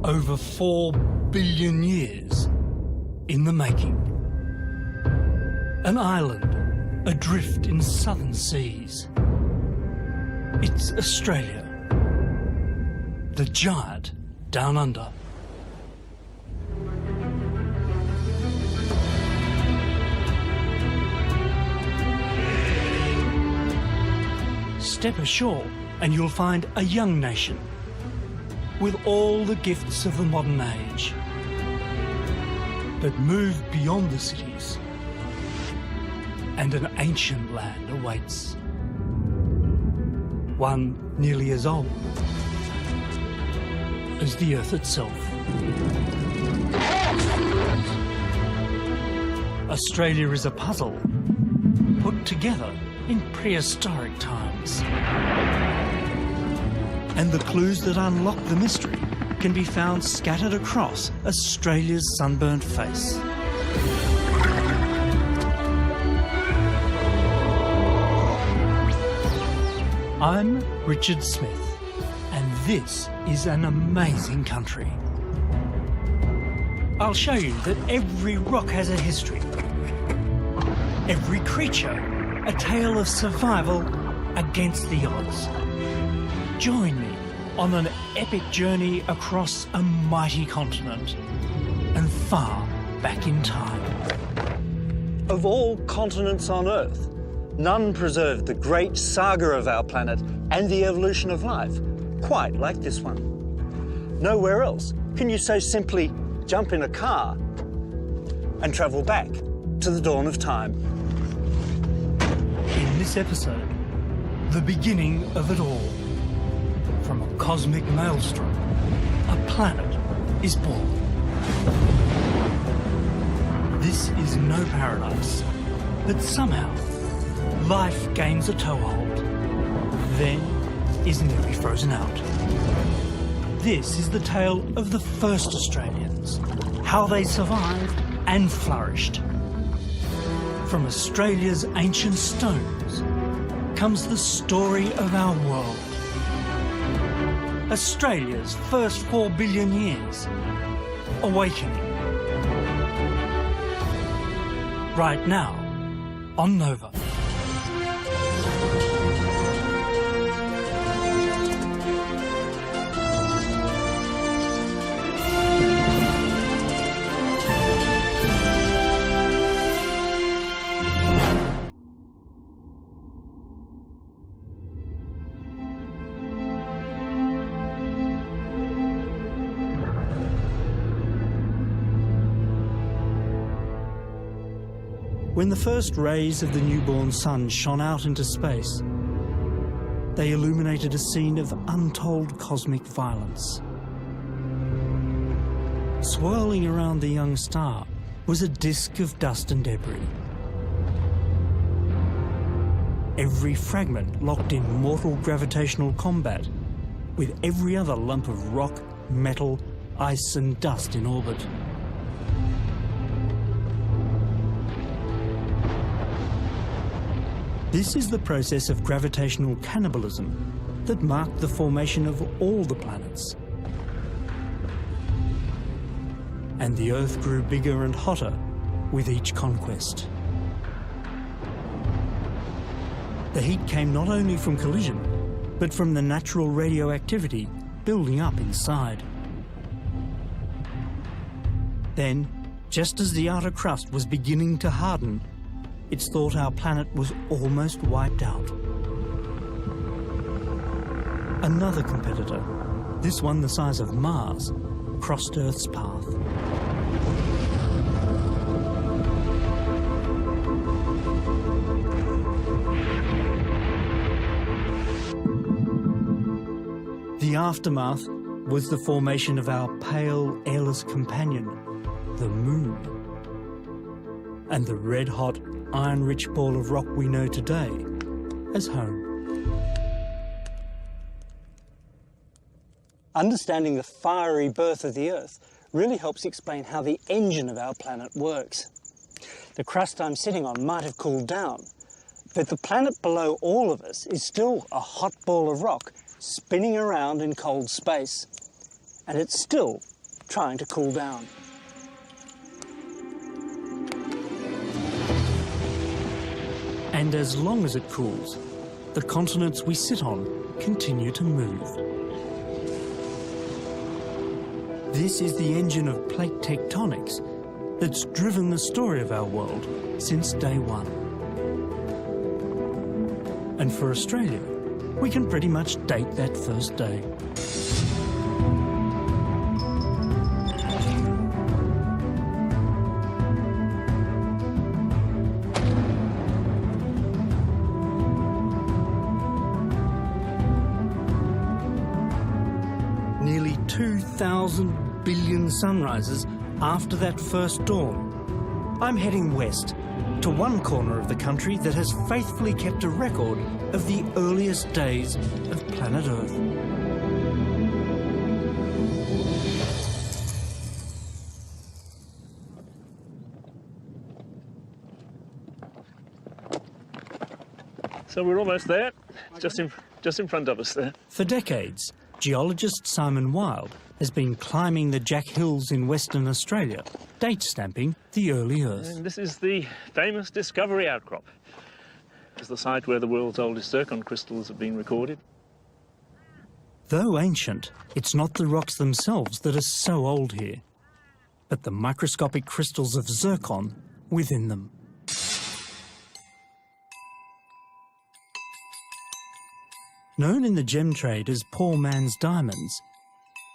over 4 billion years in the making. An island adrift in southern seas. It's Australia, the giant down under. Step ashore and you'll find a young nation with all the gifts of the modern age. But move beyond the cities and an ancient land awaits. One nearly as old as the Earth itself. Australia is a puzzle put together in prehistoric times. And the clues that unlock the mystery can be found scattered across Australia's sunburnt face. I'm Richard Smith, and this is an amazing country. I'll show you that every rock has a history, every creature a tale of survival against the odds. Join me on an epic journey across a mighty continent and far back in time. Of all continents on Earth, none preserved the great saga of our planet and the evolution of life quite like this one. Nowhere else can you so simply jump in a car and travel back to the dawn of time. In this episode, the beginning of it all. From a cosmic maelstrom, a planet is born. This is no paradise, but somehow life gains a toehold, then is nearly frozen out. This is the tale of the first Australians, how they survived and flourished. From Australia's ancient stones comes the story of our world. Australia's first 4 billion years, awakening. Right now, on Nova. When the first rays of the newborn sun shone out into space, they illuminated a scene of untold cosmic violence. Swirling around the young star was a disk of dust and debris. Every fragment locked in mortal gravitational combat with every other lump of rock, metal, ice and dust in orbit. This is the process of gravitational cannibalism that marked the formation of all the planets. And the Earth grew bigger and hotter with each conquest. The heat came not only from collision, but from the natural radioactivity building up inside. Then, just as the outer crust was beginning to harden, it's thought our planet was almost wiped out. Another competitor, this one the size of Mars, crossed Earth's path. The aftermath was the formation of our pale, airless companion, the Moon, and the red-hot, iron-rich ball of rock we know today as home. Understanding the fiery birth of the Earth really helps explain how the engine of our planet works. The crust I'm sitting on might have cooled down, but the planet below all of us is still a hot ball of rock spinning around in cold space. And it's still trying to cool down. And as long as it cools, the continents we sit on continue to move. This is the engine of plate tectonics that's driven the story of our world since day one. And for Australia, we can pretty much date that first day. Nearly 2,000 billion sunrises after that first dawn, I'm heading west to one corner of the country that has faithfully kept a record of the earliest days of planet Earth. So we're almost there, just in front of us there. For decades, geologist Simon Wilde has been climbing the Jack Hills in Western Australia, date stamping the early Earth. And this is the famous Discovery Outcrop. It's the site where the world's oldest zircon crystals have been recorded. Though ancient, it's not the rocks themselves that are so old here, but the microscopic crystals of zircon within them. Known in the gem trade as poor man's diamonds,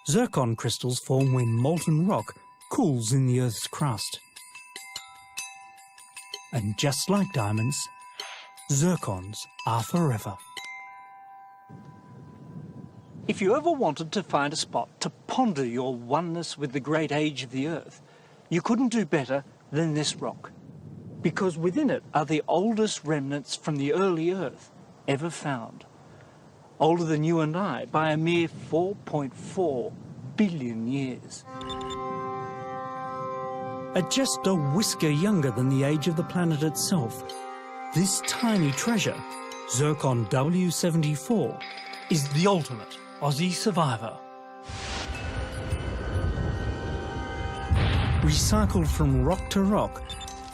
zircon crystals form when molten rock cools in the Earth's crust. And just like diamonds, zircons are forever. If you ever wanted to find a spot to ponder your oneness with the great age of the Earth, you couldn't do better than this rock, because within it are the oldest remnants from the early Earth ever found. Older than you and I by a mere 4.4 billion years. At just a whisker younger than the age of the planet itself, this tiny treasure, zircon W74, is the ultimate Aussie survivor. Recycled from rock to rock,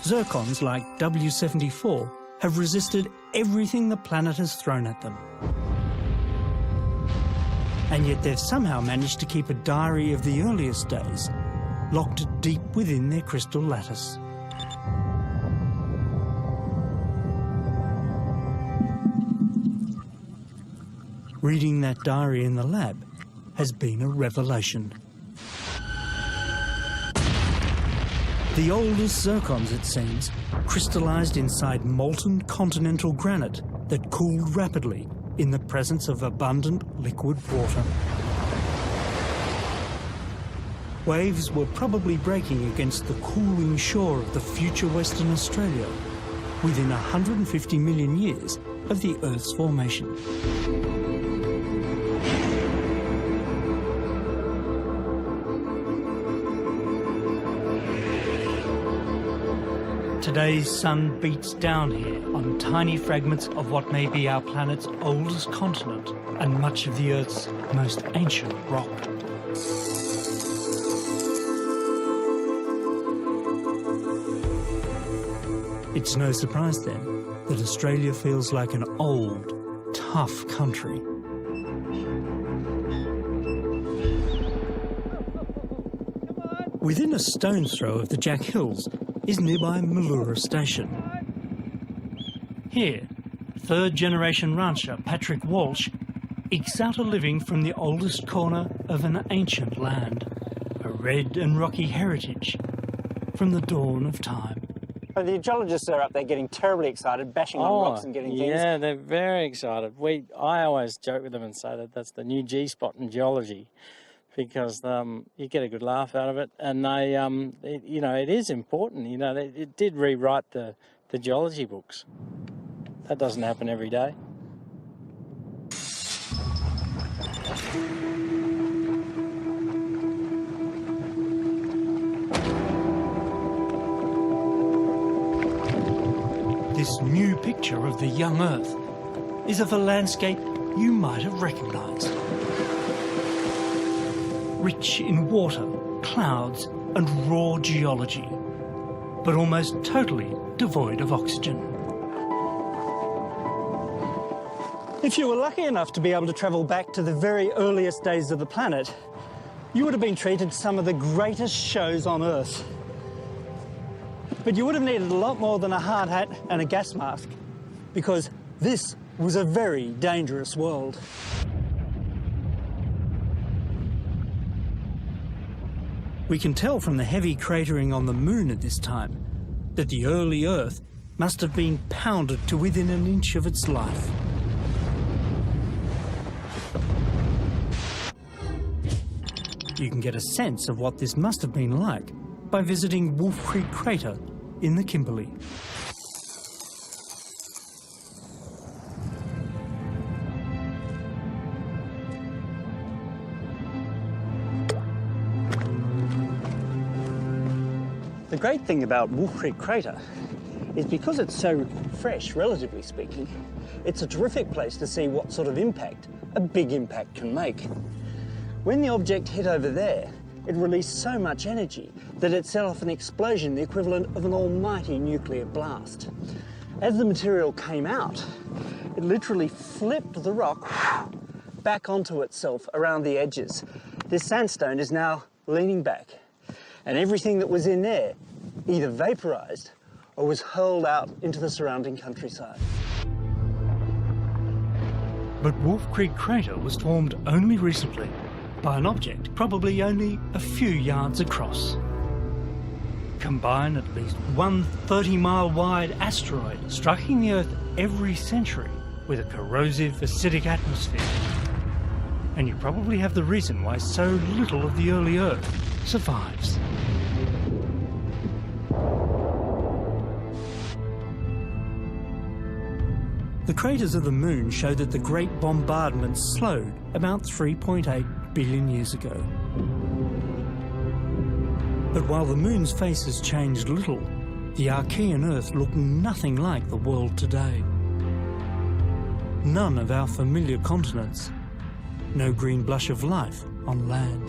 zircons like W74 have resisted everything the planet has thrown at them. And yet they've somehow managed to keep a diary of the earliest days, locked deep within their crystal lattice. Reading that diary in the lab has been a revelation. The oldest zircons, it seems, crystallized inside molten continental granite that cooled rapidly in the presence of abundant liquid water. Waves were probably breaking against the cooling shore of the future Western Australia within 150 million years of the Earth's formation. Today's sun beats down here on tiny fragments of what may be our planet's oldest continent and much of the Earth's most ancient rock. It's no surprise then that Australia feels like an old, tough country. Within a stone's throw of the Jack Hills is nearby Malura Station. Here, third-generation rancher Patrick Walsh ekes out a living from the oldest corner of an ancient land, a red and rocky heritage from the dawn of time. The geologists are up there getting terribly excited, bashing on rocks and getting things. Yeah, they're very excited. I always joke with them and say that that's the new G-spot in geology, because you get a good laugh out of it, and they, it is important. You know, it did rewrite the geology books. That doesn't happen every day. This new picture of the young Earth is of a landscape you might have recognised. Rich in water, clouds and raw geology, but almost totally devoid of oxygen. If you were lucky enough to be able to travel back to the very earliest days of the planet, you would have been treated to some of the greatest shows on Earth. But you would have needed a lot more than a hard hat and a gas mask, because this was a very dangerous world. We can tell from the heavy cratering on the moon at this time that the early Earth must have been pounded to within an inch of its life. You can get a sense of what this must have been like by visiting Wolf Creek Crater in the Kimberley. The great thing about Wolf Creek Crater is because it's so fresh, relatively speaking, it's a terrific place to see what sort of impact a big impact can make. When the object hit over there, it released so much energy that it set off an explosion the equivalent of an almighty nuclear blast. As the material came out, it literally flipped the rock back onto itself around the edges. This sandstone is now leaning back, and everything that was in there either vaporized or was hurled out into the surrounding countryside. But Wolf Creek Crater was formed only recently by an object probably only a few yards across. Combine at least one 30-mile wide asteroid striking the Earth every century with a corrosive, acidic atmosphere, and you probably have the reason why so little of the early Earth survives. The craters of the moon show that the Great Bombardment slowed about 3.8 billion years ago. But while the moon's face has changed little, the Archean Earth looked nothing like the world today. None of our familiar continents. No green blush of life on land.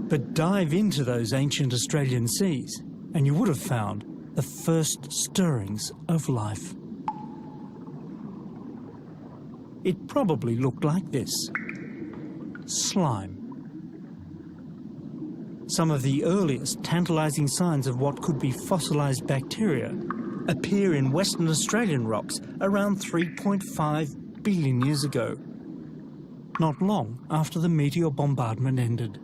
But dive into those ancient Australian seas, and you would have found the first stirrings of life. It probably looked like this. Slime. Some of the earliest tantalising signs of what could be fossilised bacteria appear in Western Australian rocks around 3.5 billion years ago, not long after the meteor bombardment ended.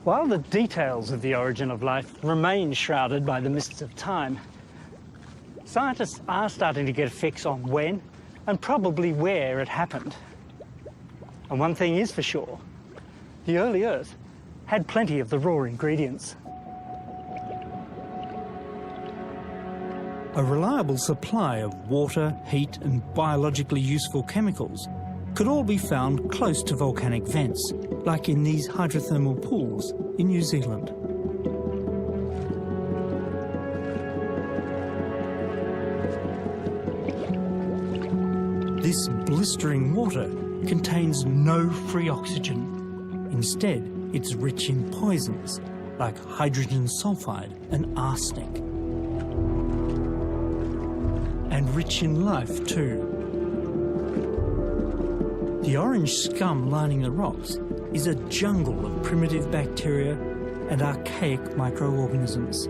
While the details of the origin of life remain shrouded by the mists of time, scientists are starting to get a fix on when and probably where it happened. And one thing is for sure, the early Earth had plenty of the raw ingredients. A reliable supply of water, heat and biologically useful chemicals could all be found close to volcanic vents, like in these hydrothermal pools in New Zealand. This blistering water contains no free oxygen. Instead, it's rich in poisons like hydrogen sulfide and arsenic. And rich in life too. The orange scum lining the rocks is a jungle of primitive bacteria and archaic microorganisms,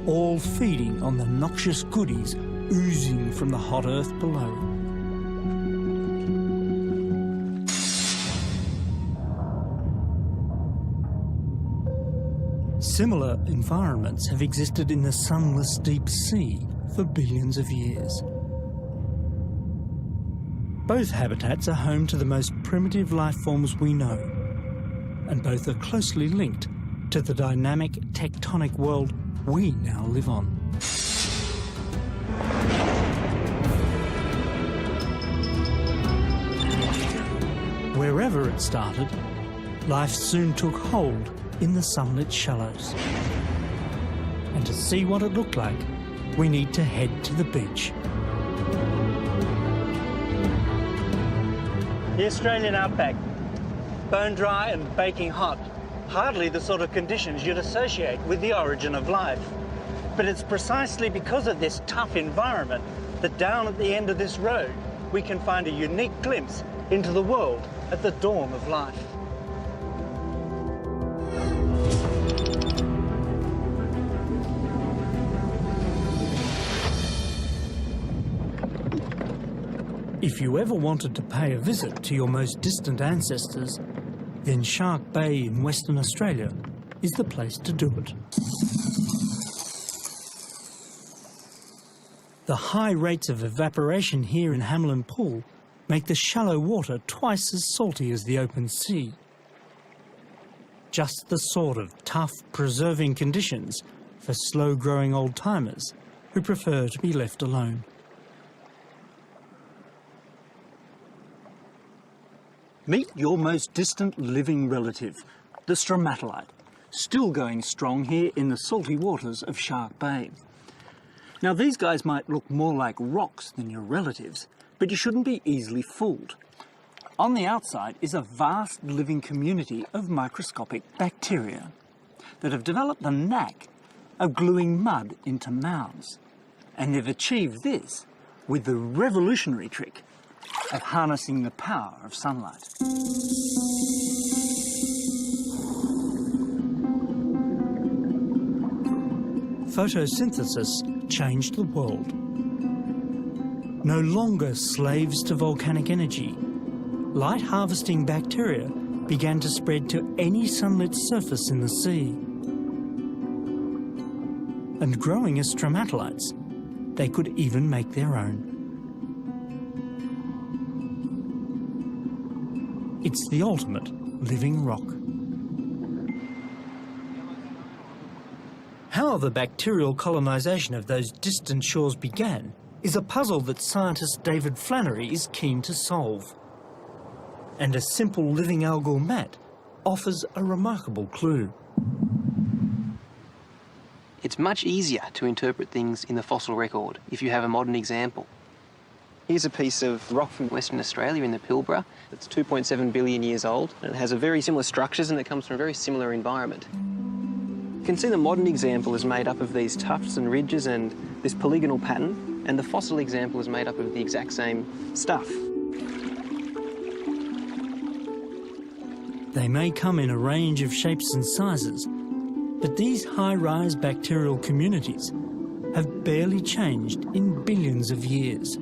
all feeding on the noxious goodies oozing from the hot earth below. Similar environments have existed in the sunless deep sea for billions of years. Both habitats are home to the most primitive life forms we know, and both are closely linked to the dynamic tectonic world we now live on. Wherever it started, life soon took hold in the sunlit shallows. And to see what it looked like, we need to head to the beach. The Australian outback, bone dry and baking hot. Hardly the sort of conditions you'd associate with the origin of life. But it's precisely because of this tough environment that down at the end of this road, we can find a unique glimpse into the world at the dawn of life. If you ever wanted to pay a visit to your most distant ancestors, then Shark Bay in Western Australia is the place to do it. The high rates of evaporation here in Hamelin Pool make the shallow water twice as salty as the open sea. Just the sort of tough, preserving conditions for slow-growing old-timers who prefer to be left alone. Meet your most distant living relative, the stromatolite, still going strong here in the salty waters of Shark Bay. Now, these guys might look more like rocks than your relatives, but you shouldn't be easily fooled. On the outside is a vast living community of microscopic bacteria that have developed the knack of gluing mud into mounds. And they've achieved this with the revolutionary trick of harnessing the power of sunlight. Photosynthesis changed the world. No longer slaves to volcanic energy, light-harvesting bacteria began to spread to any sunlit surface in the sea. And growing as stromatolites, they could even make their own. It's the ultimate living rock. How the bacterial colonisation of those distant shores began is a puzzle that scientist David Flannery is keen to solve. And a simple living algal mat offers a remarkable clue. It's much easier to interpret things in the fossil record if you have a modern example. Here's a piece of rock from Western Australia in the Pilbara. It's 2.7 billion years old, and it has a very similar structures and it comes from a very similar environment. You can see the modern example is made up of these tufts and ridges and this polygonal pattern, and the fossil example is made up of the exact same stuff. They may come in a range of shapes and sizes, but these high-rise bacterial communities have barely changed in billions of years.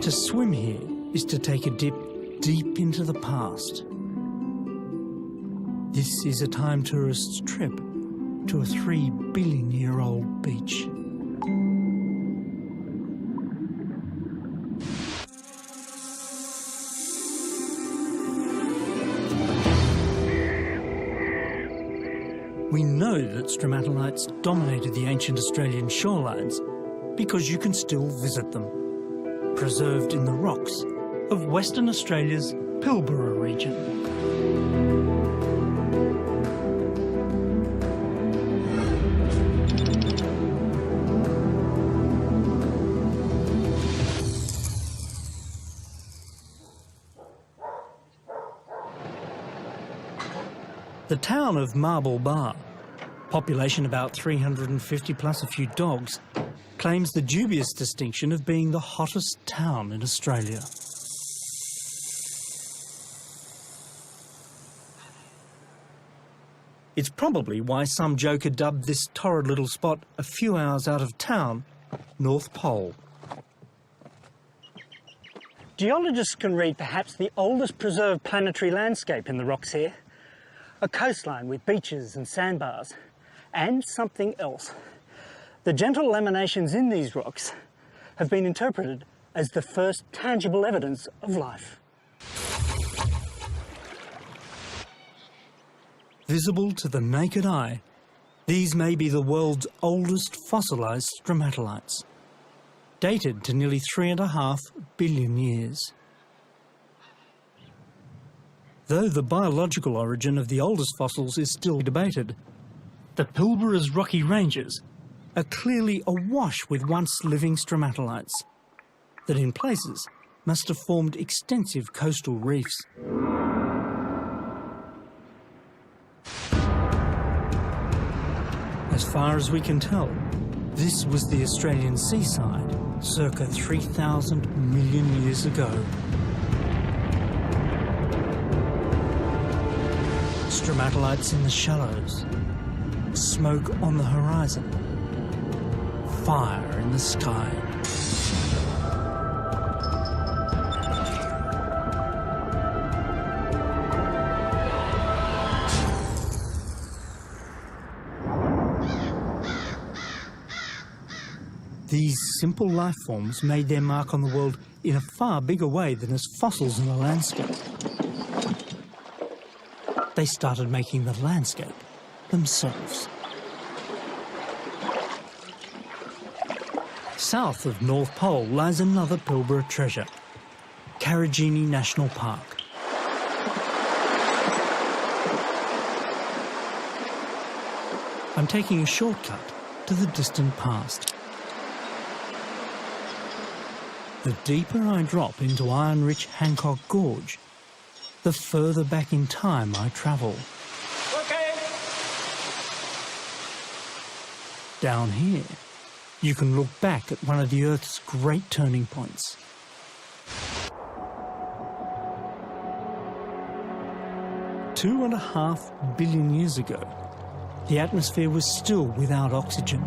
To swim here is to take a dip deep into the past. This is a time tourist's trip to a 3 billion-year-old beach. We know that stromatolites dominated the ancient Australian shorelines because you can still visit them, preserved in the rocks of Western Australia's Pilbara region. The town of Marble Bar, population about 350 plus a few dogs, claims the dubious distinction of being the hottest town in Australia. It's probably why some joker dubbed this torrid little spot a few hours out of town North Pole. Geologists can read perhaps the oldest preserved planetary landscape in the rocks here. A coastline with beaches and sandbars, and something else. The gentle laminations in these rocks have been interpreted as the first tangible evidence of life. Visible to the naked eye, these may be the world's oldest fossilised stromatolites, dated to nearly 3.5 billion years. though the biological origin of the oldest fossils is still debated. The Pilbara's rocky ranges are clearly awash with once living stromatolites that in places must have formed extensive coastal reefs. As far as we can tell, this was the Australian seaside circa 3,000 million years ago. Stromatolites in the shallows, smoke on the horizon, fire in the sky. These simple life forms made their mark on the world in a far bigger way than as fossils in a landscape. They started making the landscape themselves. South of North Pole lies another Pilbara treasure, Karijini National Park. I'm taking a shortcut to the distant past. The deeper I drop into iron-rich Hancock Gorge, the further back in time I travel. Okay. Down here, you can look back at one of the Earth's great turning points. Two and a half billion years ago, the atmosphere was still without oxygen.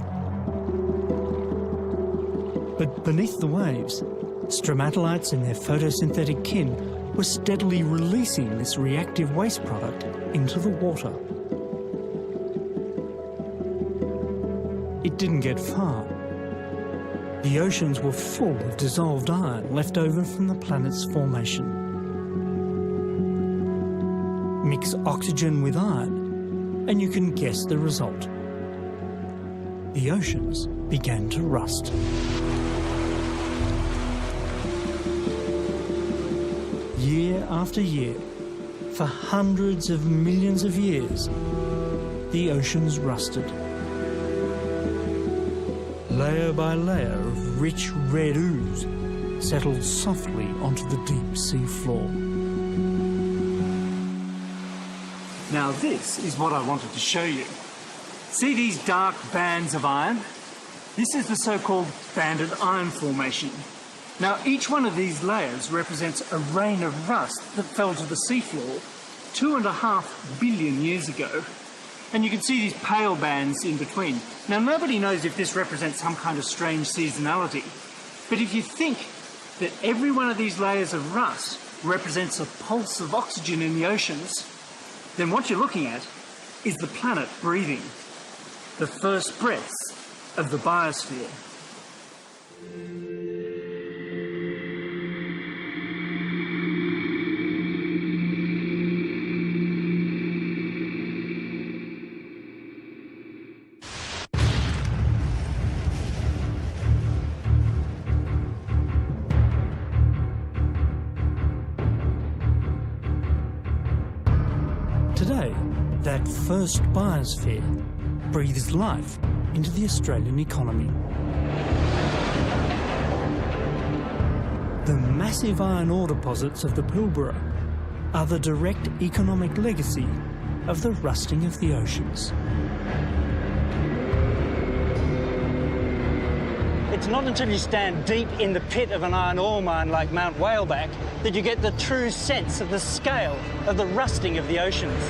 But beneath the waves, stromatolites and their photosynthetic kin were steadily releasing this reactive waste product into the water. It didn't get far. The oceans were full of dissolved iron left over from the planet's formation. Mix oxygen with iron, and you can guess the result. The oceans began to rust. Year after year, for hundreds of millions of years, the oceans rusted. Layer by layer of rich red ooze settled softly onto the deep sea floor. Now this is what I wanted to show you. See these dark bands of iron? This is the so-called banded iron formation. Now each one of these layers represents a rain of rust that fell to the seafloor 2.5 billion years ago. And you can see these pale bands in between. Now nobody knows if this represents some kind of strange seasonality, but if you think that every one of these layers of rust represents a pulse of oxygen in the oceans, then what you're looking at is the planet breathing, the first breaths of the biosphere. Today, that first biosphere breathes life into the Australian economy. The massive iron ore deposits of the Pilbara are the direct economic legacy of the rusting of the oceans. It's not until you stand deep in the pit of an iron ore mine like Mount Whaleback that you get the true sense of the scale of the rusting of the oceans.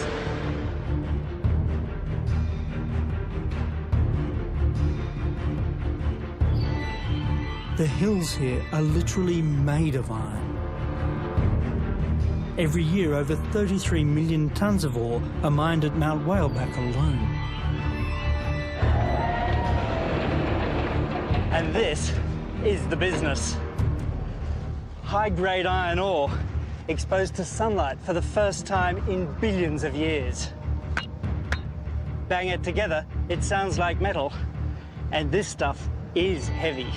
The hills here are literally made of iron. Every year, over 33 million tonnes of ore are mined at Mount Whaleback alone. And this is the business. High-grade iron ore exposed to sunlight for the first time in billions of years. Bang it together, it sounds like metal, and this stuff is heavy.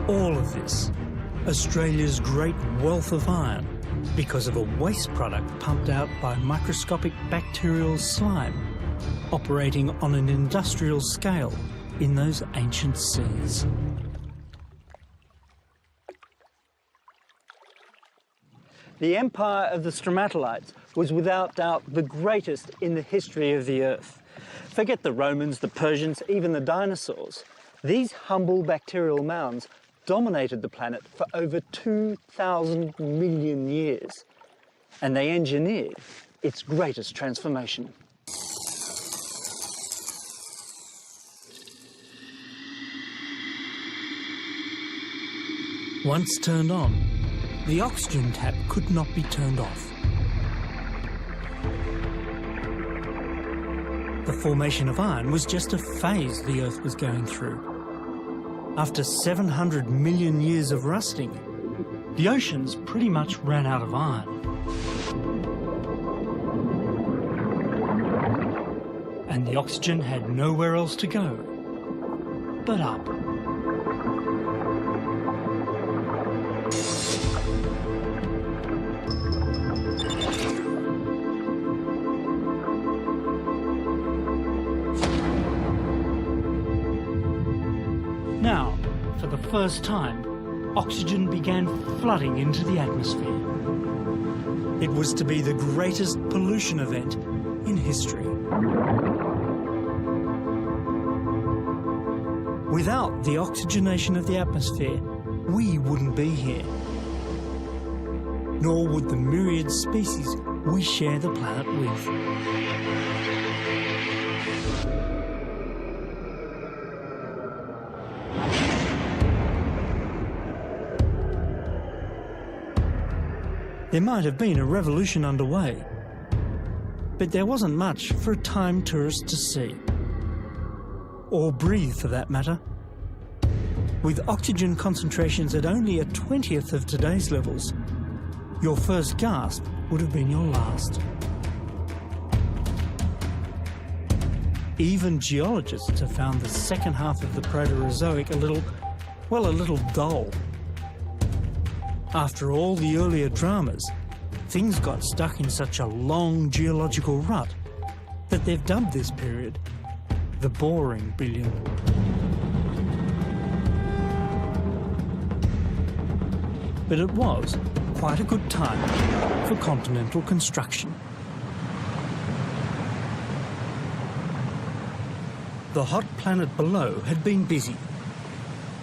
All of this Australia's great wealth of iron because of a waste product pumped out by microscopic bacterial slime operating on an industrial scale in those ancient seas. The empire of the stromatolites was without doubt the greatest in the history of the Earth. Forget the Romans, the Persians, even the dinosaurs. These humble bacterial mounds dominated the planet for over 2,000 million years, and they engineered its greatest transformation. Once turned on, the oxygen tap could not be turned off. The formation of iron was just a phase the Earth was going through. After 700 million years of rusting, the oceans pretty much ran out of iron. And the oxygen had nowhere else to go but up. Now, for the first time, oxygen began flooding into the atmosphere. It was to be the greatest pollution event in history. Without the oxygenation of the atmosphere, we wouldn't be here. Nor would the myriad species we share the planet with. There might have been a revolution underway, but there wasn't much for a time tourist to see. Or breathe, for that matter. With oxygen concentrations at only a 20th of today's levels, your first gasp would have been your last. Even geologists have found the second half of the Proterozoic a little dull. After all the earlier dramas, things got stuck in such a long geological rut that they've dubbed this period the boring billion. But it was quite a good time for continental construction. The hot planet below had been busy,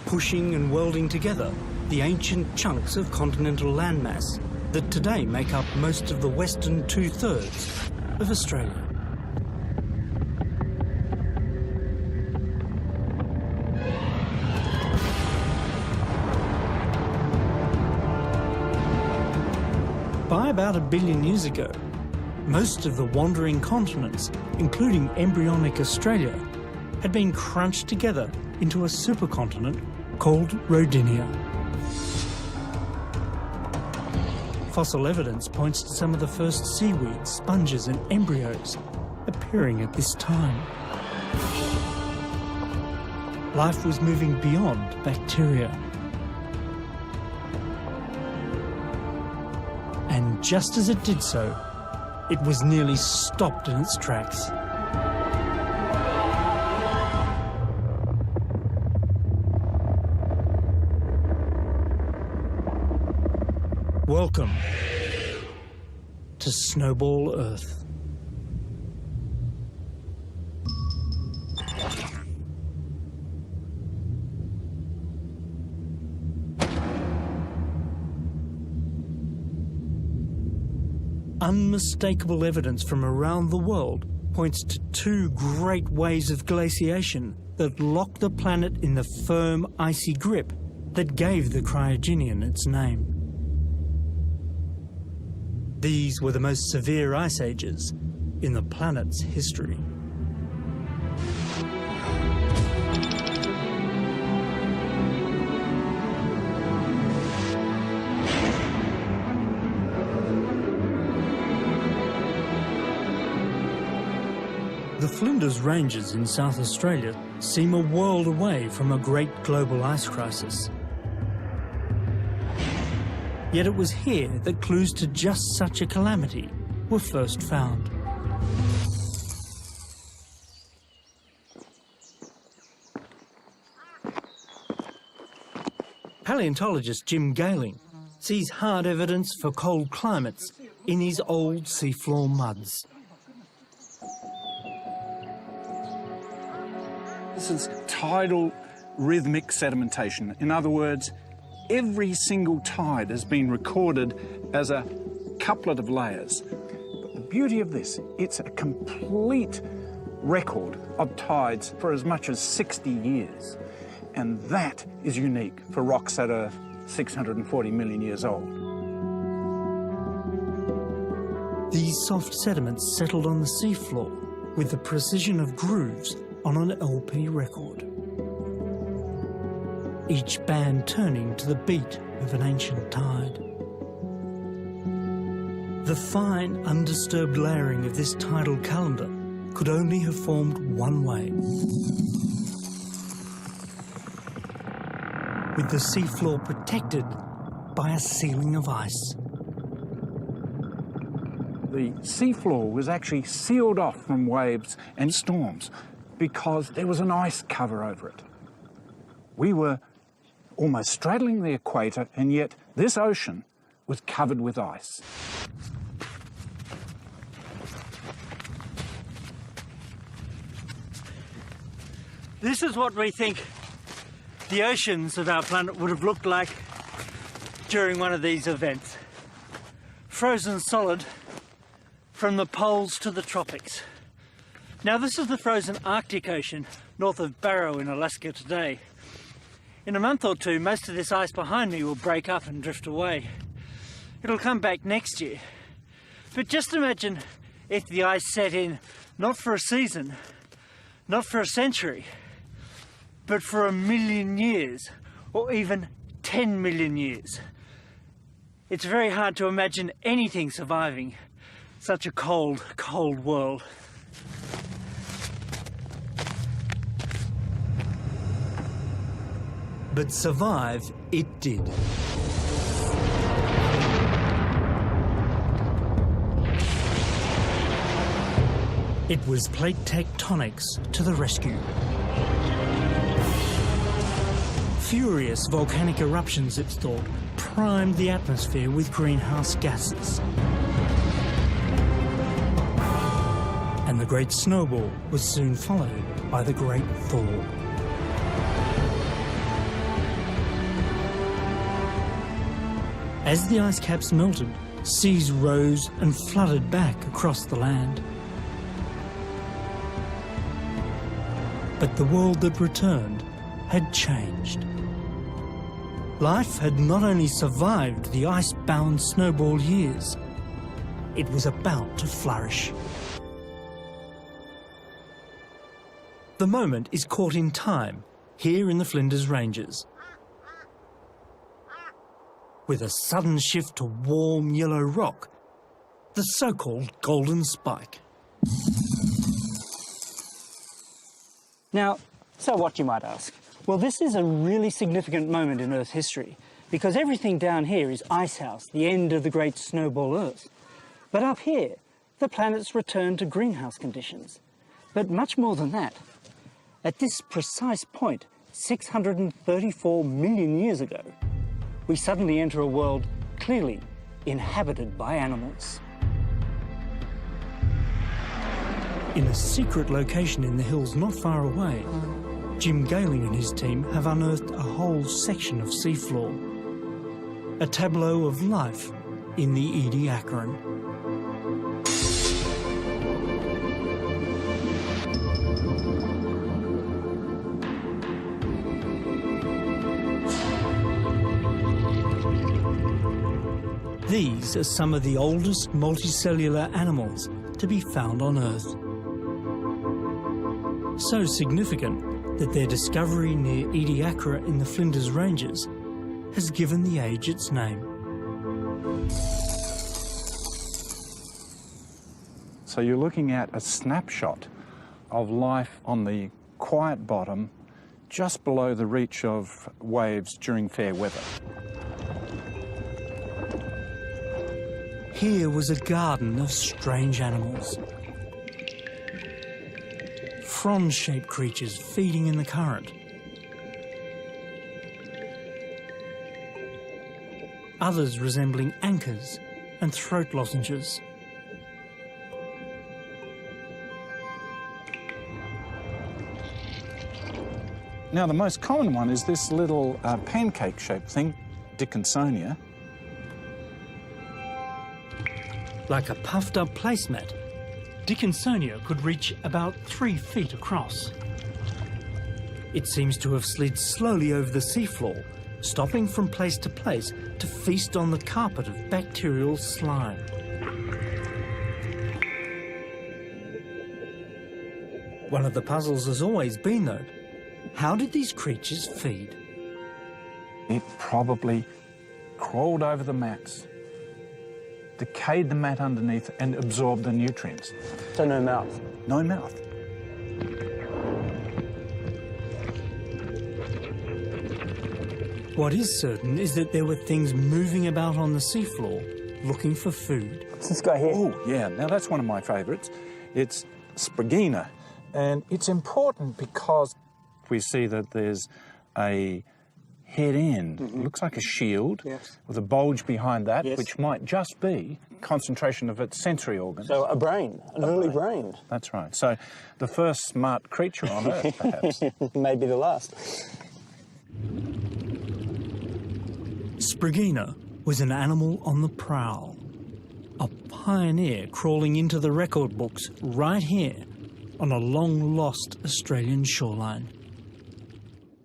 pushing and welding together the ancient chunks of continental landmass that today make up most of the western two-thirds of Australia. By about 1 billion years ago, most of the wandering continents, including embryonic Australia, had been crunched together into a supercontinent called Rodinia. Fossil evidence points to some of the first seaweeds, sponges and embryos appearing at this time. Life was moving beyond bacteria. And just as it did so, it was nearly stopped in its tracks. Welcome to Snowball Earth. Unmistakable evidence from around the world points to two great waves of glaciation that locked the planet in the firm, icy grip that gave the Cryogenian its name. These were the most severe ice ages in the planet's history. The Flinders Ranges in South Australia seem a world away from a great global ice crisis. Yet it was here that clues to just such a calamity were first found. Paleontologist Jim Gayling sees hard evidence for cold climates in these old seafloor muds. This is tidal rhythmic sedimentation. In other words, every single tide has been recorded as a couplet of layers. But the beauty of this, it's a complete record of tides for as much as 60 years. And that is unique for rocks that are 640 million years old. These soft sediments settled on the seafloor with the precision of grooves on an LP record. Each band turning to the beat of an ancient tide. The fine, undisturbed layering of this tidal calendar could only have formed one way. With the seafloor protected by a ceiling of ice. The seafloor was actually sealed off from waves and storms because there was an ice cover over it. We were almost straddling the equator, and yet this ocean was covered with ice. This is what we think the oceans of our planet would have looked like during one of these events. Frozen solid from the poles to the tropics. Now this is the frozen Arctic Ocean north of Barrow in Alaska today. In a month or two, most of this ice behind me will break up and drift away. It'll come back next year. But just imagine if the ice set in not for a season, not for a century, but for 1 million years, or even 10 million years. It's very hard to imagine anything surviving such a cold, cold world. But survive it did. It was plate tectonics to the rescue. Furious volcanic eruptions, it's thought, primed the atmosphere with greenhouse gases. And the Great Snowball was soon followed by the Great Thaw. As the ice caps melted, seas rose and flooded back across the land. But the world that returned had changed. Life had not only survived the ice-bound snowball years, it was about to flourish. The moment is caught in time, here in the Flinders Ranges. With a sudden shift to warm yellow rock, the so-called golden spike. Now, so what, you might ask? Well, this is a really significant moment in Earth's history, because everything down here is icehouse, the end of the great snowball Earth. But up here, the planet's returned to greenhouse conditions. But much more than that. At this precise point, 634 million years ago, we suddenly enter a world clearly inhabited by animals. In a secret location in the hills not far away, Jim Gayling and his team have unearthed a whole section of seafloor. A tableau of life in the Ediacaran. These are some of the oldest multicellular animals to be found on Earth. So significant that their discovery near Ediacara in the Flinders Ranges has given the age its name. So you're looking at a snapshot of life on the quiet bottom, just below the reach of waves during fair weather. Here was a garden of strange animals. Frond-shaped creatures feeding in the current. Others resembling anchors and throat lozenges. Now, the most common one is this little pancake-shaped thing, Dickinsonia. Like a puffed-up placemat, Dickinsonia could reach about 3 feet across. It seems to have slid slowly over the seafloor, stopping from place to place to feast on the carpet of bacterial slime. One of the puzzles has always been, though, how did these creatures feed? It probably crawled over the mats, decayed the mat underneath and absorbed the nutrients. So no mouth. No mouth. What is certain is that there were things moving about on the seafloor looking for food. What's this guy here? Oh, yeah, now that's one of my favourites. It's Sprigina, and it's important because we see that there's a head end. It looks like a shield with a bulge behind that, which might just be concentration of its sensory organs. So a brain, an early brain. That's right. So the first smart creature on Earth, perhaps. Maybe the last. Sprigina was an animal on the prowl, a pioneer crawling into the record books right here on a long-lost Australian shoreline.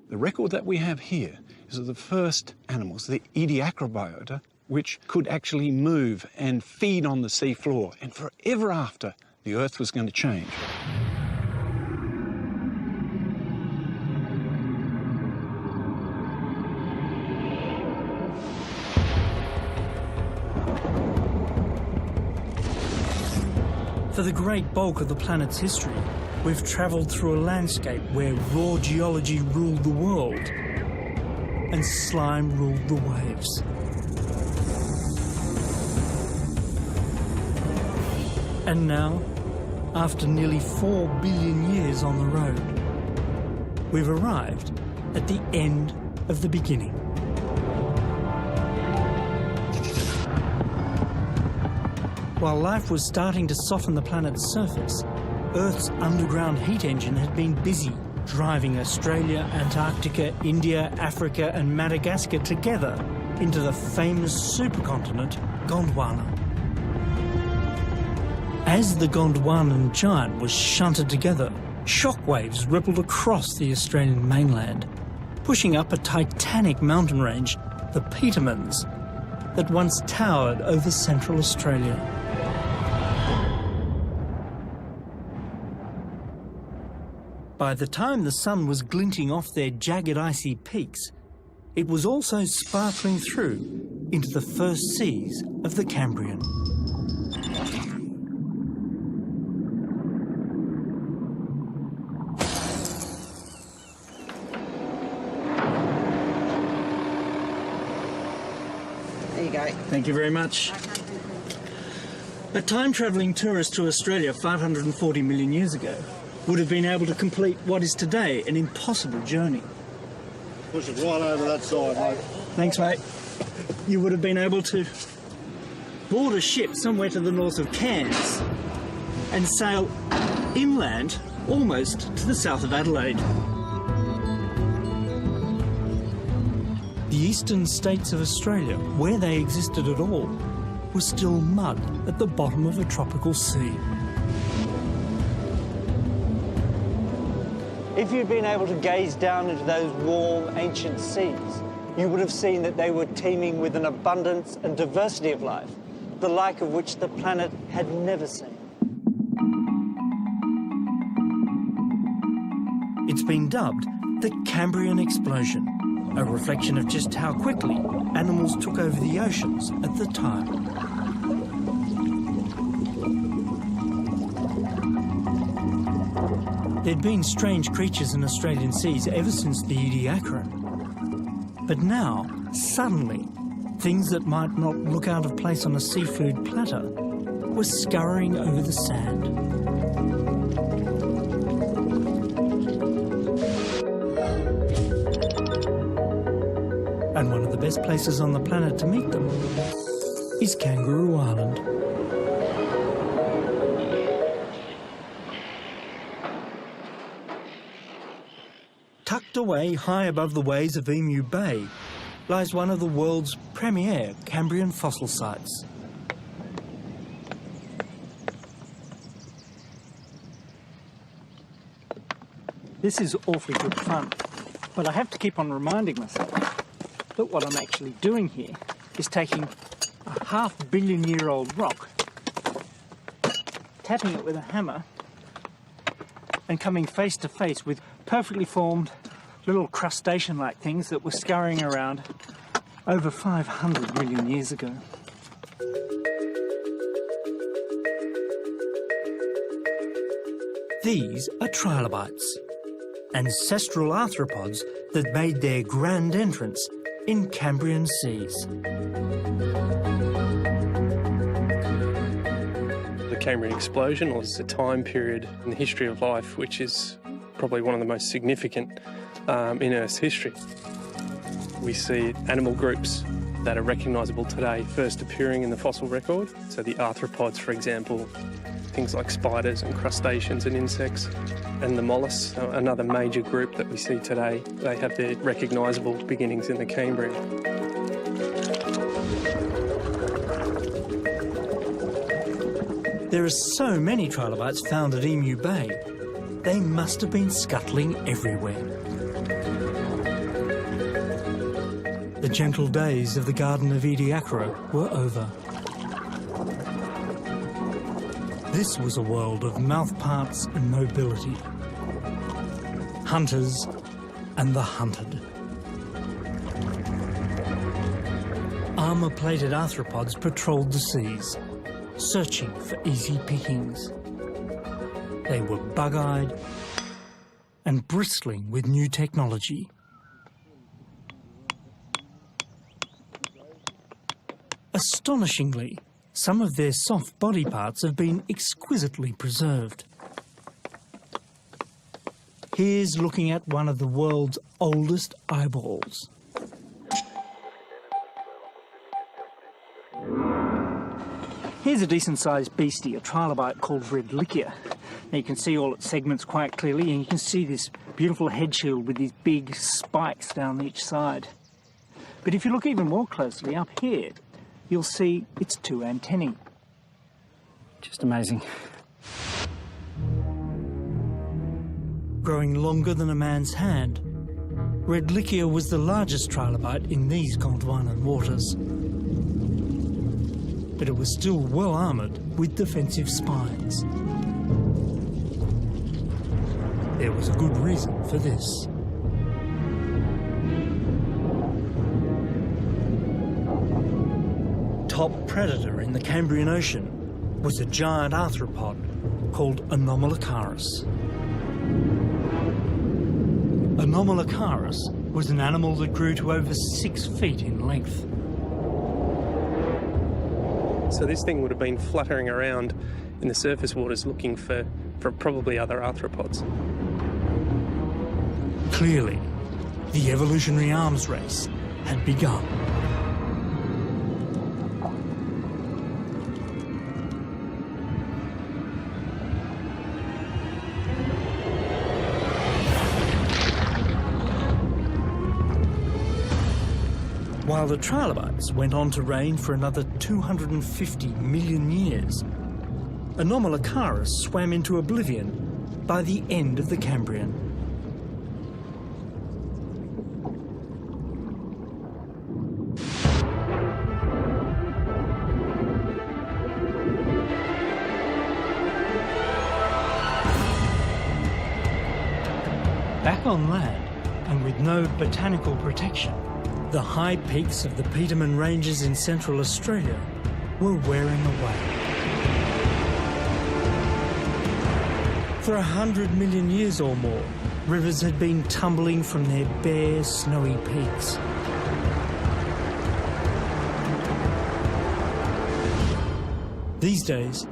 The record that we have here is of the first animals, the Ediacrobiota, which could actually move and feed on the sea floor, and forever after, the Earth was going to change. For the great bulk of the planet's history, we've travelled through a landscape where raw geology ruled the world and slime ruled the waves. And now, after nearly 4 billion years on the road, we've arrived at the end of the beginning. While life was starting to soften the planet's surface, Earth's underground heat engine had been busy driving Australia, Antarctica, India, Africa and Madagascar together into the famous supercontinent Gondwana. As the Gondwanan giant was shunted together, shockwaves rippled across the Australian mainland, pushing up a titanic mountain range, the Petermans, that once towered over central Australia. By the time the sun was glinting off their jagged icy peaks, it was also sparkling through into the first seas of the Cambrian. There you go. Thank you very much. A time-travelling tourist to Australia 540 million years ago would have been able to complete what is today an impossible journey. Push it right over that side, mate. Thanks, mate. You would have been able to board a ship somewhere to the north of Cairns and sail inland almost to the south of Adelaide. The eastern states of Australia, where they existed at all, were still mud at the bottom of a tropical sea. If you'd been able to gaze down into those warm, ancient seas, you would have seen that they were teeming with an abundance and diversity of life, the like of which the planet had never seen. It's been dubbed the Cambrian explosion, a reflection of just how quickly animals took over the oceans at the time. There'd been strange creatures in Australian seas ever since the Ediacaran. But now, suddenly, things that might not look out of place on a seafood platter were scurrying over the sand. And one of the best places on the planet to meet them is Kangaroo Island. Tucked away high above the waves of Emu Bay lies one of the world's premier Cambrian fossil sites. This is awfully good fun, but I have to keep on reminding myself that what I'm actually doing here is taking a 500 million-year-old rock, tapping it with a hammer, and coming face to face with perfectly formed little crustacean-like things that were scurrying around over 500 million years ago. These are trilobites, ancestral arthropods that made their grand entrance in Cambrian seas. The Cambrian explosion was a time period in the history of life which is probably one of the most significant in Earth's history. We see animal groups that are recognisable today first appearing in the fossil record. So the arthropods, for example, things like spiders and crustaceans and insects, and the mollusks, another major group that we see today. They have their recognisable beginnings in the Cambrian. There are so many trilobites found at Emu Bay, they must have been scuttling everywhere. The gentle days of the Garden of Ediacara were over. This was a world of mouthparts and mobility. Hunters and the hunted. Armour-plated arthropods patrolled the seas, searching for easy pickings. They were bug-eyed and bristling with new technology. Astonishingly, some of their soft body parts have been exquisitely preserved. Here's looking at one of the world's oldest eyeballs. Here's a decent-sized beastie, a trilobite called Redlichia. Now you can see all its segments quite clearly, and you can see this beautiful head shield with these big spikes down each side. But if you look even more closely up here, you'll see its two antennae. Just amazing. Growing longer than a man's hand, Redlichia was the largest trilobite in these Gondwanan waters. But it was still well armoured with defensive spines. There was a good reason for this. Top predator in the Cambrian Ocean was a giant arthropod called Anomalocaris. Anomalocaris was an animal that grew to over 6 feet in length. So this thing would have been fluttering around in the surface waters looking for probably other arthropods. Clearly, the evolutionary arms race had begun. While the trilobites went on to reign for another 250 million years, Anomalocaris swam into oblivion by the end of the Cambrian. Back on land, and with no botanical protection, the high peaks of the Petermann Ranges in Central Australia were wearing away. For 100 million years or more, rivers had been tumbling from their bare, snowy peaks. These days,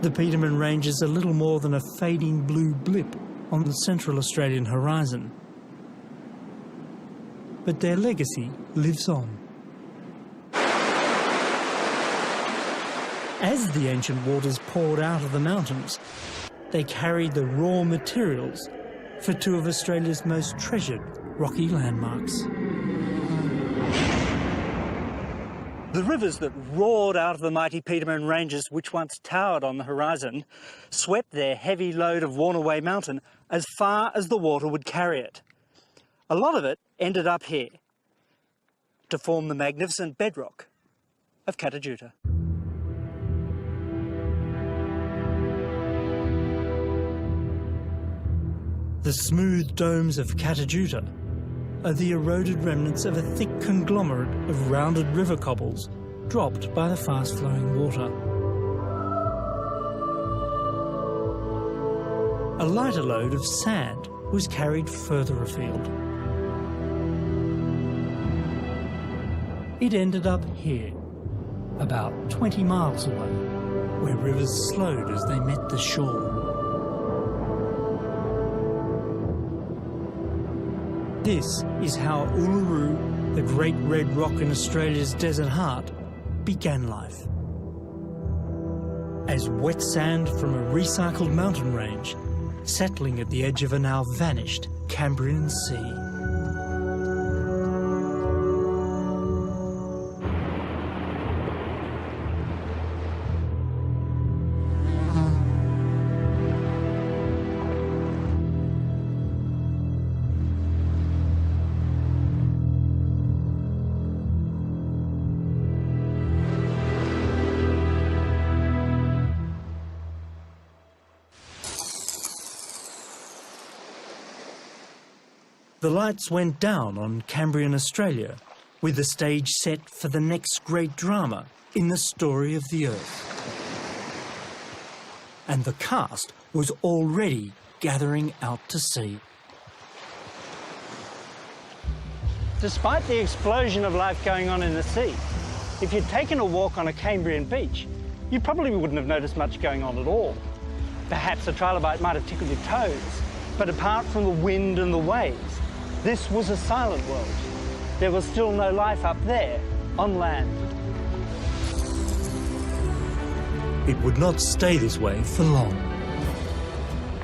the Petermann Ranges are little more than a fading blue blip on the Central Australian horizon. But their legacy lives on. As the ancient waters poured out of the mountains, they carried the raw materials for two of Australia's most treasured rocky landmarks. The rivers that roared out of the mighty Petermann Ranges, which once towered on the horizon, swept their heavy load of Warnaway Mountain as far as the water would carry it. A lot of it ended up here to form the magnificent bedrock of Catajuta. The smooth domes of Catajuta are the eroded remnants of a thick conglomerate of rounded river cobbles dropped by the fast-flowing water. A lighter load of sand was carried further afield. It ended up here, about 20 miles away, where rivers slowed as they met the shore. This is how Uluru, the great red rock in Australia's desert heart, began life. As wet sand from a recycled mountain range, settling at the edge of a now vanished Cambrian sea. The lights went down on Cambrian Australia, with the stage set for the next great drama in the story of the Earth. And the cast was already gathering out to sea. Despite the explosion of life going on in the sea, if you'd taken a walk on a Cambrian beach, you probably wouldn't have noticed much going on at all. Perhaps a trilobite might have tickled your toes, but apart from the wind and the waves, this was a silent world. There was still no life up there, on land. It would not stay this way for long.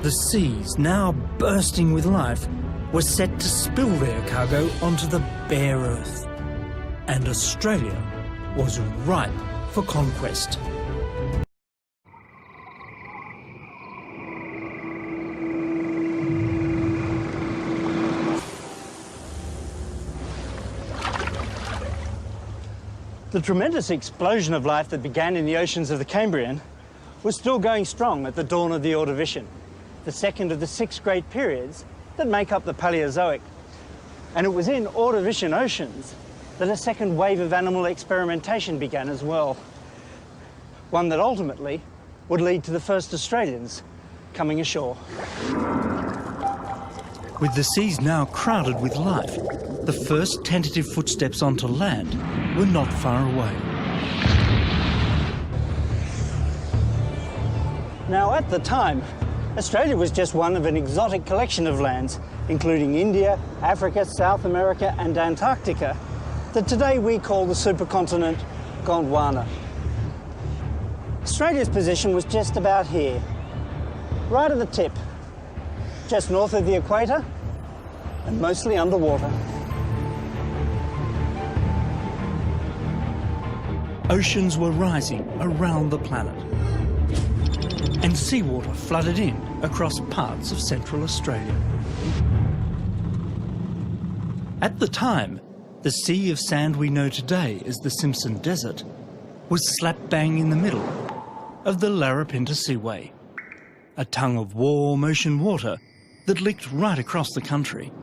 The seas, now bursting with life, were set to spill their cargo onto the bare earth. And Australia was ripe for conquest. The tremendous explosion of life that began in the oceans of the Cambrian was still going strong at the dawn of the Ordovician, the second of the 6 great periods that make up the Paleozoic. And it was in Ordovician oceans that a second wave of animal experimentation began as well, one that ultimately would lead to the first Australians coming ashore. With the seas now crowded with life, the first tentative footsteps onto land were not far away. Now, at the time, Australia was just one of an exotic collection of lands, including India, Africa, South America and Antarctica, that today we call the supercontinent Gondwana. Australia's position was just about here, right at the tip, just north of the equator and mostly underwater. Oceans were rising around the planet, and seawater flooded in across parts of Central Australia. At the time, the sea of sand we know today as the Simpson Desert was slap bang in the middle of the Larapinta Seaway, a tongue of warm ocean water that licked right across the country.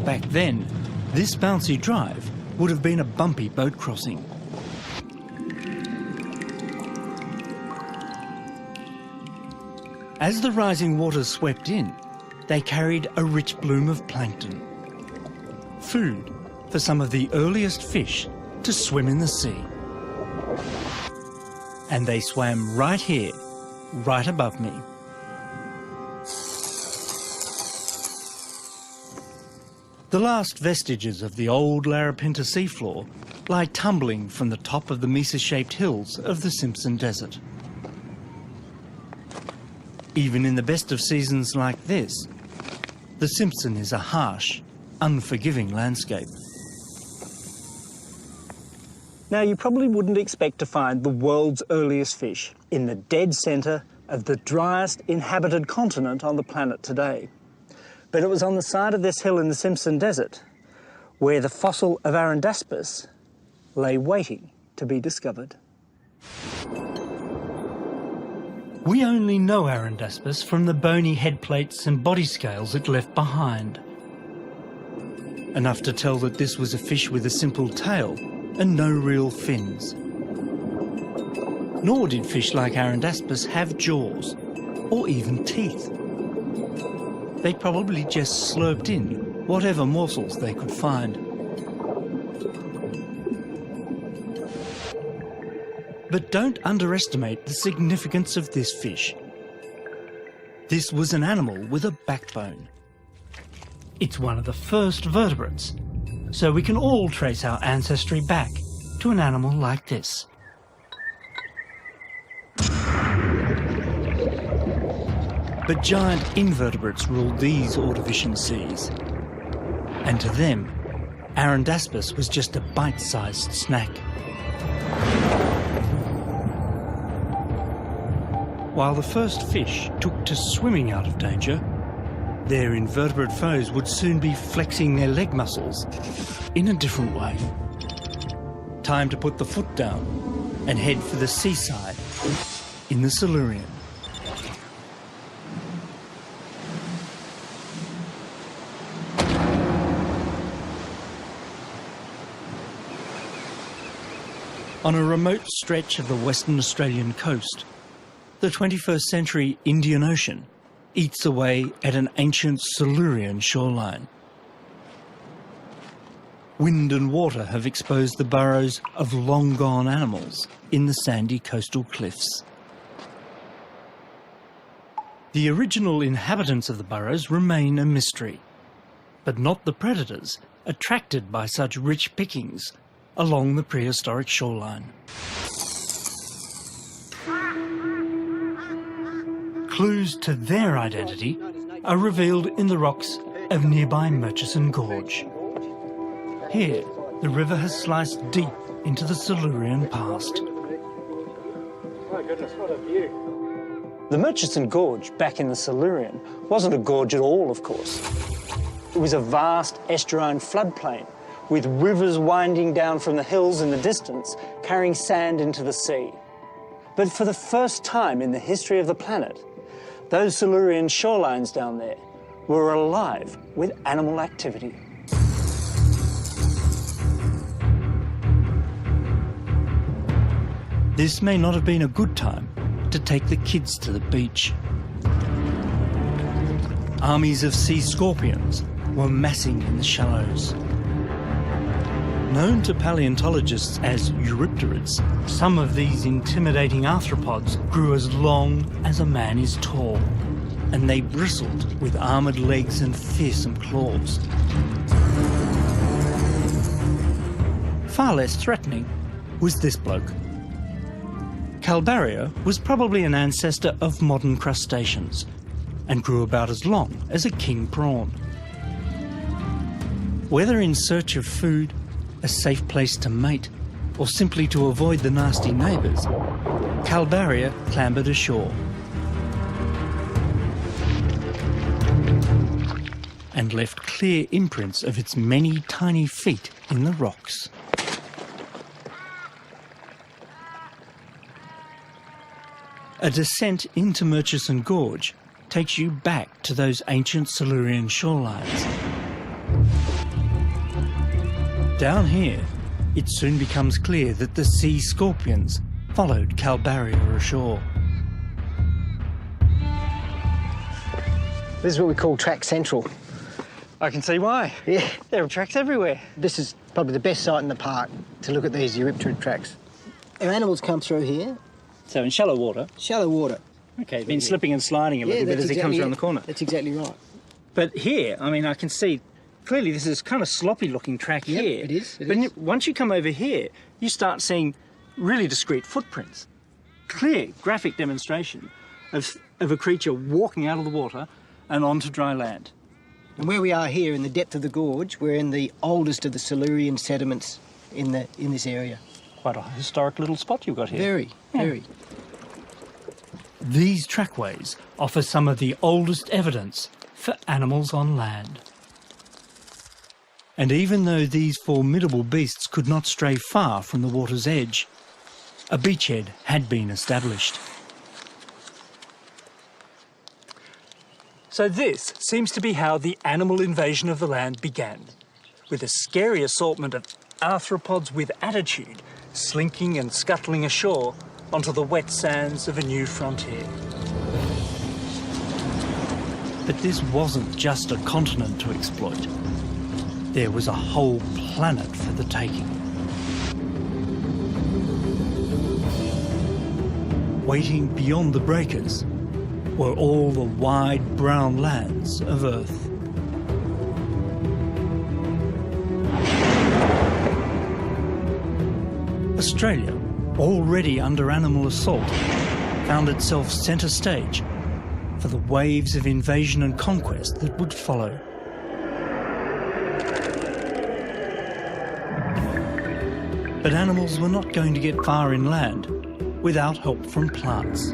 Back then, this bouncy drive would have been a bumpy boat crossing. As the rising waters swept in, they carried a rich bloom of plankton, food for some of the earliest fish to swim in the sea. and they swam right here, right above me. The last vestiges of the old Larapinta seafloor lie tumbling from the top of the mesa-shaped hills of the Simpson Desert. Even in the best of seasons like this, the Simpson is a harsh, unforgiving landscape. Now, you probably wouldn't expect to find the world's earliest fish in the dead centre of the driest inhabited continent on the planet today. But it was on the side of this hill in the Simpson Desert where the fossil of Arundaspis lay waiting to be discovered. We only know Arundaspis from the bony head plates and body scales it left behind. Enough to tell that this was a fish with a simple tail and no real fins. Nor did fish like Arundaspis have jaws or even teeth. They probably just slurped in whatever morsels they could find. But don't underestimate the significance of this fish. This was an animal with a backbone. It's one of the first vertebrates, so we can all trace our ancestry back to an animal like this. But giant invertebrates ruled these Ordovician seas. And to them, Arundaspis was just a bite-sized snack. While the first fish took to swimming out of danger, their invertebrate foes would soon be flexing their leg muscles in a different way. Time to put the foot down and head for the seaside in the Silurian. On a remote stretch of the Western Australian coast, the 21st century Indian Ocean eats away at an ancient Silurian shoreline. Wind and water have exposed the burrows of long-gone animals in the sandy coastal cliffs. The original inhabitants of the burrows remain a mystery, but not the predators attracted by such rich pickings along the prehistoric shoreline. Clues to their identity are revealed in the rocks of nearby Murchison Gorge. Here, the river has sliced deep into the Silurian past. My goodness, what a view. The Murchison Gorge back in the Silurian wasn't a gorge at all, of course. It was a vast estuarine floodplain with rivers winding down from the hills in the distance, carrying sand into the sea. But for the first time in the history of the planet, those Silurian shorelines down there were alive with animal activity. This may not have been a good time to take the kids to the beach. Armies of sea scorpions were massing in the shallows. Known to paleontologists as eurypterids, some of these intimidating arthropods grew as long as a man is tall, and they bristled with armoured legs and fearsome claws. Far less threatening was this bloke. Calbaria was probably an ancestor of modern crustaceans and grew about as long as a king prawn. Whether in search of food, a safe place to mate, or simply to avoid the nasty neighbours, Calbaria clambered ashore and left clear imprints of its many tiny feet in the rocks. A descent into Murchison Gorge takes you back to those ancient Silurian shorelines. Down here, it soon becomes clear that the sea scorpions followed Calbaria ashore. This is what we call track central. I can see why. Yeah. There are tracks everywhere. This is probably the best site in the park to look at these eurypterid tracks. Our animals come through here So in shallow water. Shallow water. Okay, been slipping and sliding a little bit as he comes around the corner. That's exactly right. But here, I mean, I can see clearly this is kind of sloppy looking track here. It is. But once you come over here, you start seeing really discrete footprints. Clear graphic demonstration of a creature walking out of the water and onto dry land. And where we are here in the depth of the gorge, we're in the oldest of the Silurian sediments in this area. Quite a historic little spot you've got here. Very. These trackways offer some of the oldest evidence for animals on land. And even though these formidable beasts could not stray far from the water's edge, a beachhead had been established. So this seems to be how the animal invasion of the land began, with a scary assortment of arthropods with attitude slinking and scuttling ashore onto the wet sands of a new frontier. But this wasn't just a continent to exploit. There was a whole planet for the taking. Waiting beyond the breakers were all the wide brown lands of Earth. Australia, already under animal assault, found itself centre stage for the waves of invasion and conquest that would follow. But animals were not going to get far inland without help from plants.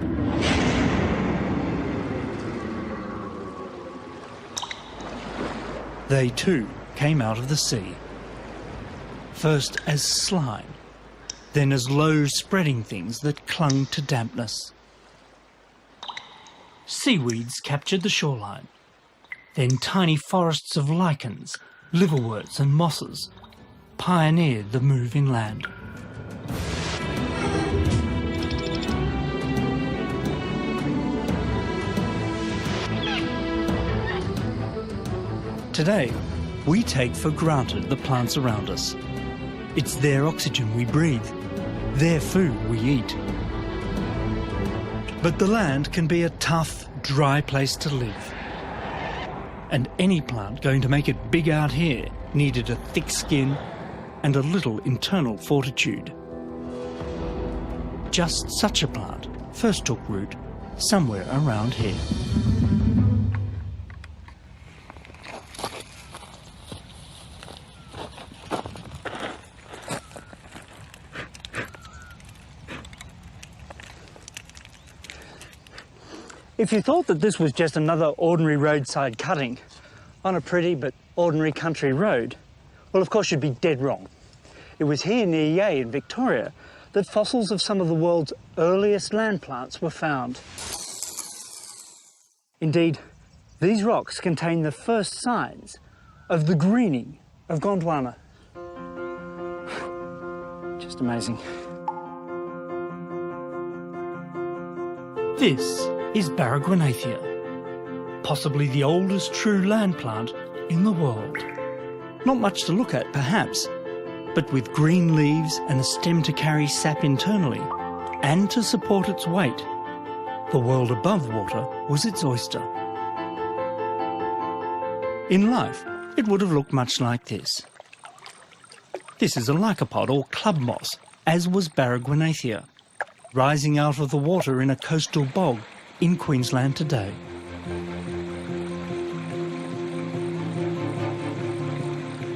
They too came out of the sea, first as slime, then as low-spreading things that clung to dampness. Seaweeds captured the shoreline, then tiny forests of lichens, liverworts and mosses pioneered the move inland. Today, we take for granted the plants around us. It's their oxygen we breathe, their food we eat. But the land can be a tough, dry place to live. And any plant going to make it big out here needed a thick skin and a little internal fortitude. Just such a plant first took root somewhere around here. If you thought that this was just another ordinary roadside cutting on a pretty but ordinary country road, well, of course you'd be dead wrong. It was here near Yea in Victoria that fossils of some of the world's earliest land plants were found. Indeed, these rocks contain the first signs of the greening of Gondwana. Just amazing. This is Baragwanathia, possibly the oldest true land plant in the world. Not much to look at, perhaps, but with green leaves and a stem to carry sap internally and to support its weight, the world above water was its oyster. In life, it would have looked much like this. This is a lycopod or club moss, as was Baragwanathia, rising out of the water in a coastal bog in Queensland today.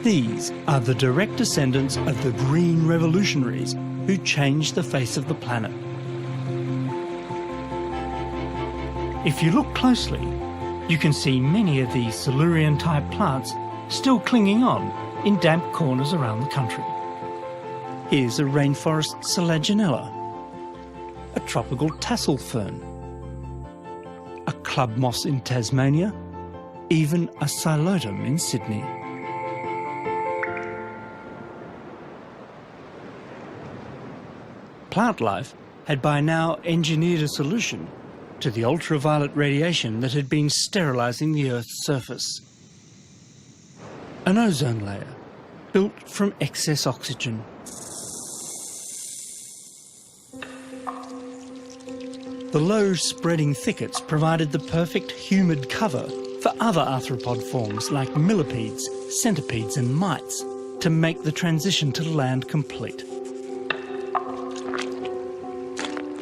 These are the direct descendants of the green revolutionaries who changed the face of the planet. If you look closely, you can see many of these Silurian-type plants still clinging on in damp corners around the country. Here's a rainforest Selaginella, a tropical tassel fern, a club moss in Tasmania, even a Silotum in Sydney. Plant life had by now engineered a solution to the ultraviolet radiation that had been sterilising the Earth's surface. An ozone layer built from excess oxygen. The low spreading thickets provided the perfect humid cover for other arthropod forms like millipedes, centipedes and mites to make the transition to land complete.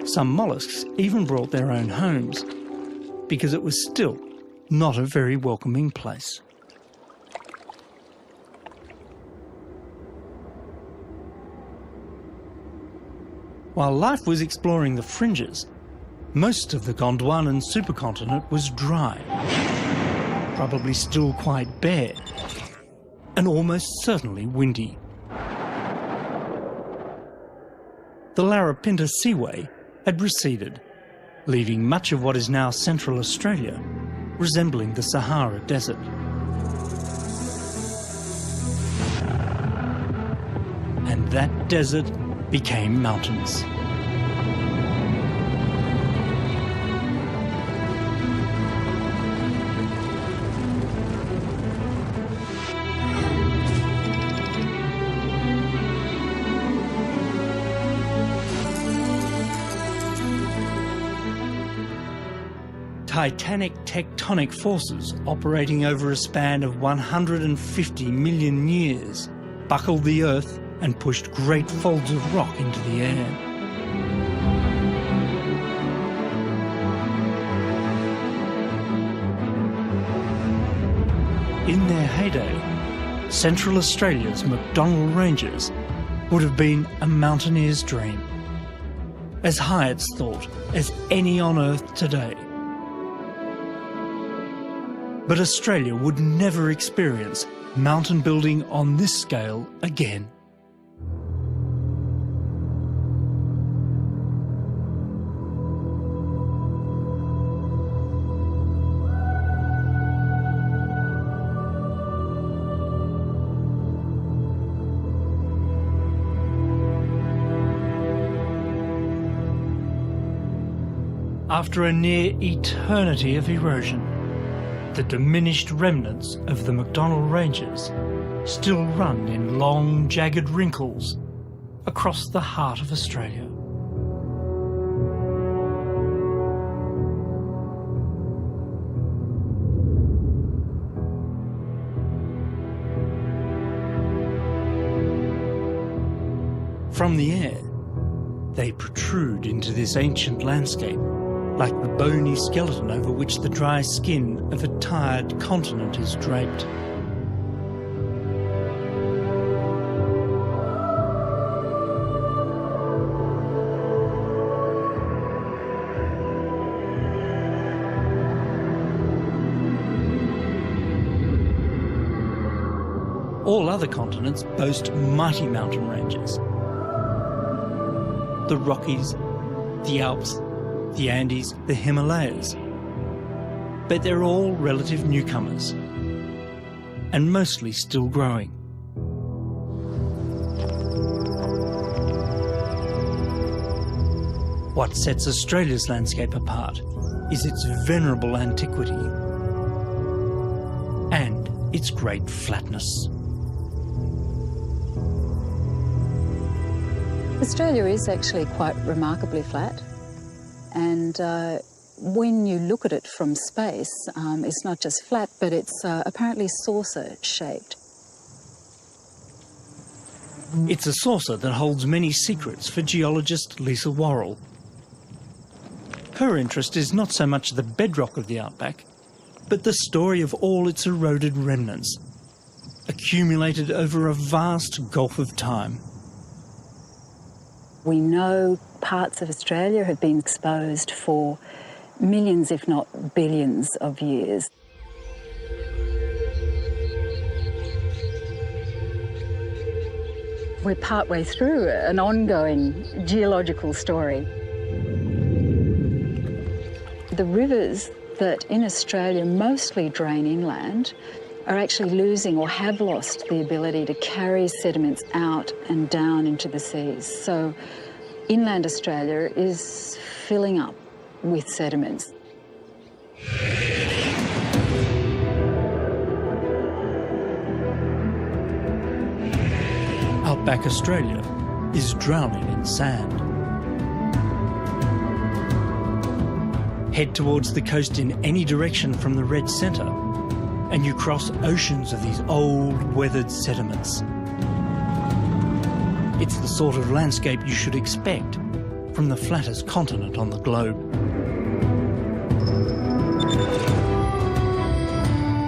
Some molluscs even brought their own homes because it was still not a very welcoming place. While life was exploring the fringes, most of the Gondwanan supercontinent was dry, probably still quite bare, and almost certainly windy. The Larapinta Seaway had receded, leaving much of what is now Central Australia resembling the Sahara Desert. And that desert became mountains. Titanic tectonic forces operating over a span of 150 million years buckled the Earth and pushed great folds of rock into the air. In their heyday, Central Australia's McDonnell Ranges would have been a mountaineer's dream, as high, it's thought, as any on Earth today. But Australia would never experience mountain building on this scale again. After a near eternity of erosion, the diminished remnants of the McDonnell Ranges still run in long, jagged wrinkles across the heart of Australia. From the air, they protrude into this ancient landscape, like the bony skeleton over which the dry skin of a tired continent is draped. All other continents boast mighty mountain ranges. The Rockies, the Alps, the Andes, the Himalayas. But they're all relative newcomers, and mostly still growing. What sets Australia's landscape apart is its venerable antiquity and its great flatness. Australia is actually quite remarkably flat. And when you look at it from space, it's not just flat, but it's apparently saucer-shaped. It's a saucer that holds many secrets for geologist Lisa Worrell. Her interest is not so much the bedrock of the outback, but the story of all its eroded remnants, accumulated over a vast gulf of time. We know parts of Australia have been exposed for millions, if not billions, of years. We're partway through an ongoing geological story. The rivers that in Australia mostly drain inland are actually losing or have lost the ability to carry sediments out and down into the seas. So inland Australia is filling up with sediments. Outback Australia is drowning in sand. Head towards the coast in any direction from the red centre, and you cross oceans of these old, weathered sediments. It's the sort of landscape you should expect from the flattest continent on the globe.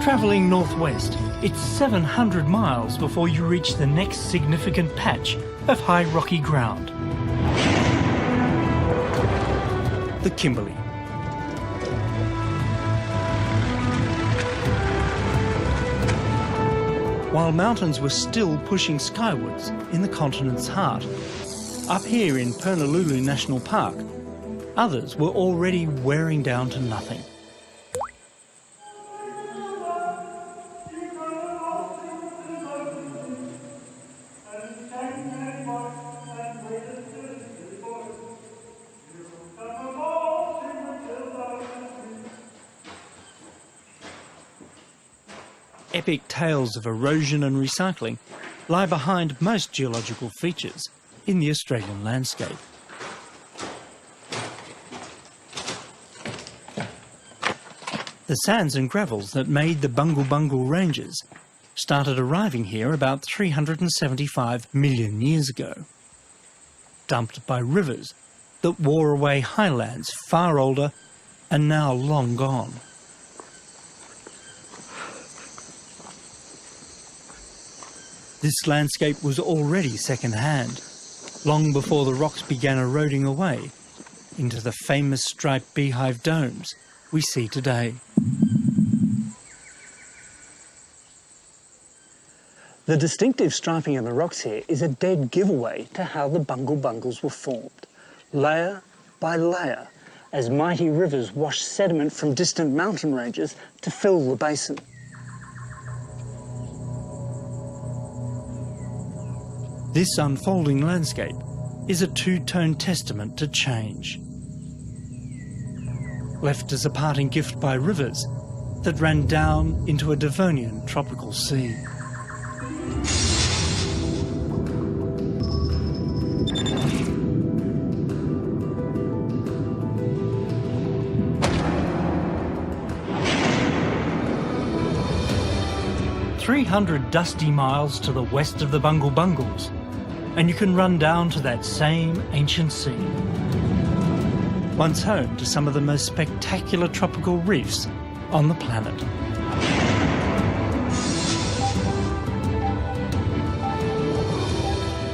Travelling northwest, it's 700 miles before you reach the next significant patch of high rocky ground. The Kimberley. While mountains were still pushing skywards in the continent's heart, up here in Purnululu National Park, others were already wearing down to nothing. Epic tales of erosion and recycling lie behind most geological features in the Australian landscape. The sands and gravels that made the Bungle Bungle Ranges started arriving here about 375 million years ago, dumped by rivers that wore away highlands far older and now long gone. This landscape was already second-hand, long before the rocks began eroding away into the famous striped beehive domes we see today. The distinctive striping of the rocks here is a dead giveaway to how the Bungle Bungles were formed, layer by layer, as mighty rivers washed sediment from distant mountain ranges to fill the basin. This unfolding landscape is a two-tone testament to change, left as a parting gift by rivers that ran down into a Devonian tropical sea. "300 dusty miles to the west of the Bungle Bungles, and you can run down to that same ancient sea. Once home to some of the most spectacular tropical reefs on the planet.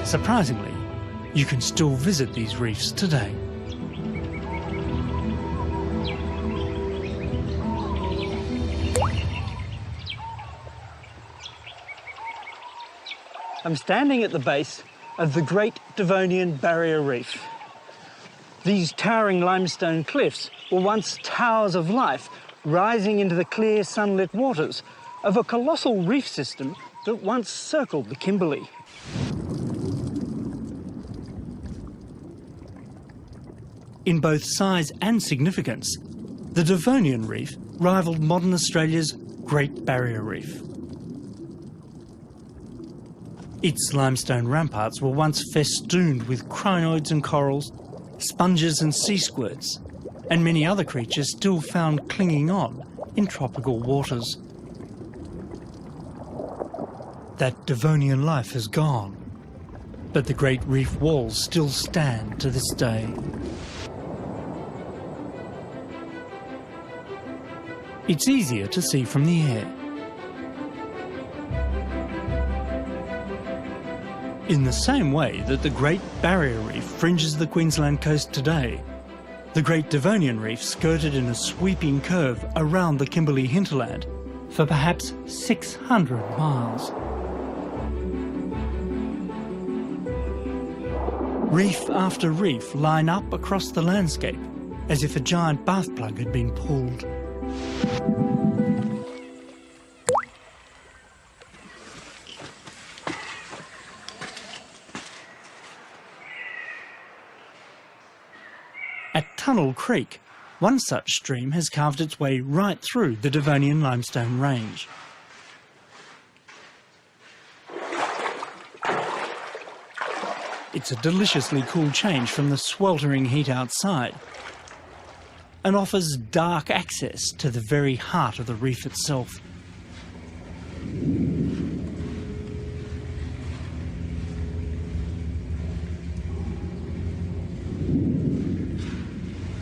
Surprisingly, you can still visit these reefs today. I'm standing at the base of the Great Devonian Barrier Reef. These towering limestone cliffs were once towers of life rising into the clear sunlit waters of a colossal reef system that once circled the Kimberley. In both size and significance, the Devonian Reef rivaled modern Australia's Great Barrier Reef. Its limestone ramparts were once festooned with crinoids and corals, sponges and sea squirts, and many other creatures still found clinging on in tropical waters. That Devonian life has gone, but the great reef walls still stand to this day. It's easier to see from the air. In the same way that the Great Barrier Reef fringes the Queensland coast today, the Great Devonian Reef skirted in a sweeping curve around the Kimberley hinterland for perhaps 600 miles. Reef after reef line up across the landscape as if a giant bath plug had been pulled. At Tunnel Creek, one such stream has carved its way right through the Devonian limestone range. It's a deliciously cool change from the sweltering heat outside. and offers dark access to the very heart of the reef itself.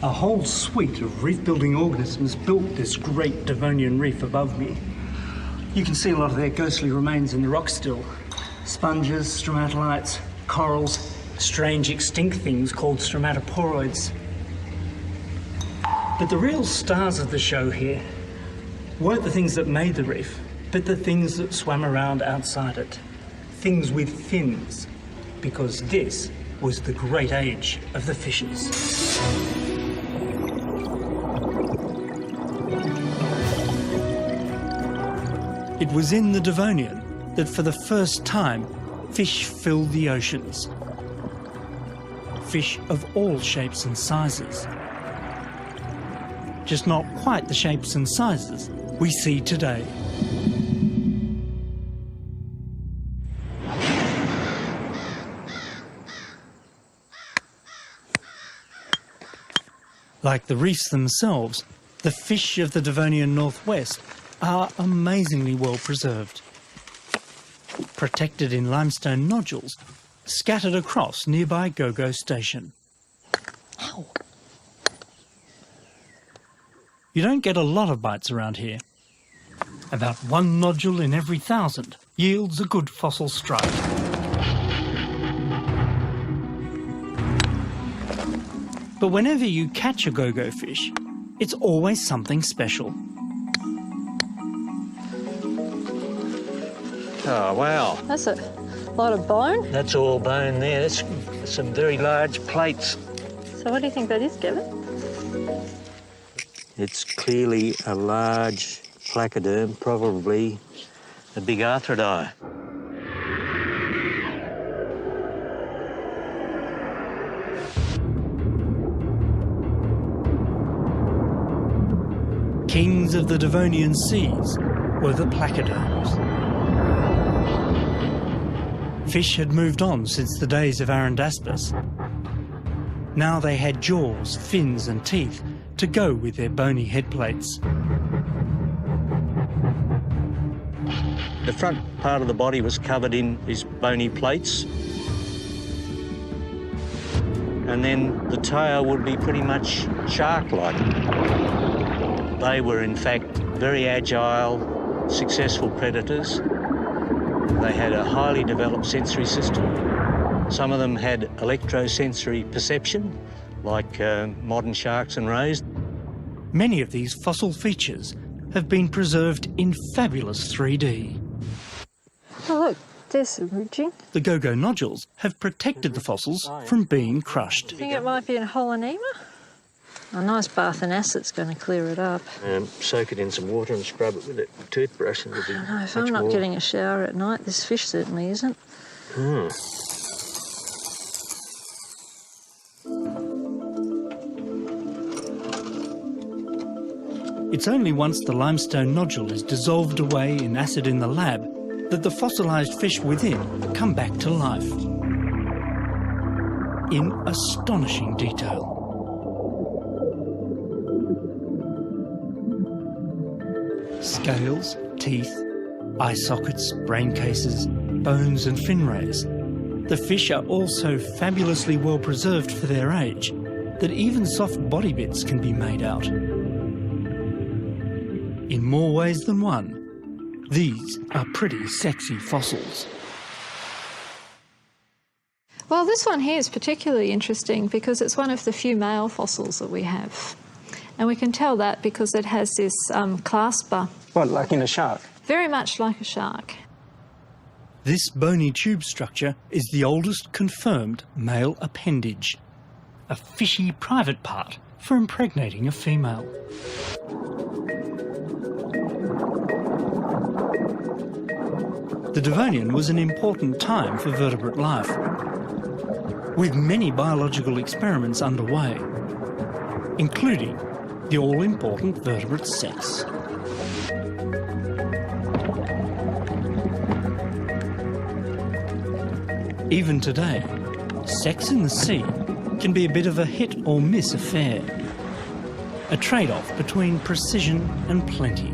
A whole suite of reef-building organisms built this great Devonian reef above me. You can see a lot of their ghostly remains in the rock still. Sponges, stromatolites, corals, strange extinct things called stromatoporoids. But the real stars of the show here weren't the things that made the reef, but the things that swam around outside it. Things with fins, because this was the great age of the fishes. It was in the Devonian that for the first time fish filled the oceans. Fish of all shapes and sizes. Just not quite the shapes and sizes we see today. Like the reefs themselves, the fish of the Devonian northwest are amazingly well preserved. Protected in limestone nodules, scattered across nearby Gogo Station. Ow. You don't get a lot of bites around here. About 1 nodule in every 1,000 yields a good fossil strike. But whenever you catch a Gogo fish, it's always something special. Oh, wow. That's a lot of bone. That's all bone there. That's some very large plates. So what do you think that is, Kevin? It's clearly a large placoderm, probably a big arthrodire. Kings of the Devonian seas were the placoderms. Fish had moved on since the days of Arundaspis. Now they had jaws, fins and teeth to go with their bony head plates. The front part of the body was covered in these bony plates. And then the tail would be pretty much shark-like. They were in fact very agile, successful predators. They had a highly developed sensory system. Some of them had electrosensory perception, like modern sharks and rays. Many of these fossil features have been preserved in fabulous 3D. Oh, look, there's some ridging. The Gogo nodules have protected the fossils from being crushed. I think it might be a holonema. A nice bath in acid's going to clear it up. Soak it in some water and scrub it with a toothbrush. And it'll be I know, if I'm not getting a shower at night, this fish certainly isn't. It's only once the limestone nodule is dissolved away in acid in the lab that the fossilised fish within come back to life. In astonishing detail. Scales, teeth, eye sockets, brain cases, bones and fin rays. The fish are all so fabulously well preserved for their age that even soft body bits can be made out. In more ways than one, these are pretty sexy fossils. Well, this one here is particularly interesting because it's one of the few male fossils that we have. And we can tell that because it has this clasper. What, like in a shark? Very much like a shark. This bony tube structure is the oldest confirmed male appendage, a fishy private part for impregnating a female. The Devonian was an important time for vertebrate life, with many biological experiments underway, including the all-important vertebrate sex. Even today, sex in the sea can be a bit of a hit or miss affair. a trade-off between precision and plenty.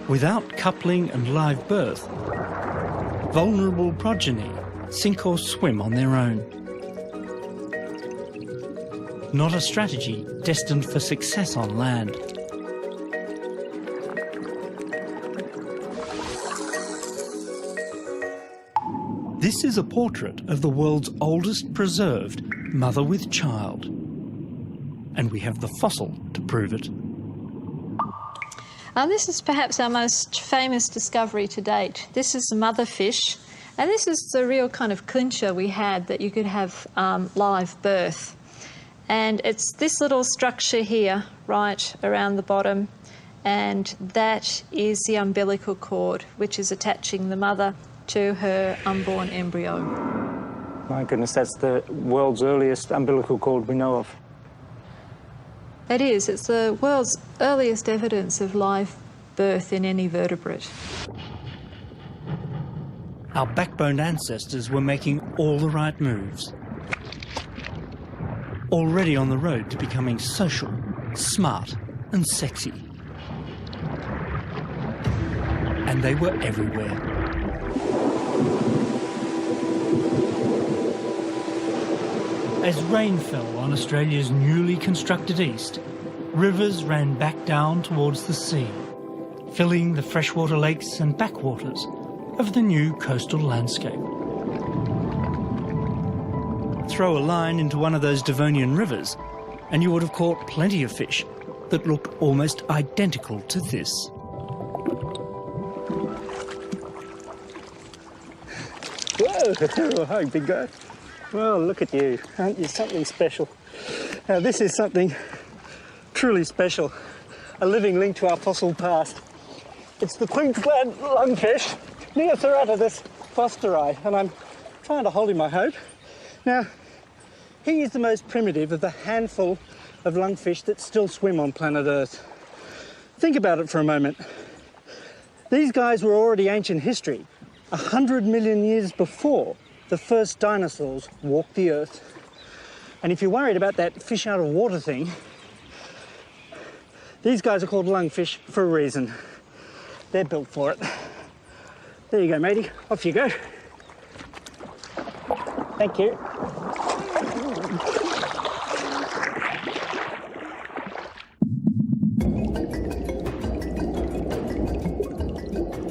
Without coupling and live birth, vulnerable progeny sink or swim on their own. Not a strategy destined for success on land. This is a portrait of the world's oldest preserved mother with child. And we have the fossil to prove it. This is perhaps our most famous discovery to date. This is the mother fish, and this is the real kind of clincher we had that you could have live birth. And it's this little structure here, right around the bottom, and that is the umbilical cord, which is attaching the mother to her unborn embryo. My goodness, that's the world's earliest umbilical cord we know of. It is. It's the world's earliest evidence of live birth in any vertebrate. Our backboned ancestors were making all the right moves. Already on the road to becoming social, smart and sexy. And they were everywhere. As rain fell on Australia's newly constructed east, rivers ran back down towards the sea, filling the freshwater lakes and backwaters of the new coastal landscape. Throw a line into one of those Devonian rivers and you would have caught plenty of fish that looked almost identical to this. Whoa, hi, big guy. Well, look at you. Aren't you something special? Now, this is something truly special, a living link to our fossil past. It's the Queensland lungfish, Neoceratodus fosteri, and I'm trying to hold him, I hope. Now, he is the most primitive of the handful of lungfish that still swim on planet Earth. Think about it for a moment. These guys were already ancient history, 100 million years before the first dinosaurs walked the Earth. And if you're worried about that fish out of water thing, these guys are called lungfish for a reason. They're built for it. There you go, matey. Off you go. Thank you.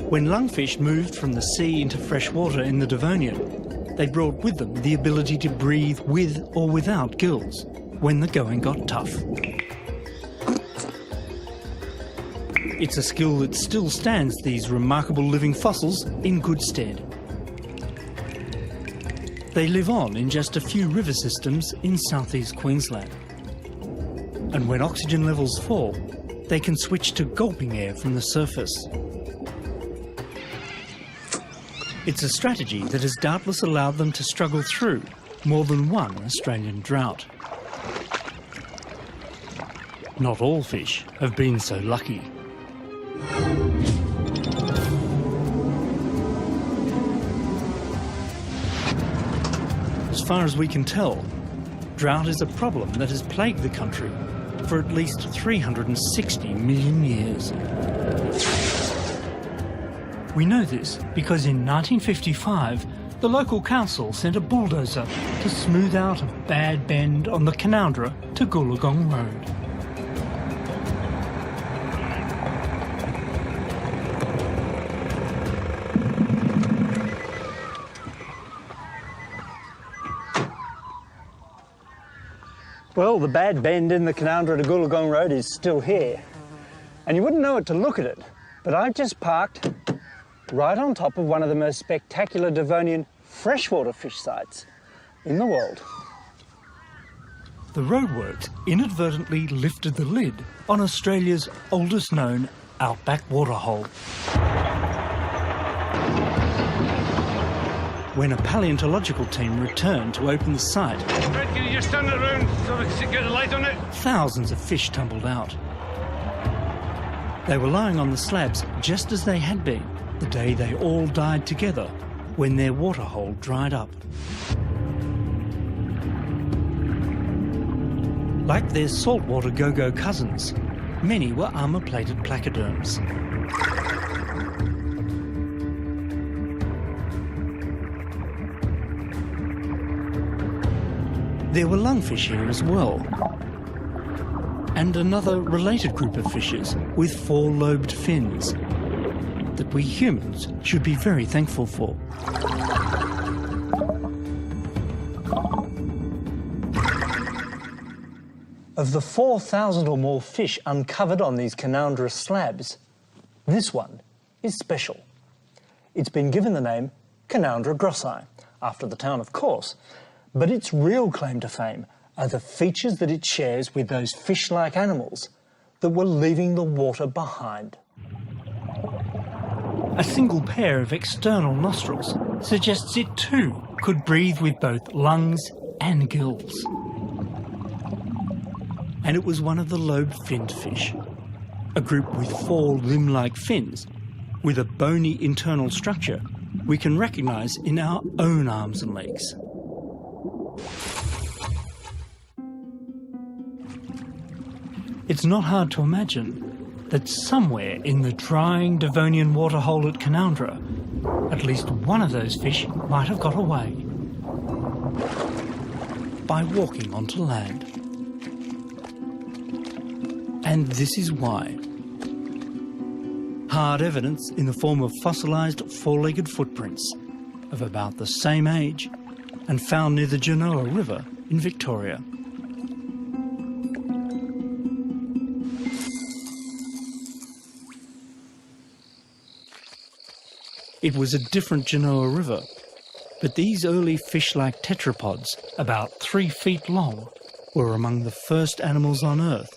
When lungfish moved from the sea into fresh water in the Devonian, they brought with them the ability to breathe with or without gills when the going got tough. It's a skill that still stands these remarkable living fossils in good stead. They live on in just a few river systems in southeast Queensland. And when oxygen levels fall, they can switch to gulping air from the surface. It's a strategy that has doubtless allowed them to struggle through more than one Australian drought. Not all fish have been so lucky. As far as we can tell, drought is a problem that has plagued the country for at least 360 million years. We know this because in 1955, the local council sent a bulldozer to smooth out a bad bend on the Canowindra to Goolagong Road. Well, the bad bend in the Canowindra to Goolagong Road is still here. And you wouldn't know it to look at it, but I've just parked right on top of one of the most spectacular Devonian freshwater fish sites in the world. The roadworks inadvertently lifted the lid on Australia's oldest known outback waterhole. When a paleontological team returned to open the site, Can you just turn it around so we can get the light on it? thousands of fish tumbled out. They were lying on the slabs just as they had been the day they all died together when their waterhole dried up. Like their saltwater go-go cousins, many were armour-plated placoderms. There were lungfish here as well, and another related group of fishes with four-lobed fins that we humans should be very thankful for. Of the 4,000 or more fish uncovered on these Canowindra slabs, this one is special. It's been given the name Canowindra grossi, after the town of course, but its real claim to fame are the features that it shares with those fish-like animals that were leaving the water behind. A single pair of external nostrils suggests it too could breathe with both lungs and gills. And it was one of the lobe-finned fish, a group with four limb-like fins with a bony internal structure we can recognise in our own arms and legs. It's not hard to imagine that somewhere in the drying Devonian waterhole at Canowindra, at least one of those fish might have got away by walking onto land. And this is why. Hard evidence in the form of fossilised four-legged footprints of about the same age and found near the Genoa River in Victoria. It was a different Genoa River, but these early fish-like tetrapods, about 3 feet long, were among the first animals on Earth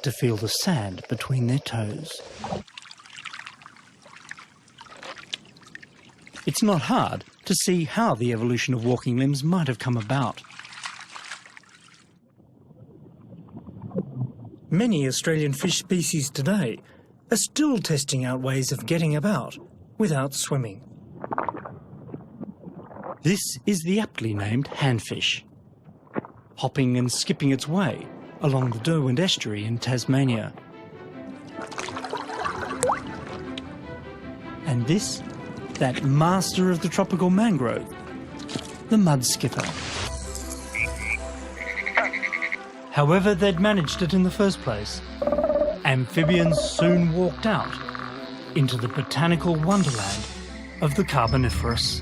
to feel the sand between their toes. It's not hard to see how the evolution of walking limbs might have come about. Many Australian fish species today are still testing out ways of getting about without swimming. This is the aptly named handfish, hopping and skipping its way along the Derwent estuary in Tasmania. And this, that master of the tropical mangrove, the mud skipper. However they'd managed it in the first place, amphibians soon walked out into the botanical wonderland of the Carboniferous.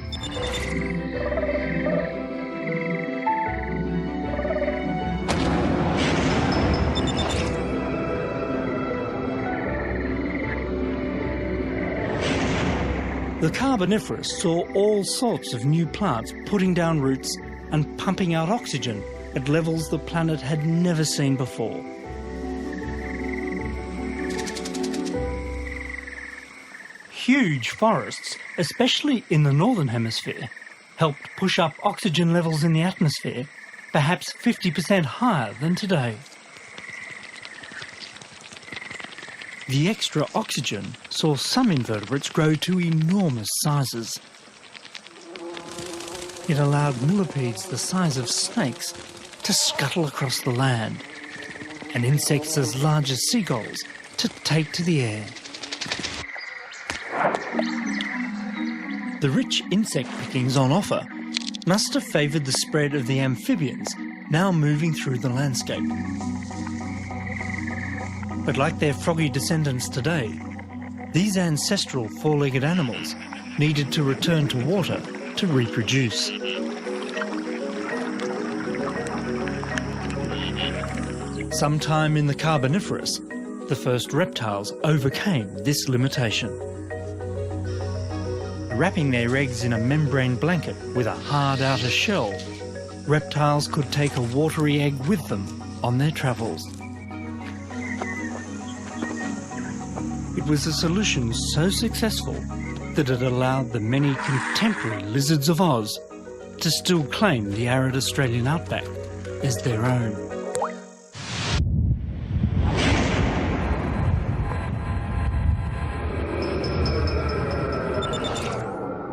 The Carboniferous saw all sorts of new plants putting down roots and pumping out oxygen at levels the planet had never seen before. Huge forests, especially in the northern hemisphere, helped push up oxygen levels in the atmosphere, perhaps 50% higher than today. The extra oxygen saw some invertebrates grow to enormous sizes. It allowed millipedes the size of snakes to scuttle across the land, and insects as large as seagulls to take to the air. The rich insect pickings on offer must have favoured the spread of the amphibians now moving through the landscape. But like their froggy descendants today, these ancestral four-legged animals needed to return to water to reproduce. Sometime in the Carboniferous, the first reptiles overcame this limitation. Wrapping their eggs in a membrane blanket with a hard outer shell, reptiles could take a watery egg with them on their travels. It was a solution so successful that it allowed the many contemporary lizards of Oz to still claim the arid Australian outback as their own.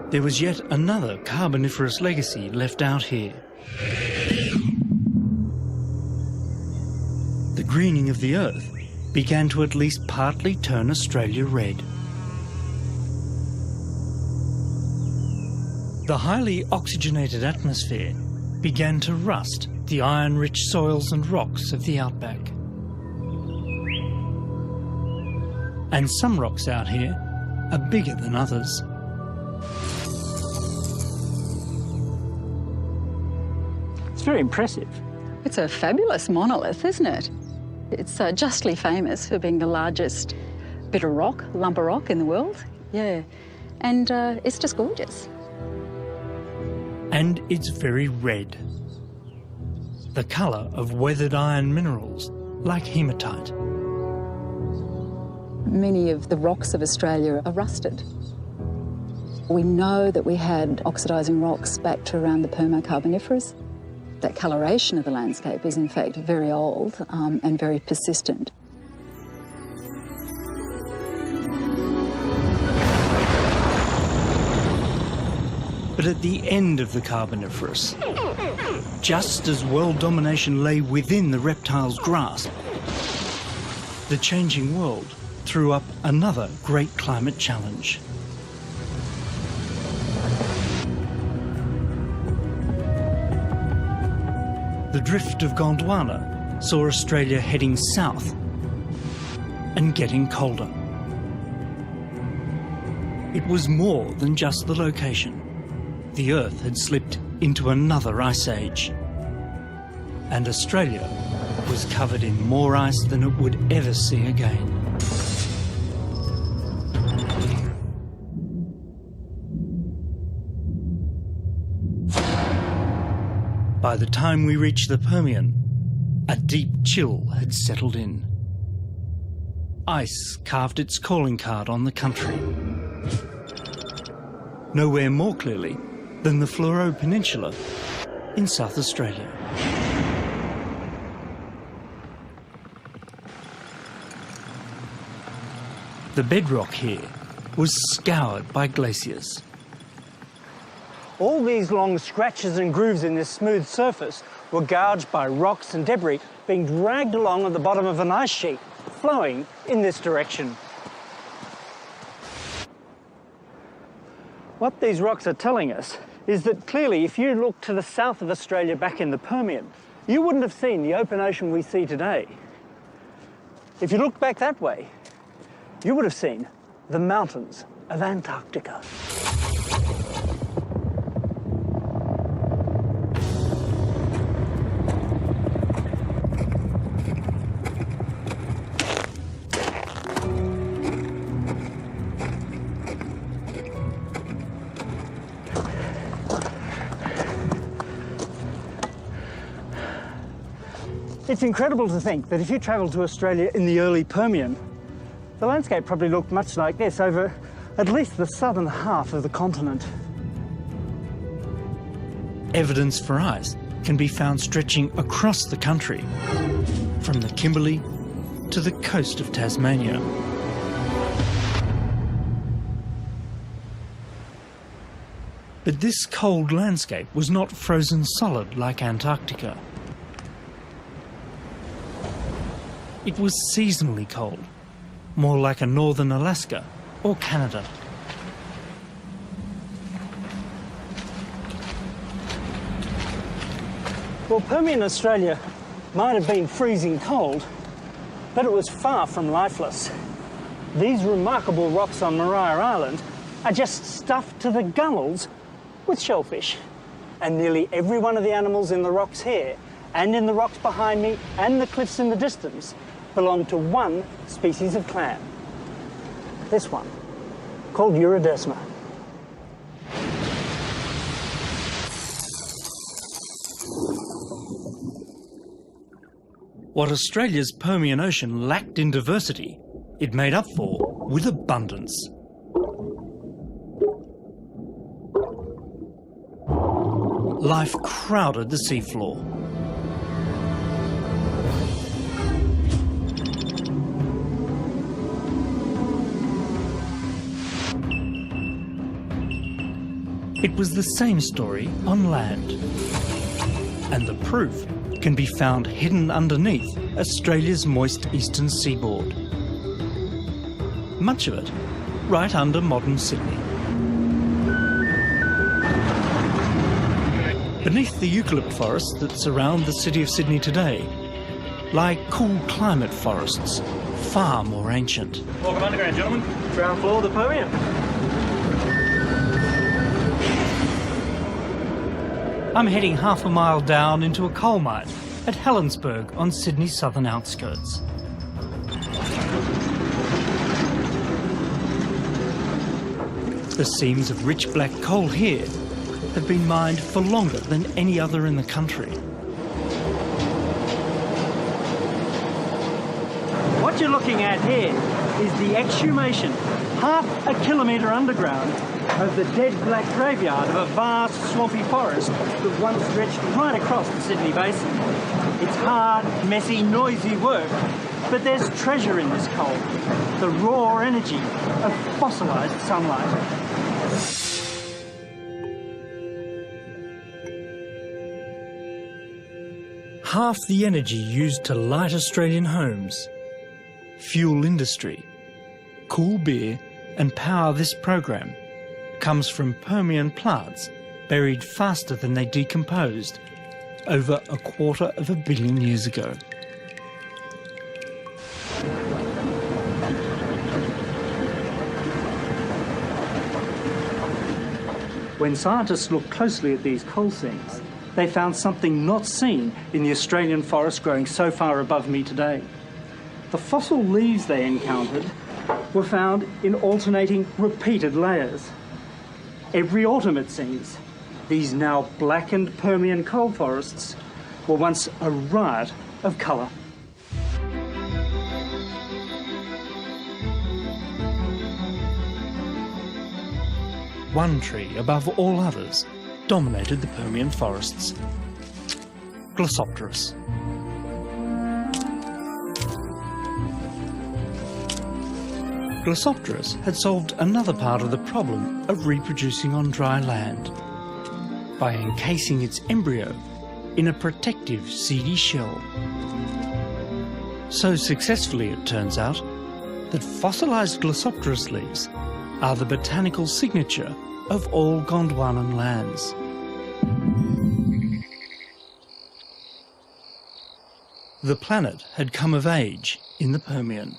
There was yet another Carboniferous legacy left out here. greening of the Earth began to at least partly turn Australia red. The highly oxygenated atmosphere began to rust the iron-rich soils and rocks of the outback. And some rocks out here are bigger than others. It's very impressive. It's a fabulous monolith, isn't it? It's justly famous for being the largest bit of rock, lump of rock in the world. Yeah, and it's just gorgeous. And it's very red. The colour of weathered iron minerals, like hematite. Many of the rocks of Australia are rusted. We know that we had oxidising rocks back to around the Permo-Carboniferous. That coloration of the landscape is in fact very old and very persistent. But at the end of the Carboniferous, just as world domination lay within the reptile's grasp, the changing world threw up another great climate challenge. The drift of Gondwana saw Australia heading south and getting colder. It was more than just the location. The Earth had slipped into another ice age, and Australia was covered in more ice than it would ever see again. By the time we reached the Permian, a deep chill had settled in. Ice carved its calling card on the country. Nowhere more clearly than the Fleury Peninsula in South Australia. The bedrock here was scoured by glaciers. All these long scratches and grooves in this smooth surface were gouged by rocks and debris being dragged along at the bottom of an ice sheet, flowing in this direction. What these rocks are telling us is that clearly if you look to the south of Australia back in the Permian, you wouldn't have seen the open ocean we see today. If you looked back that way, you would have seen the mountains of Antarctica. It's incredible to think that if you travelled to Australia in the early Permian, the landscape probably looked much like this over at least the southern half of the continent. Evidence for ice can be found stretching across the country, from the Kimberley to the coast of Tasmania. But this cold landscape was not frozen solid like Antarctica. It was seasonally cold, more like a northern Alaska or Canada. Well, Permian Australia might have been freezing cold, but it was far from lifeless. These remarkable rocks on Maria Island are just stuffed to the gunnels with shellfish. And nearly every one of the animals in the rocks here, and in the rocks behind me, and the cliffs in the distance, belong to one species of clam. This one, called Urodesma. What Australia's Permian Ocean lacked in diversity, it made up for with abundance. Life crowded the seafloor. It was the same story on land. And the proof can be found hidden underneath Australia's moist eastern seaboard. Much of it right under modern Sydney. Beneath the eucalypt forests that surround the city of Sydney today lie cool climate forests, far more ancient. Welcome underground, gentlemen. Ground floor of the Permian. I'm heading half a mile down into a coal mine at Helensburgh on Sydney's southern outskirts. The seams of rich black coal here have been mined for longer than any other in the country. What you're looking at here is the exhumation, half a kilometre underground, of the dead black graveyard of a vast swampy forest that once stretched right across the Sydney Basin. It's hard, messy, noisy work, but there's treasure in this coal, the raw energy of fossilised sunlight. Half the energy used to light Australian homes, fuel industry, cool beer and power this program comes from Permian plants buried faster than they decomposed over 250 million years ago. When scientists looked closely at these coal seams, they found something not seen in the Australian forest growing so far above me today. The fossil leaves they encountered were found in alternating, repeated layers. Every autumn, it seems, these now blackened Permian coal forests were once a riot of colour. One tree above all others dominated the Permian forests, Glossopteris. Glossopteris had solved another part of the problem of reproducing on dry land by encasing its embryo in a protective seedy shell. So successfully, it turns out, that fossilised Glossopteris leaves are the botanical signature of all Gondwanan lands. The planet had come of age in the Permian.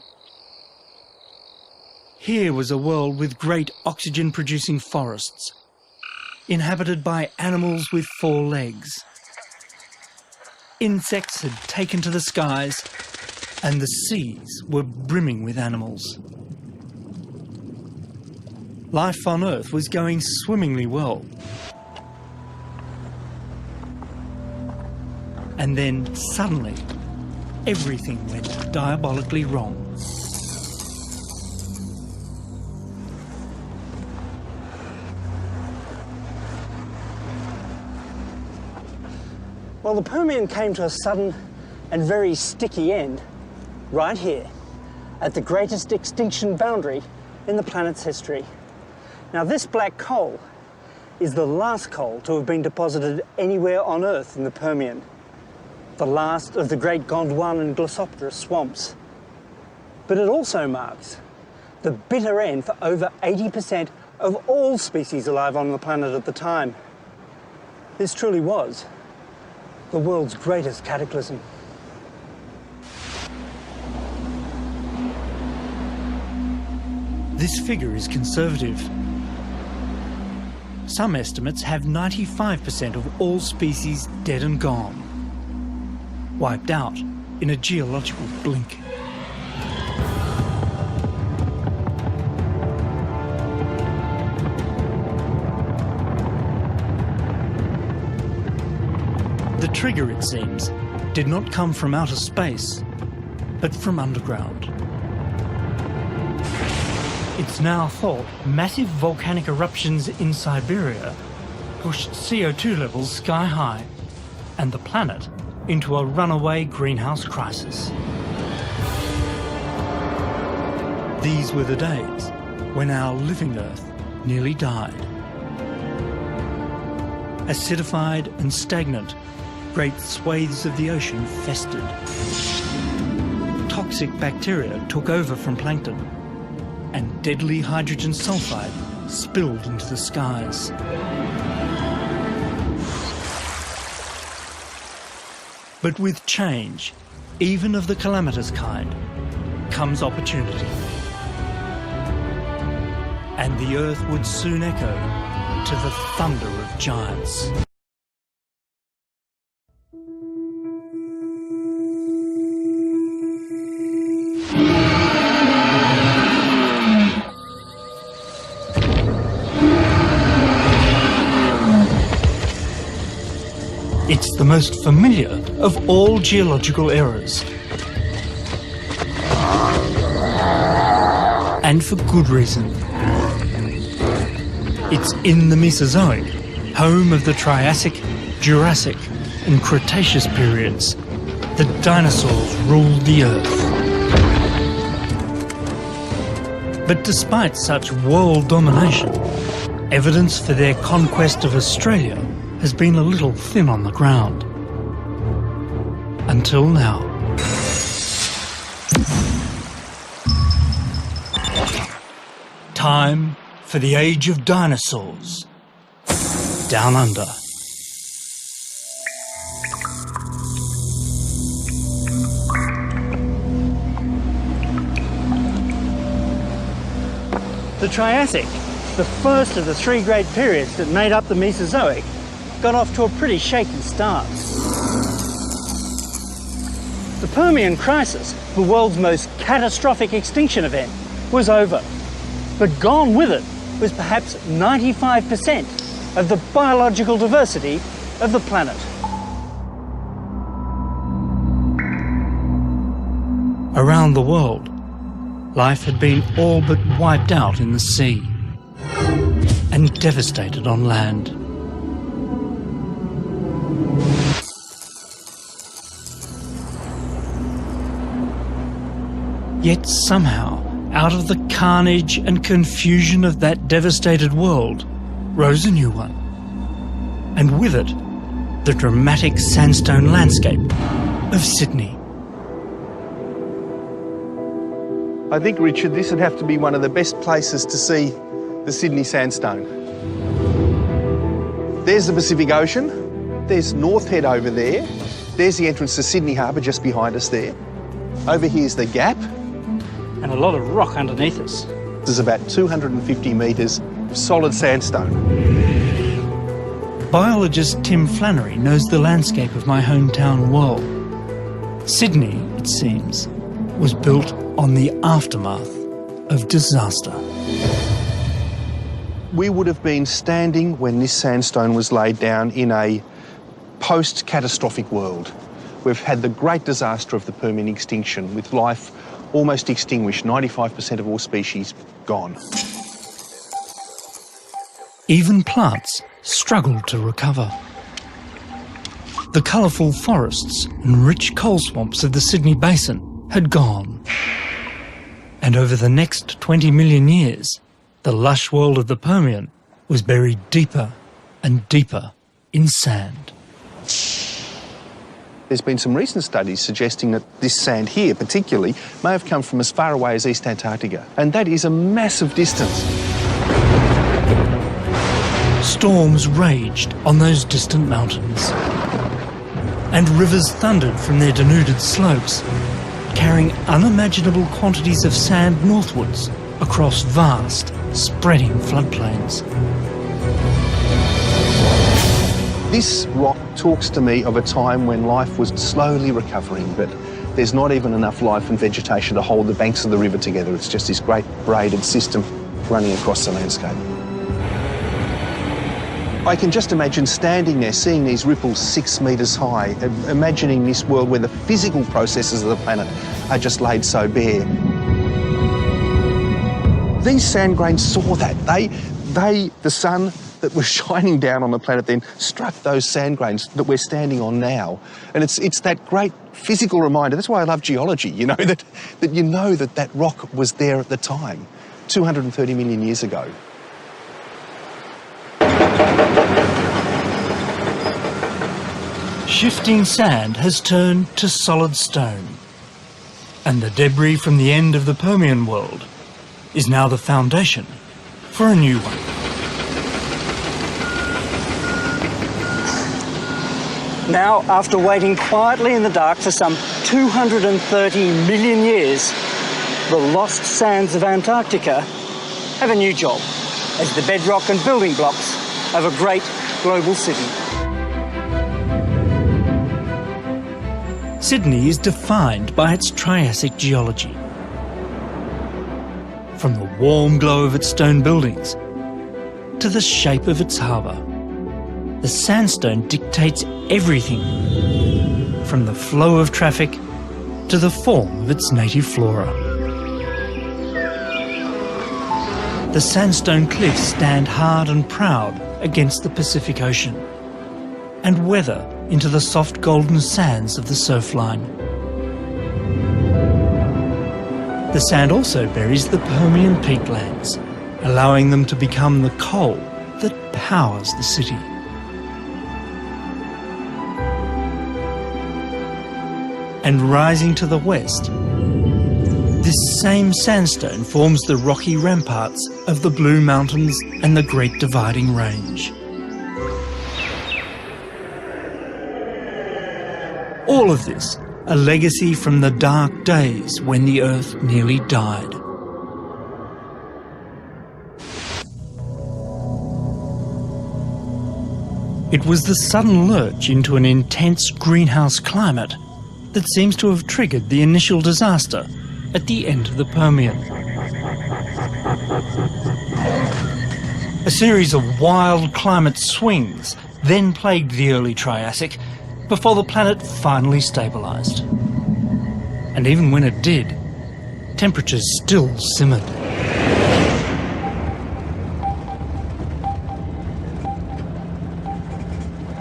Here was a world with great oxygen-producing forests, inhabited by animals with 4 legs. Insects had taken to the skies, and the seas were brimming with animals. Life on Earth was going swimmingly well. And then, suddenly, everything went diabolically wrong. Well, the Permian came to a sudden and very sticky end right here at the greatest extinction boundary in the planet's history. Now, this black coal is the last coal to have been deposited anywhere on Earth in the Permian, the last of the great Gondwanan and Glossopteris swamps. But it also marks the bitter end for over 80% of all species alive on the planet at the time. This truly was the world's greatest cataclysm. This figure is conservative. Some estimates have 95% of all species dead and gone, wiped out in a geological blink. The trigger, it seems, did not come from outer space, but from underground. It's now thought massive volcanic eruptions in Siberia pushed CO2 levels sky high and the planet into a runaway greenhouse crisis. These were the days when our living Earth nearly died. Acidified and stagnant, great swathes of the ocean festered. Toxic bacteria took over from plankton, and deadly hydrogen sulfide spilled into the skies. But with change, even of the calamitous kind, comes opportunity. And the earth would soon echo to the thunder of giants. It's the most familiar of all geological eras. And for good reason. It's in the Mesozoic, home of the Triassic, Jurassic and Cretaceous periods, that dinosaurs ruled the Earth. But despite such world domination, evidence for their conquest of Australia has been a little thin on the ground. Until now. Time for the age of dinosaurs. Down under. The Triassic, the first of the three great periods that made up the Mesozoic, got off to a pretty shaky start. The Permian crisis, the world's most catastrophic extinction event, was over. But gone with it was perhaps 95% of the biological diversity of the planet. Around the world, life had been all but wiped out in the sea and devastated on land. Yet somehow, out of the carnage and confusion of that devastated world, rose a new one. And with it, the dramatic sandstone landscape of Sydney. I think, Richard, this would have to be one of the best places to see the Sydney sandstone. There's the Pacific Ocean. There's North Head over there. There's the entrance to Sydney Harbour just behind us there. Over here's the Gap. And a lot of rock underneath us. There's about 250 metres of solid sandstone. Biologist Tim Flannery knows the landscape of my hometown well. Sydney, it seems, was built on the aftermath of disaster. We would have been standing when this sandstone was laid down in a post-catastrophic world. We've had the great disaster of the Permian extinction, with life almost extinguished, 95% of all species gone. Even plants struggled to recover. The colourful forests and rich coal swamps of the Sydney Basin had gone. And over the next 20 million years, the lush world of the Permian was buried deeper and deeper in sand. There's been some recent studies suggesting that this sand here, particularly, may have come from as far away as East Antarctica. And that is a massive distance. Storms raged on those distant mountains. And rivers thundered from their denuded slopes, carrying unimaginable quantities of sand northwards across vast, spreading floodplains. This rock talks to me of a time when life was slowly recovering, but there's not even enough life and vegetation to hold the banks of the river together. It's just this great braided system running across the landscape. I can just imagine standing there, seeing these ripples 6 metres high, imagining this world where the physical processes of the planet are just laid so bare. These sand grains saw that. The sun that was shining down on the planet then struck those sand grains that we're standing on now. And it's that great physical reminder. That's why I love geology, you know, that you know that rock was there at the time, 230 million years ago. shifting sand has turned to solid stone, and the debris from the end of the Permian world is now the foundation for a new one. Now, after waiting quietly in the dark for some 230 million years, the lost sands of Antarctica have a new job as the bedrock and building blocks of a great global city. Sydney is defined by its Triassic geology. From the warm glow of its stone buildings to the shape of its harbour, the sandstone dictates everything, from the flow of traffic to the form of its native flora. The sandstone cliffs stand hard and proud against the Pacific Ocean and weather into the soft golden sands of the surf line. The sand also buries the Permian peatlands, allowing them to become the coal that powers the city. And rising to the west, this same sandstone forms the rocky ramparts of the Blue Mountains and the Great Dividing Range. All of this, a legacy from the dark days when the Earth nearly died. It was the sudden lurch into an intense greenhouse climate that seems to have triggered the initial disaster at the end of the Permian. A series of wild climate swings then plagued the early Triassic before the planet finally stabilised. And even when it did, temperatures still simmered.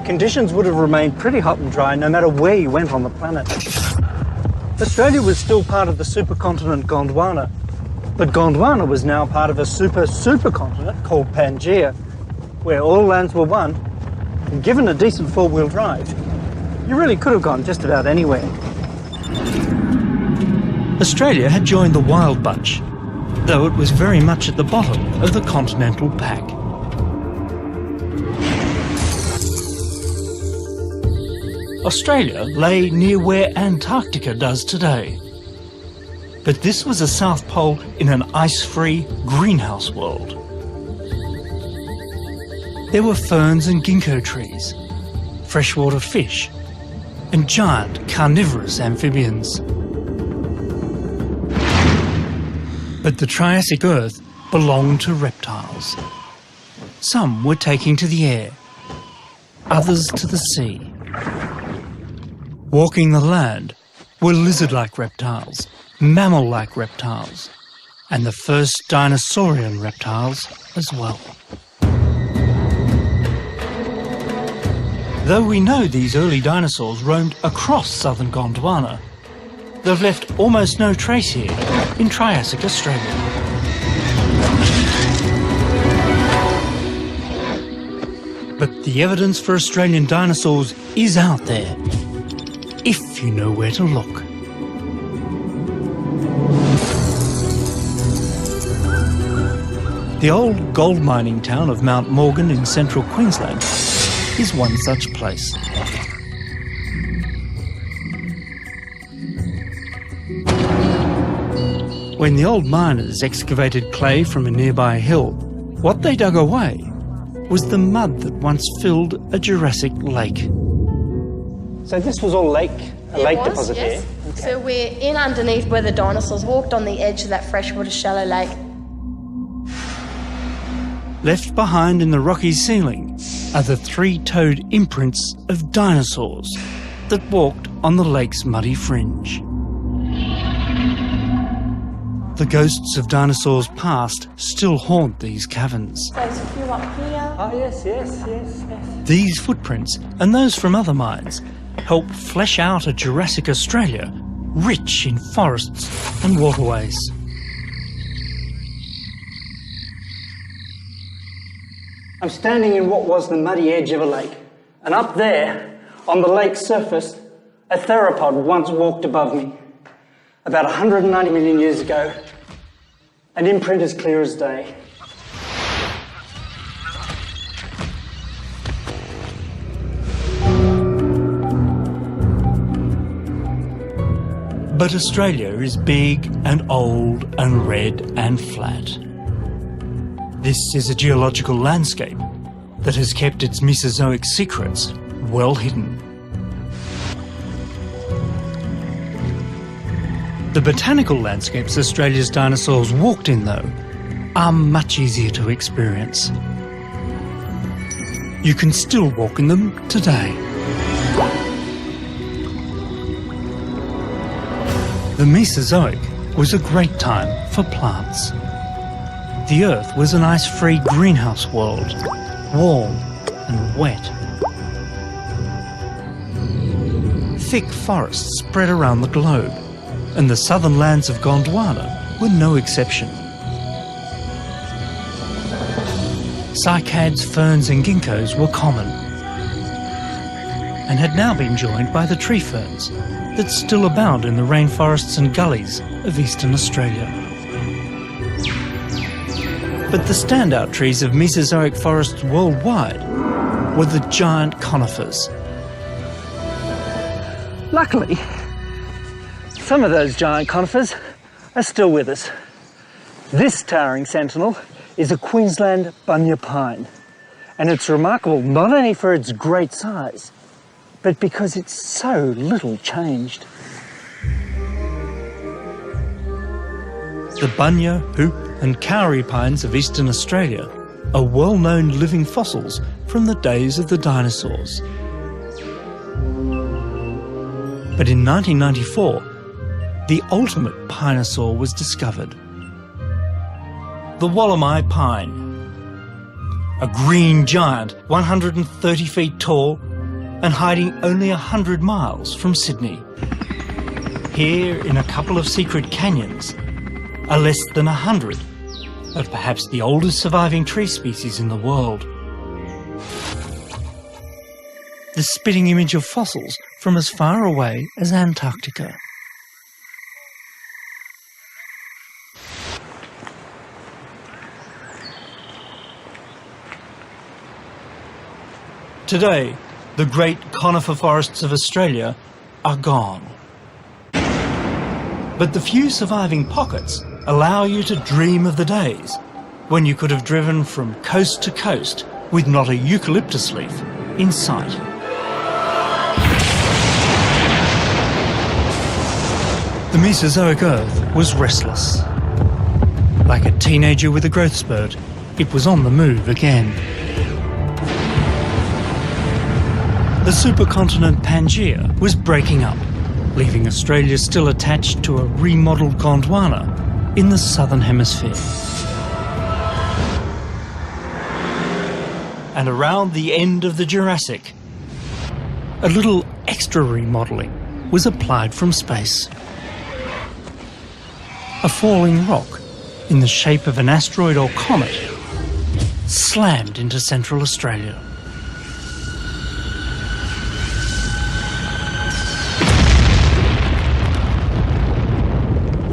Conditions would have remained pretty hot and dry no matter where you went on the planet. Australia was still part of the supercontinent Gondwana, but Gondwana was now part of a supercontinent called Pangaea, where all lands were one, and given a decent four-wheel drive, you really could have gone just about anywhere. Australia had joined the Wild Bunch, though it was very much at the bottom of the continental pack. Australia lay near where Antarctica does today. But this was a South Pole in an ice-free greenhouse world. There were ferns and ginkgo trees, freshwater fish, and giant carnivorous amphibians. But the Triassic Earth belonged to reptiles. Some were taking to the air, others to the sea. Walking the land were lizard-like reptiles, mammal-like reptiles, and the first dinosaurian reptiles as well. Though we know these early dinosaurs roamed across southern Gondwana, they've left almost no trace here in Triassic Australia. But the evidence for Australian dinosaurs is out there, if you know where to look. The old gold mining town of Mount Morgan in central Queensland is one such place. When the old miners excavated clay from a nearby hill, what they dug away was the mud that once filled a Jurassic lake. So this was all lake deposit yes. here? Okay. So we're in underneath where the dinosaurs walked on the edge of that freshwater shallow lake. Left behind in the rocky ceiling are the three-toed imprints of dinosaurs that walked on the lake's muddy fringe. The ghosts of dinosaurs past still haunt these caverns. There's a few up here. Oh, yes. These footprints, and those from other mines, help flesh out a Jurassic Australia rich in forests and waterways. I'm standing in what was the muddy edge of a lake, and up there, On the lake's surface, a theropod once walked above me. About 190 million years ago, an imprint as clear as day. But Australia is big and old and red and flat. This is a geological landscape that has kept its Mesozoic secrets well hidden. The botanical landscapes Australia's dinosaurs walked in, though, are much easier to experience. You can still walk in them today. The Mesozoic was a great time for plants. The Earth was an ice-free greenhouse world, warm and wet. Thick forests spread around the globe, and the southern lands of Gondwana were no exception. Cycads, ferns and ginkgos were common, and had now been joined by the tree ferns that still abound in the rainforests and gullies of eastern Australia. But the standout trees of Mesozoic forests worldwide were the giant conifers. Luckily, some of those giant conifers are still with us. This towering sentinel is a Queensland bunya pine, and it's remarkable not only for its great size, but because it's so little changed. The bunya, hoop and kauri pines of eastern Australia are well-known living fossils from the days of the dinosaurs. But in 1994, the ultimate pinosaur was discovered. The Wallamai pine, a green giant 130 feet tall and hiding only 100 miles from Sydney. Here, in a couple of secret canyons, are less than 100 of perhaps the oldest surviving tree species in the world. The spitting image of fossils from as far away as Antarctica. Today, the great conifer forests of Australia are gone. But the few surviving pockets allow you to dream of the days when you could have driven from coast to coast with not a eucalyptus leaf in sight. The Mesozoic Earth was restless. Like a teenager with a growth spurt, it was on the move again. The supercontinent Pangaea was breaking up, leaving Australia still attached to a remodelled Gondwana in the southern hemisphere. And around the end of the Jurassic, a little extra remodelling was applied from space. A falling rock in the shape of an asteroid or comet slammed into Central Australia.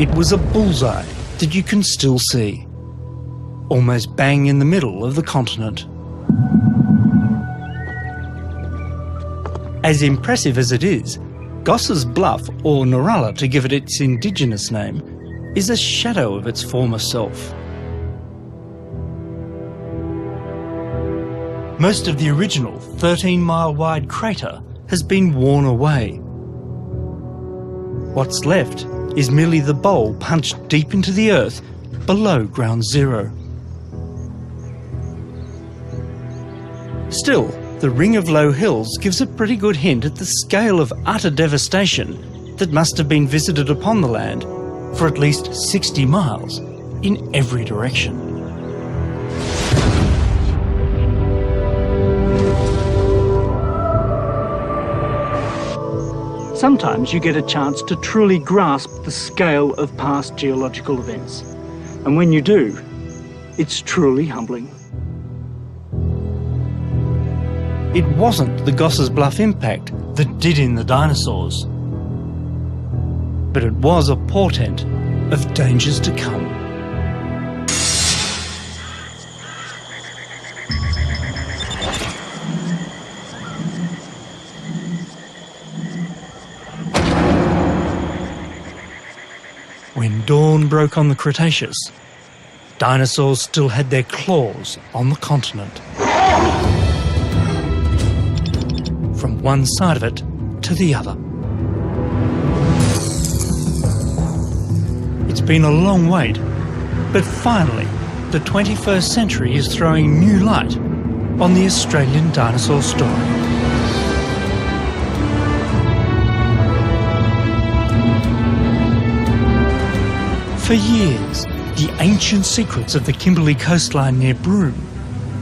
It was a bullseye that you can still see, almost bang in the middle of the continent. As impressive as it is, Goss's Bluff, or Naralla to give it its indigenous name, is a shadow of its former self. Most of the original 13-mile-wide crater has been worn away. What's left is merely the bowl punched deep into the earth below ground zero. Still, the ring of low hills gives a pretty good hint at the scale of utter devastation that must have been visited upon the land for at least 60 miles in every direction. Sometimes you get a chance to truly grasp the scale of past geological events. And when you do, it's truly humbling. it wasn't the Goss's Bluff impact that did in the dinosaurs, but it was a portent of dangers to come. When dawn broke on the Cretaceous, dinosaurs still had their claws on the continent. From one side of it to the other. It's been a long wait, but finally, the 21st century is throwing new light on the Australian dinosaur story. For years, the ancient secrets of the Kimberley coastline near Broome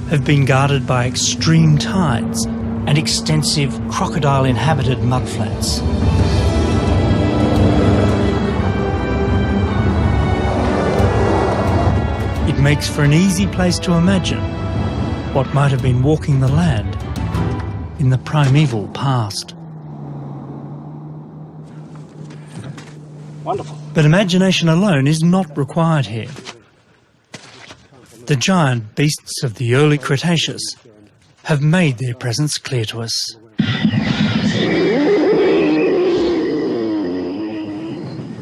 have been guarded by extreme tides and extensive crocodile-inhabited mudflats. It makes for an easy place to imagine what might have been walking the land in the primeval past. Wonderful. But imagination alone is not required here. The giant beasts of the early Cretaceous have made their presence clear to us.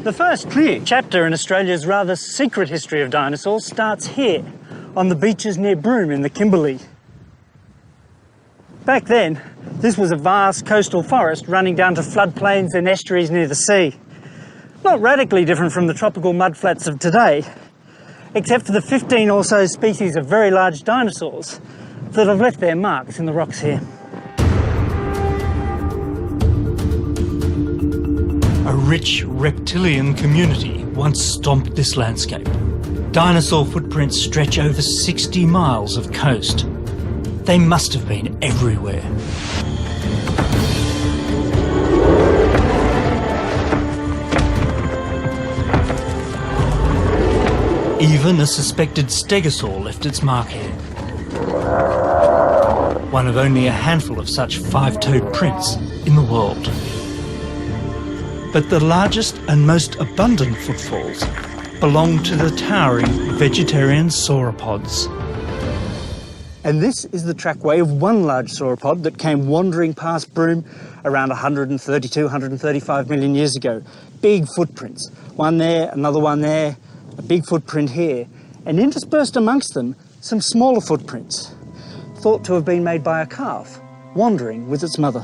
The first clear chapter in Australia's rather secret history of dinosaurs starts here, on the beaches near Broome in the Kimberley. Back then, this was a vast coastal forest running down to floodplains and estuaries near the sea. Not radically different from the tropical mudflats of today, except for the 15 or so species of very large dinosaurs that have left their marks in the rocks here. A rich reptilian community once stomped this landscape. Dinosaur footprints stretch over 60 miles of coast. They must have been everywhere. Even a suspected stegosaur left its mark here. One of only a handful of such five-toed prints in the world. But the largest and most abundant footfalls belong to the towering vegetarian sauropods. And this is the trackway of one large sauropod that came wandering past Broome around 132, 135 million years ago. Big footprints. One there, another one there, a big footprint here, and interspersed amongst them, some smaller footprints, thought to have been made by a calf, wandering with its mother.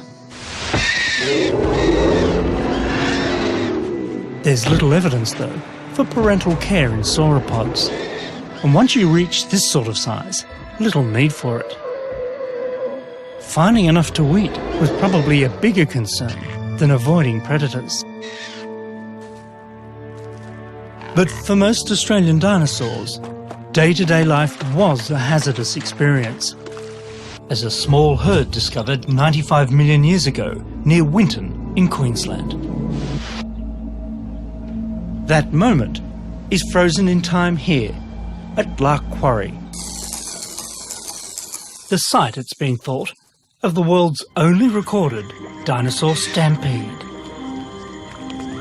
There's little evidence, though, for parental care in sauropods. And once you reach this sort of size, little need for it. Finding enough to eat was probably a bigger concern than avoiding predators. But for most Australian dinosaurs, day-to-day life was a hazardous experience, as a small herd discovered 95 million years ago near Winton in Queensland. That moment is frozen in time here at Lark Quarry, the site, it's been thought, of the world's only recorded dinosaur stampede.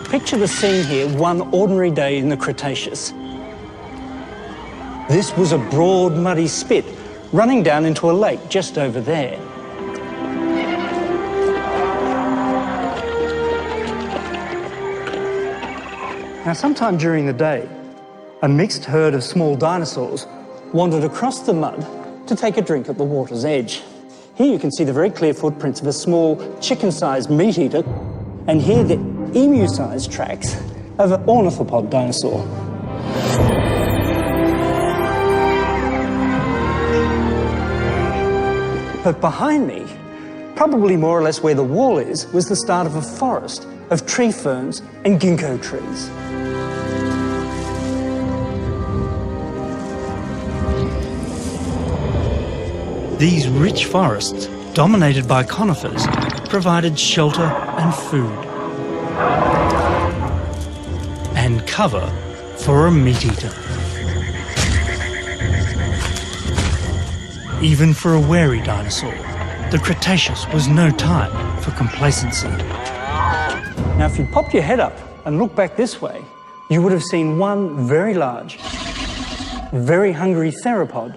Picture the scene here one ordinary day in the Cretaceous. This was a broad, muddy spit running down into a lake just over there. Now, sometime during the day, a mixed herd of small dinosaurs wandered across the mud to take a drink at the water's edge. Here you can see the very clear footprints of a small chicken-sized meat-eater, and here the emu-sized tracks of an ornithopod dinosaur. But behind me, probably more or less where the wall is, was the start of a forest of tree ferns and ginkgo trees. These rich forests, dominated by conifers, provided shelter and food. And cover for a meat-eater. Even for a wary dinosaur, the Cretaceous was no time for complacency. Now, if you'd popped your head up and looked back this way, you would have seen one very large, very hungry theropod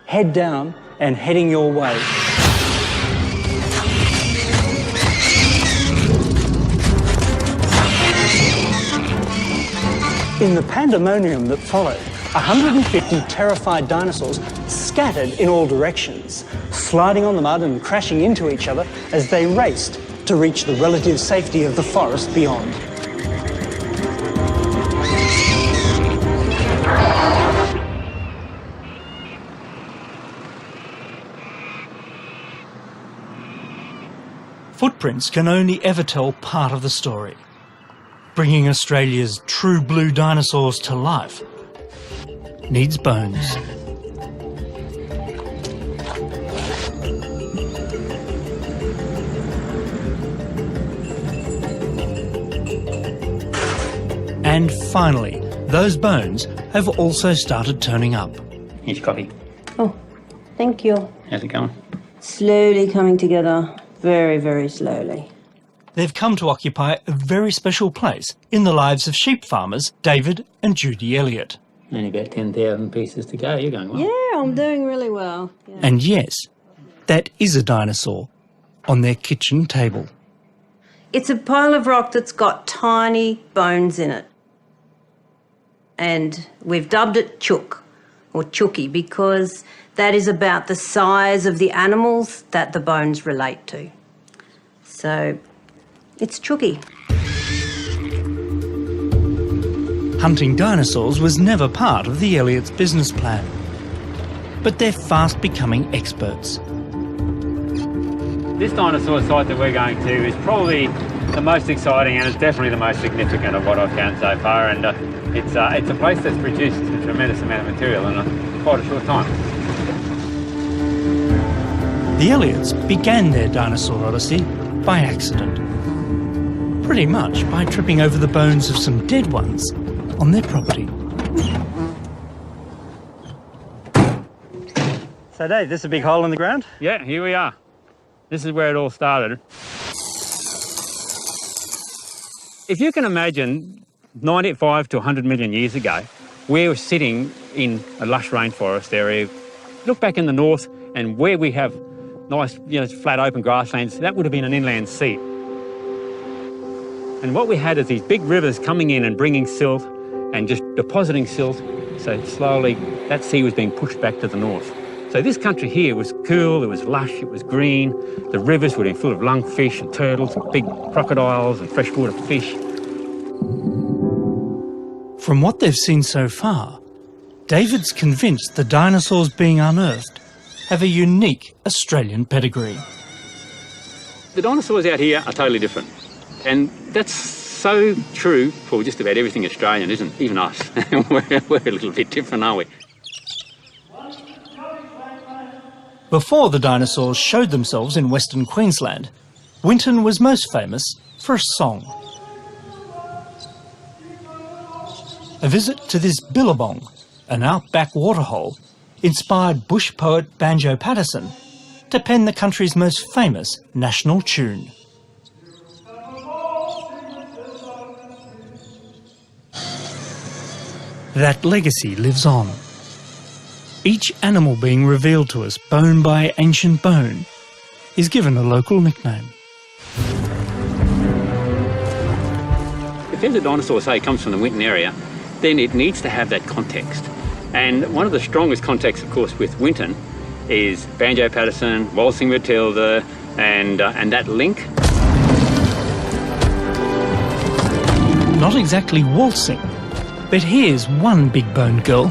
head down and heading your way. In the pandemonium that followed, 150 terrified dinosaurs scattered in all directions, sliding on the mud and crashing into each other as they raced to reach the relative safety of the forest beyond. Footprints can only ever tell part of the story. Bringing Australia's true blue dinosaurs to life needs bones. And finally, those bones have also started turning up. Here's your coffee. Oh, thank you. How's it going? Slowly coming together, very, very slowly. They've come to occupy a very special place in the lives of sheep farmers David and Judy Elliott. Only about 10,000 pieces to go. You're going well. Yeah, I'm doing really well. Yeah. And yes, that is a dinosaur on their kitchen table. It's a pile of rock that's got tiny bones in it. And we've dubbed it Chook, or Chookie, because that is about the size of the animals that the bones relate to. So it's Chookie. Hunting dinosaurs was never part of the Elliott's business plan. But they're fast becoming experts. This dinosaur site that we're going to is probably the most exciting, and it's definitely the most significant of what I've found so far. And it's a place that's produced a tremendous amount of material in quite a short time. The Elliots began their dinosaur odyssey by accident. Pretty much by tripping over the bones of some dead ones on their property. So Dave, this is a big hole in the ground? Yeah, here we are. This is where it all started. If you can imagine 95 to 100 million years ago, we were sitting in a lush rainforest area. Look back in the north, and where we have nice, flat open grasslands, that would have been an inland sea. And what we had is these big rivers coming in and bringing silt and just depositing silt. So slowly that sea was being pushed back to the north. So this country here was cool, it was lush, it was green. The rivers would have been full of lungfish and turtles and big crocodiles and freshwater fish. From what they've seen so far, David's convinced the dinosaurs being unearthed have a unique Australian pedigree. The dinosaurs out here are totally different. And that's so true for just about everything Australian, isn't it? Even us. we're a little bit different, aren't we? Before the dinosaurs showed themselves in Western Queensland, Winton was most famous for a song. A visit to this billabong, an outback waterhole, inspired bush poet Banjo Patterson to pen the country's most famous national tune. That legacy lives on. Each animal being revealed to us bone by ancient bone is given a local nickname. If there's a dinosaur, say, comes from the Winton area, then it needs to have that context. And one of the strongest contexts, of course, with Winton is Banjo Patterson, Waltzing Matilda, and that link. Not exactly waltzing, but here's one big-boned girl,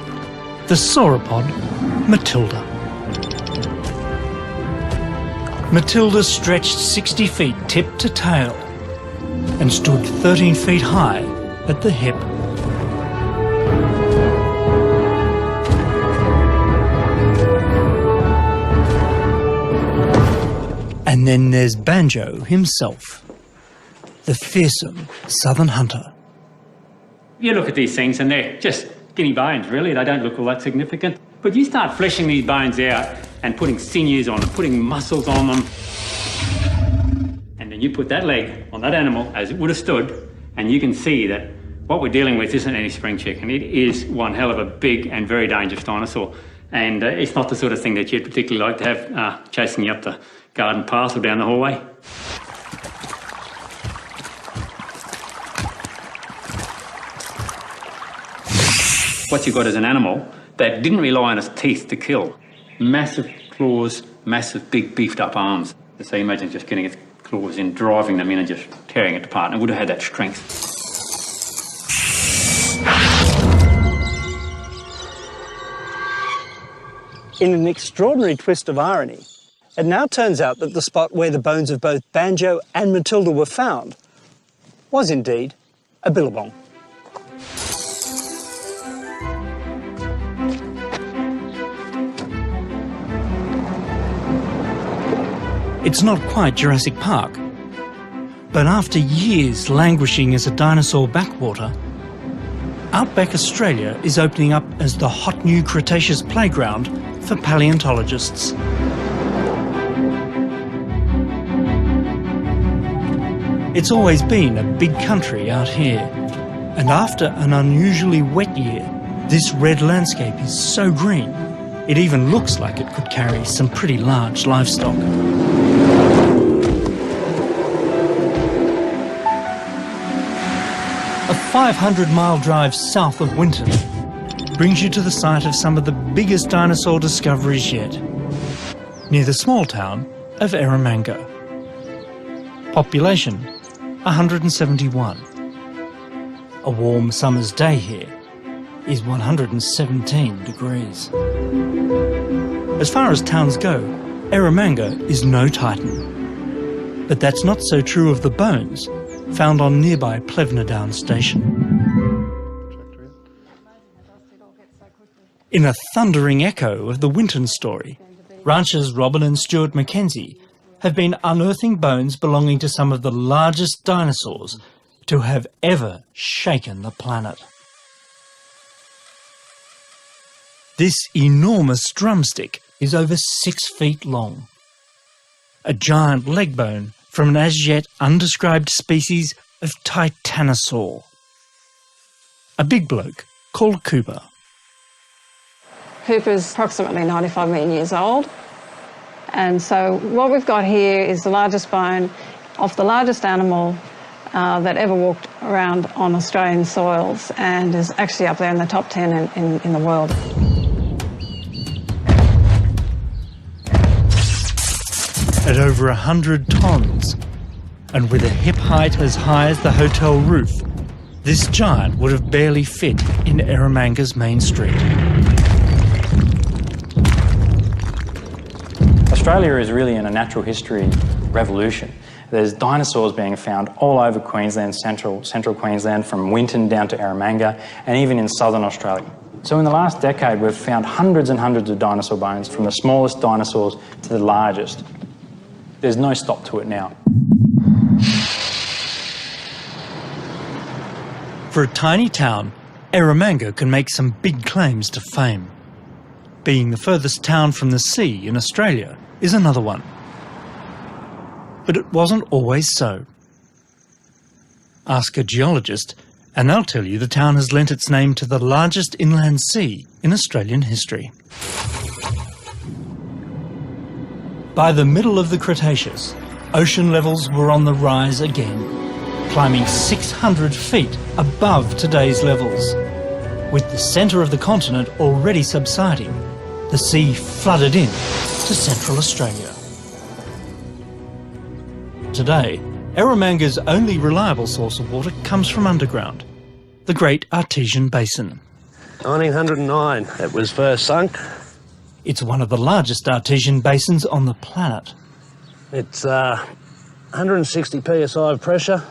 the sauropod Matilda. Matilda stretched 60 feet tip to tail and stood 13 feet high at the hip. And then there's Banjo himself, the fearsome southern hunter. You look at these things and they're just skinny bones, really. They don't look all that significant. But you start fleshing these bones out and putting sinews on them, putting muscles on them. And then you put that leg on that animal as it would have stood, and you can see that what we're dealing with isn't any spring chicken. It is one hell of a big and very dangerous dinosaur. And it's not the sort of thing that you'd particularly like to have chasing you up the garden path or down the hallway. What you've got is an animal that didn't rely on its teeth to kill. Massive claws, massive big beefed up arms. So you imagine just getting its claws in, driving them in and just tearing it apart, and it would have had that strength. In an extraordinary twist of irony, it now turns out that the spot where the bones of both Banjo and Matilda were found was indeed a billabong. It's not quite Jurassic Park, but after years languishing as a dinosaur backwater, outback Australia is opening up as the hot new Cretaceous playground for paleontologists. It's always been a big country out here, and after an unusually wet year, this red landscape is so green, it even looks like it could carry some pretty large livestock. A 500-mile drive south of Winton brings you to the site of some of the biggest dinosaur discoveries yet, near the small town of Eromanga. Population 171. A warm summer's day here is 117 degrees. As far as towns go, Eromanga is no Titan. But that's not so true of the bones found on nearby Plevnadown Station. In a thundering echo of the Winton story, ranchers Robin and Stuart Mackenzie have been unearthing bones belonging to some of the largest dinosaurs to have ever shaken the planet. This enormous drumstick is over 6 feet long. A giant leg bone from an as-yet undescribed species of Titanosaur. A big bloke called Cooper. Cooper's approximately 95 million years old. And so what we've got here is the largest bone of the largest animal that ever walked around on Australian soils, and is actually up there in the top 10 in the world. At over 100 tonnes, and with a hip height as high as the hotel roof, this giant would have barely fit in Eromanga's main street. Australia is really in a natural history revolution. There's dinosaurs being found all over Queensland, central Queensland, from Winton down to Eromanga, and even in southern Australia. So in the last decade, we've found hundreds and hundreds of dinosaur bones, from the smallest dinosaurs to the largest. There's no stop to it now. For a tiny town, Eromanga can make some big claims to fame. Being the furthest town from the sea in Australia is another one. But it wasn't always so. Ask a geologist and they'll tell you the town has lent its name to the largest inland sea in Australian history. By the middle of the Cretaceous, ocean levels were on the rise again, climbing 600 feet above today's levels. With the centre of the continent already subsiding, the sea flooded in to central Australia. Today, Eromanga's only reliable source of water comes from underground, the Great Artesian Basin. 1909, it was first sunk. It's one of the largest artesian basins on the planet. It's 160 psi of pressure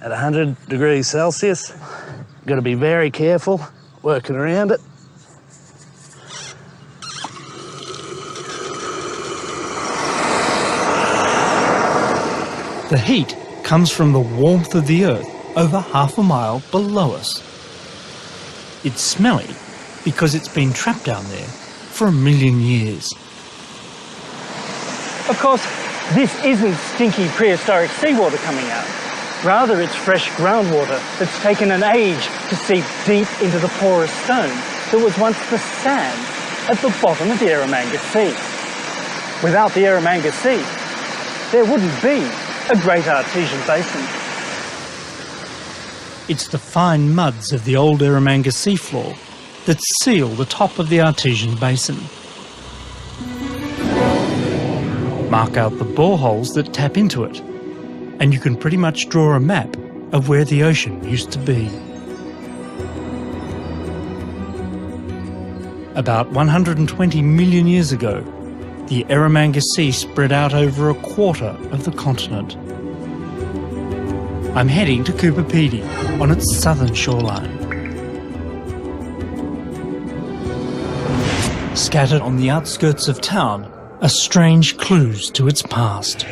at 100 degrees Celsius. Got to be very careful working around it. The heat comes from the warmth of the Earth over half a mile below us. It's smelly because it's been trapped down there for 1 million years. Of course, this isn't stinky prehistoric seawater coming out. Rather, it's fresh groundwater that's taken an age to seep deep into the porous stone that was once the sand at the bottom of the Eromanga Sea. Without the Eromanga Sea, there wouldn't be a great artesian basin. It's the fine muds of the old Eromanga seafloor that seal the top of the artesian basin. Mark out the boreholes that tap into it, and you can pretty much draw a map of where the ocean used to be. About 120 million years ago, the Eromanga Sea spread out over a quarter of the continent. I'm heading to Coober Pedy on its southern shoreline. Scattered on the outskirts of town are strange clues to its past.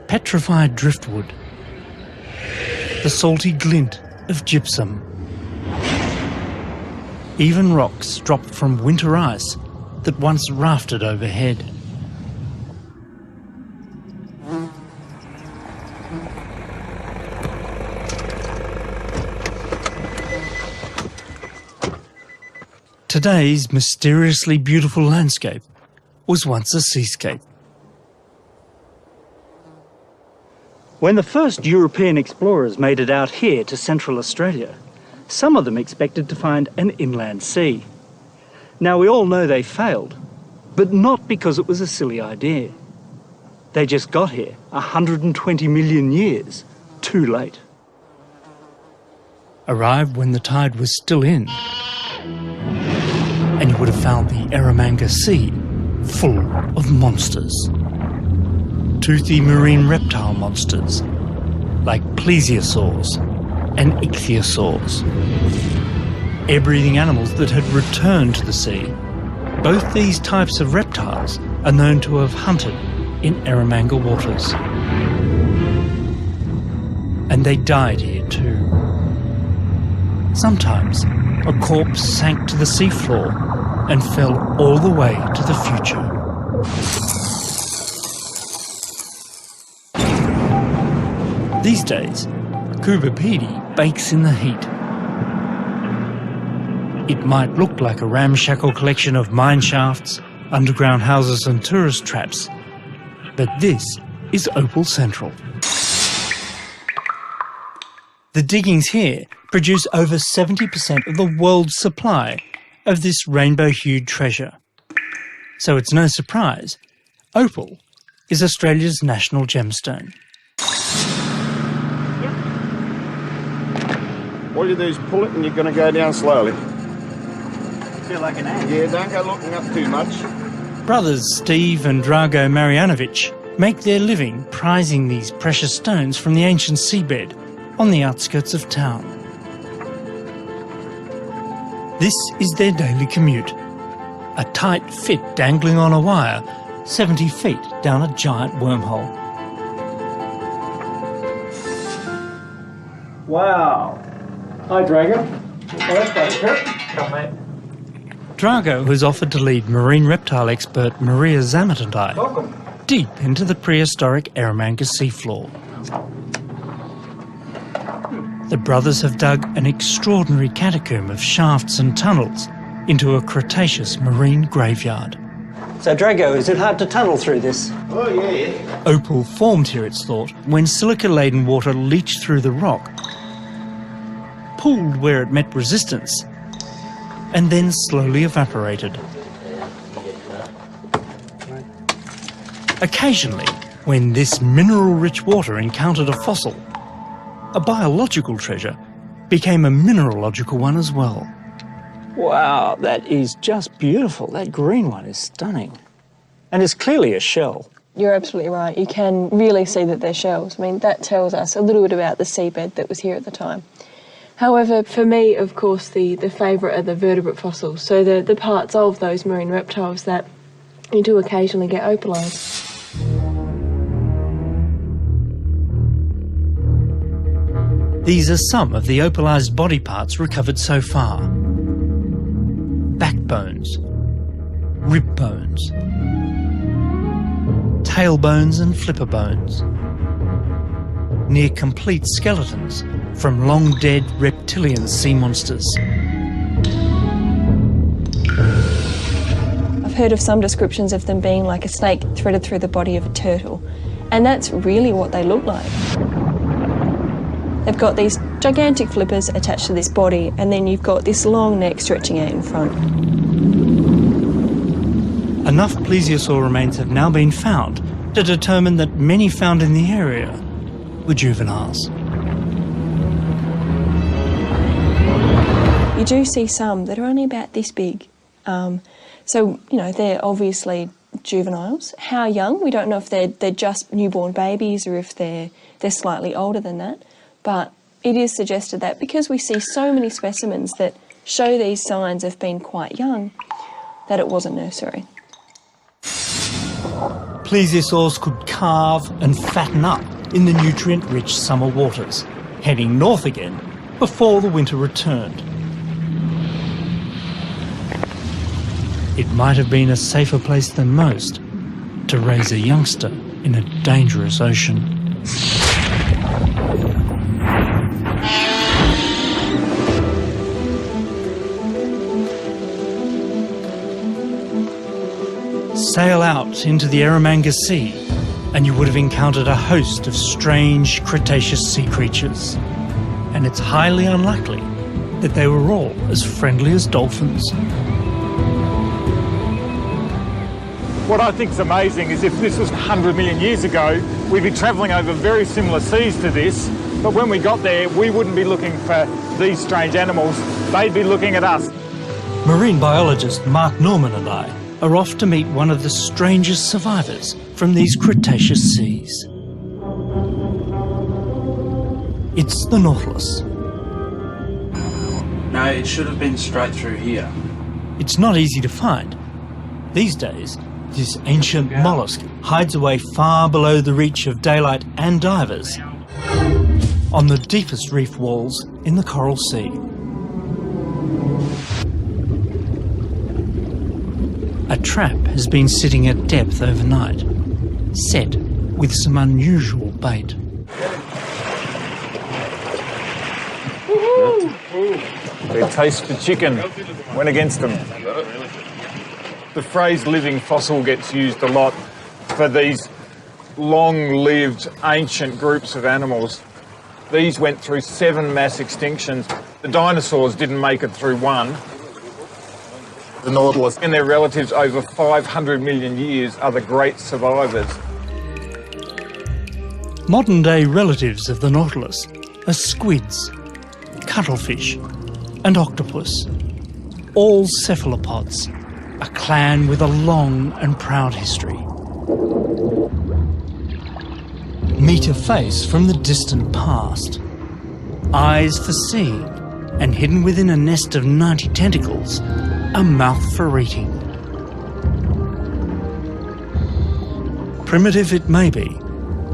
Petrified driftwood, the salty glint of gypsum, even rocks dropped from winter ice that once rafted overhead. Today's mysteriously beautiful landscape was once a seascape. When the first European explorers made it out here to Central Australia, some of them expected to find an inland sea. Now, we all know they failed, but not because it was a silly idea. They just got here 120 million years too late. Arrived when the tide was still in, and you would have found the Eromanga Sea full of monsters. Toothy marine reptile monsters like plesiosaurs and ichthyosaurs. Air-breathing animals that had returned to the sea. Both these types of reptiles are known to have hunted in Eromanga waters. And they died here too. Sometimes a corpse sank to the seafloor and fell all the way to the future. These days, Coober Pedy bakes in the heat. It might look like a ramshackle collection of mine shafts, underground houses and tourist traps, but this is Opal Central. The diggings here produce over 70% of the world's supply of this rainbow-hued treasure. So it's no surprise, opal is Australia's national gemstone. All you do is pull it and you're going to go down slowly. Feel like an ant. Yeah, don't go looking up too much. Brothers Steve and Drago Marjanovic make their living prizing these precious stones from the ancient seabed on the outskirts of town. This is their daily commute, a tight fit dangling on a wire 70 feet down a giant wormhole. Wow. Hi, Drago. Come, mate. Drago has offered to lead marine reptile expert Maria Zammit and I deep into the prehistoric Eromanga seafloor. The brothers have dug an extraordinary catacomb of shafts and tunnels into a Cretaceous marine graveyard. So, Drago, is it hard to tunnel through this? Oh, yeah. Opal formed here, it's thought, when silica-laden water leached through the rock, pooled where it met resistance, and then slowly evaporated. Occasionally, when this mineral-rich water encountered a fossil, a biological treasure became a mineralogical one as well. Wow, that is just beautiful. That green one is stunning. And it's clearly a shell. You're absolutely right. You can really see that they're shells. I mean, that tells us a little bit about the seabed that was here at the time. However, for me, of course, the favourite are the vertebrate fossils, so the parts of those marine reptiles that you do occasionally get opalised. These are some of the opalised body parts recovered so far. Backbones, rib bones, tailbones and flipper bones. Near complete skeletons from long-dead reptilian sea monsters. I've heard of some descriptions of them being like a snake threaded through the body of a turtle, and that's really what they look like. They've got these gigantic flippers attached to this body, and then you've got this long neck stretching out in front. Enough plesiosaur remains have now been found to determine that many found in the area were juveniles. You do see some that are only about this big. So, you know, they're obviously juveniles. How young? We don't know if they're just newborn babies or if they're slightly older than that. But it is suggested that because we see so many specimens that show these signs of being quite young, that it was a nursery. Plesiosaurs could carve and fatten up in the nutrient-rich summer waters, heading north again before the winter returned. It might have been a safer place than most to raise a youngster in a dangerous ocean. Sail out into the Eromanga Sea and you would have encountered a host of strange Cretaceous sea creatures. And it's highly unlikely that they were all as friendly as dolphins. What I think is amazing is if this was 100 million years ago, we'd be travelling over very similar seas to this, but when we got there, we wouldn't be looking for these strange animals, they'd be looking at us. Marine biologist Mark Norman and I are off to meet one of the strangest survivors from these Cretaceous seas. It's the Nautilus. No, it should have been straight through here. It's not easy to find. These days, this ancient mollusk hides away far below the reach of daylight and divers on the deepest reef walls in the Coral Sea. A trap has been sitting at depth overnight, set with some unusual bait. Their taste for chicken went against them. The phrase living fossil gets used a lot for these long-lived ancient groups of animals. These went through 7 mass extinctions. The dinosaurs didn't make it through one. The Nautilus and their relatives over 500 million years are the great survivors. Modern-day relatives of the Nautilus are squids, cuttlefish and octopus, all cephalopods, a clan with a long and proud history. Meet a face from the distant past, eyes for seeing, and hidden within a nest of 90 tentacles, a mouth for eating. Primitive it may be,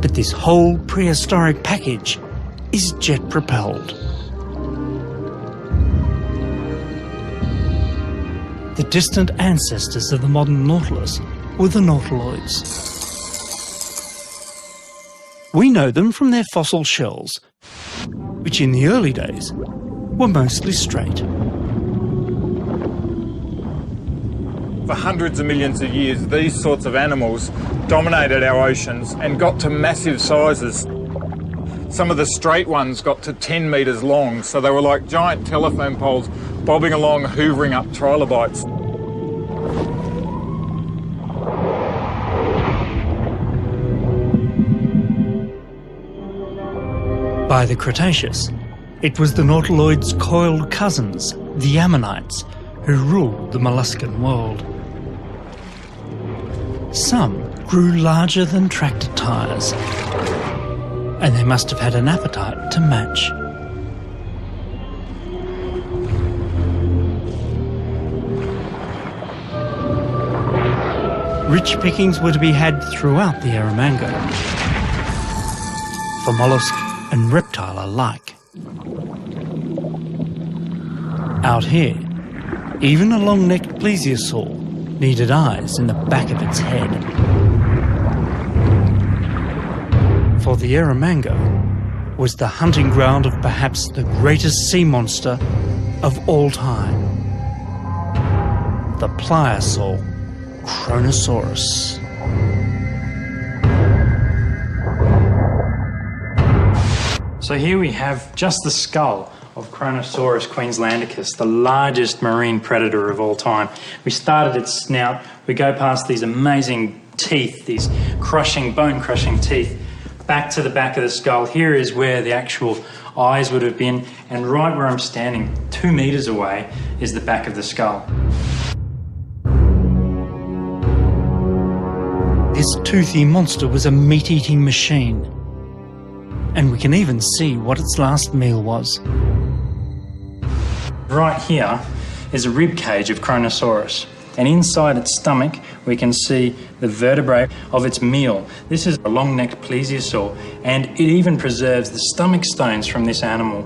but this whole prehistoric package is jet-propelled. The distant ancestors of the modern Nautilus were the nautiloids. We know them from their fossil shells, which in the early days were mostly straight. For hundreds of millions of years, these sorts of animals dominated our oceans and got to massive sizes. Some of the straight ones got to 10 metres long, so they were like giant telephone poles bobbing along, hoovering up trilobites. By the Cretaceous, it was the nautiloids' coiled cousins, the ammonites, who ruled the molluscan world. Some grew larger than tractor tyres, and they must have had an appetite to match. Rich pickings were to be had throughout the Eromanga, for mollusk and reptile alike. Out here, even a long-necked plesiosaur needed eyes in the back of its head. For the Eromanga was the hunting ground of perhaps the greatest sea monster of all time, the pliosaur Kronosaurus. So here we have just the skull of Kronosaurus queenslandicus, the largest marine predator of all time. We start at its snout, we go past these amazing teeth, these bone-crushing teeth, back to the back of the skull. Here is where the actual eyes would have been, and right where I'm standing, 2 metres away, is the back of the skull. This toothy monster was a meat-eating machine, and we can even see what its last meal was. Right here is a rib cage of Kronosaurus, and inside its stomach we can see the vertebrae of its meal. This is a long-necked plesiosaur, and it even preserves the stomach stones from this animal.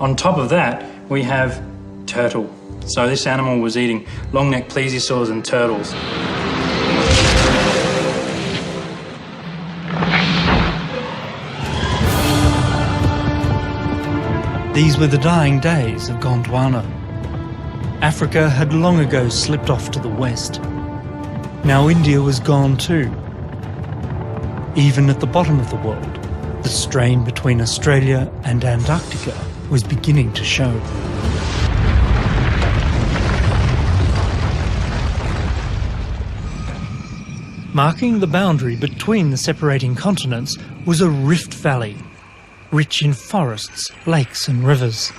On top of that we have turtle. So this animal was eating long-necked plesiosaurs and turtles. These were the dying days of Gondwana. Africa had long ago slipped off to the west. Now India was gone too. Even at the bottom of the world, the strain between Australia and Antarctica was beginning to show. Marking the boundary between the separating continents was a rift valley, rich in forests, lakes and rivers.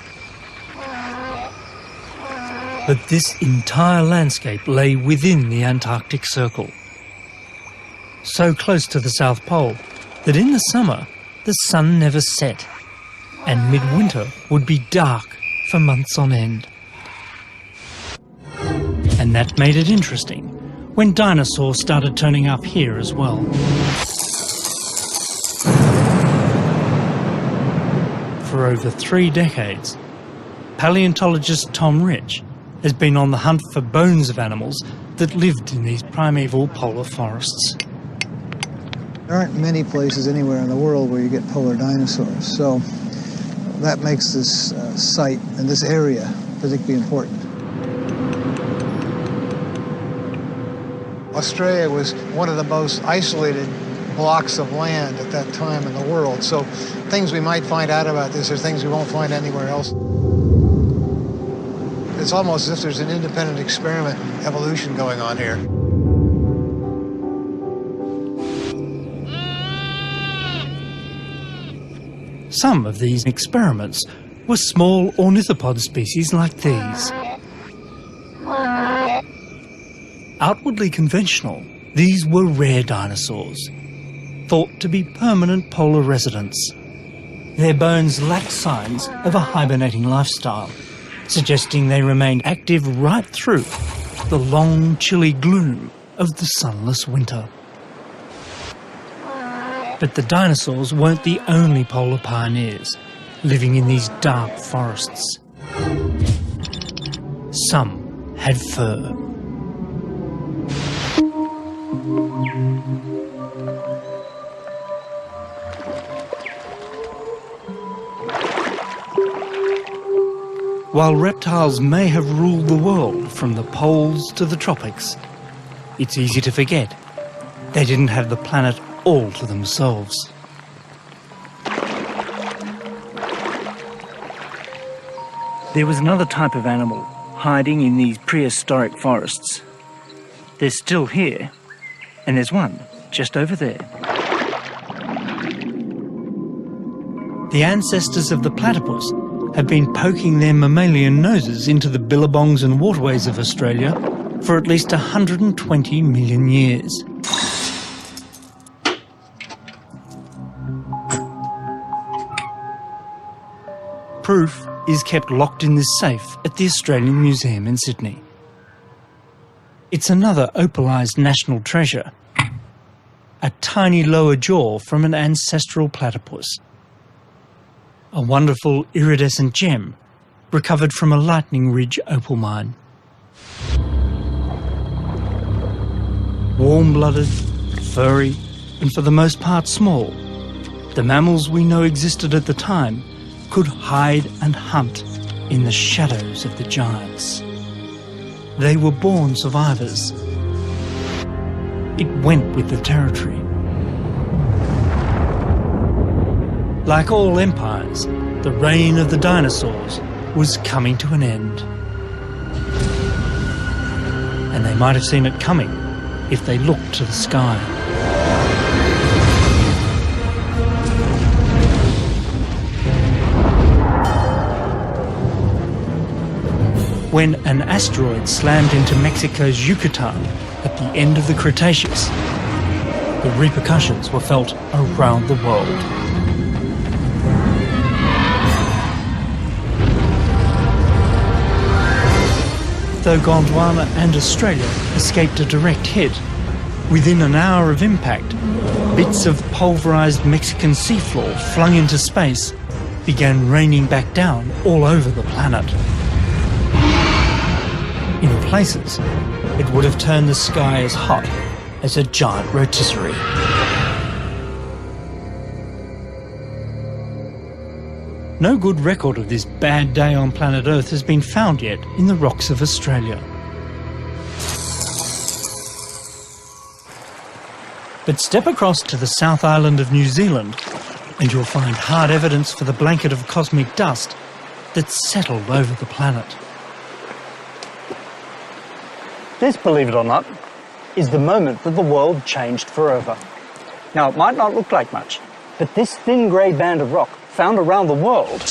But this entire landscape lay within the Antarctic Circle, so close to the South Pole that in the summer the sun never set, and midwinter would be dark for months on end. And that made it interesting when dinosaurs started turning up here as well. For over 3 decades, paleontologist Tom Rich has been on the hunt for bones of animals that lived in these primeval polar forests. There aren't many places anywhere in the world where you get polar dinosaurs, so that makes this site and this area particularly important. Australia was one of the most isolated blocks of land at that time in the world, so things we might find out about this are things we won't find anywhere else. It's almost as if there's an independent experiment in evolution going on here. Some of these experiments were small ornithopod species like these. Outwardly conventional, these were rare dinosaurs, thought to be permanent polar residents. Their bones lacked signs of a hibernating lifestyle, suggesting they remained active right through the long, chilly gloom of the sunless winter. But the dinosaurs weren't the only polar pioneers living in these dark forests. Some had fur. While reptiles may have ruled the world from the poles to the tropics, it's easy to forget they didn't have the planet all to themselves. There was another type of animal hiding in these prehistoric forests. They're still here, and there's one just over there. The ancestors of the platypus have been poking their mammalian noses into the billabongs and waterways of Australia for at least 120 million years. Proof is kept locked in this safe at the Australian Museum in Sydney. It's another opalised national treasure, a tiny lower jaw from an ancestral platypus. A wonderful iridescent gem recovered from a Lightning Ridge opal mine. Warm-blooded, furry, and for the most part small, The mammals we know existed at the time could hide and hunt in the shadows of the giants. They were born survivors. It went with the territory. Like all empires, the reign of the dinosaurs was coming to an end. And they might have seen it coming if they looked to the sky. When an asteroid slammed into Mexico's Yucatan at the end of the Cretaceous, the repercussions were felt around the world. Though Gondwana and Australia escaped a direct hit, within an hour of impact, bits of pulverised Mexican seafloor flung into space began raining back down all over the planet. In places, it would have turned the sky as hot as a giant rotisserie. No good record of this bad day on planet Earth has been found yet in the rocks of Australia. But step across to the South Island of New Zealand and you'll find hard evidence for the blanket of cosmic dust that's settled over the planet. This, believe it or not, is the moment that the world changed forever. Now, it might not look like much, but this thin grey band of rock found around the world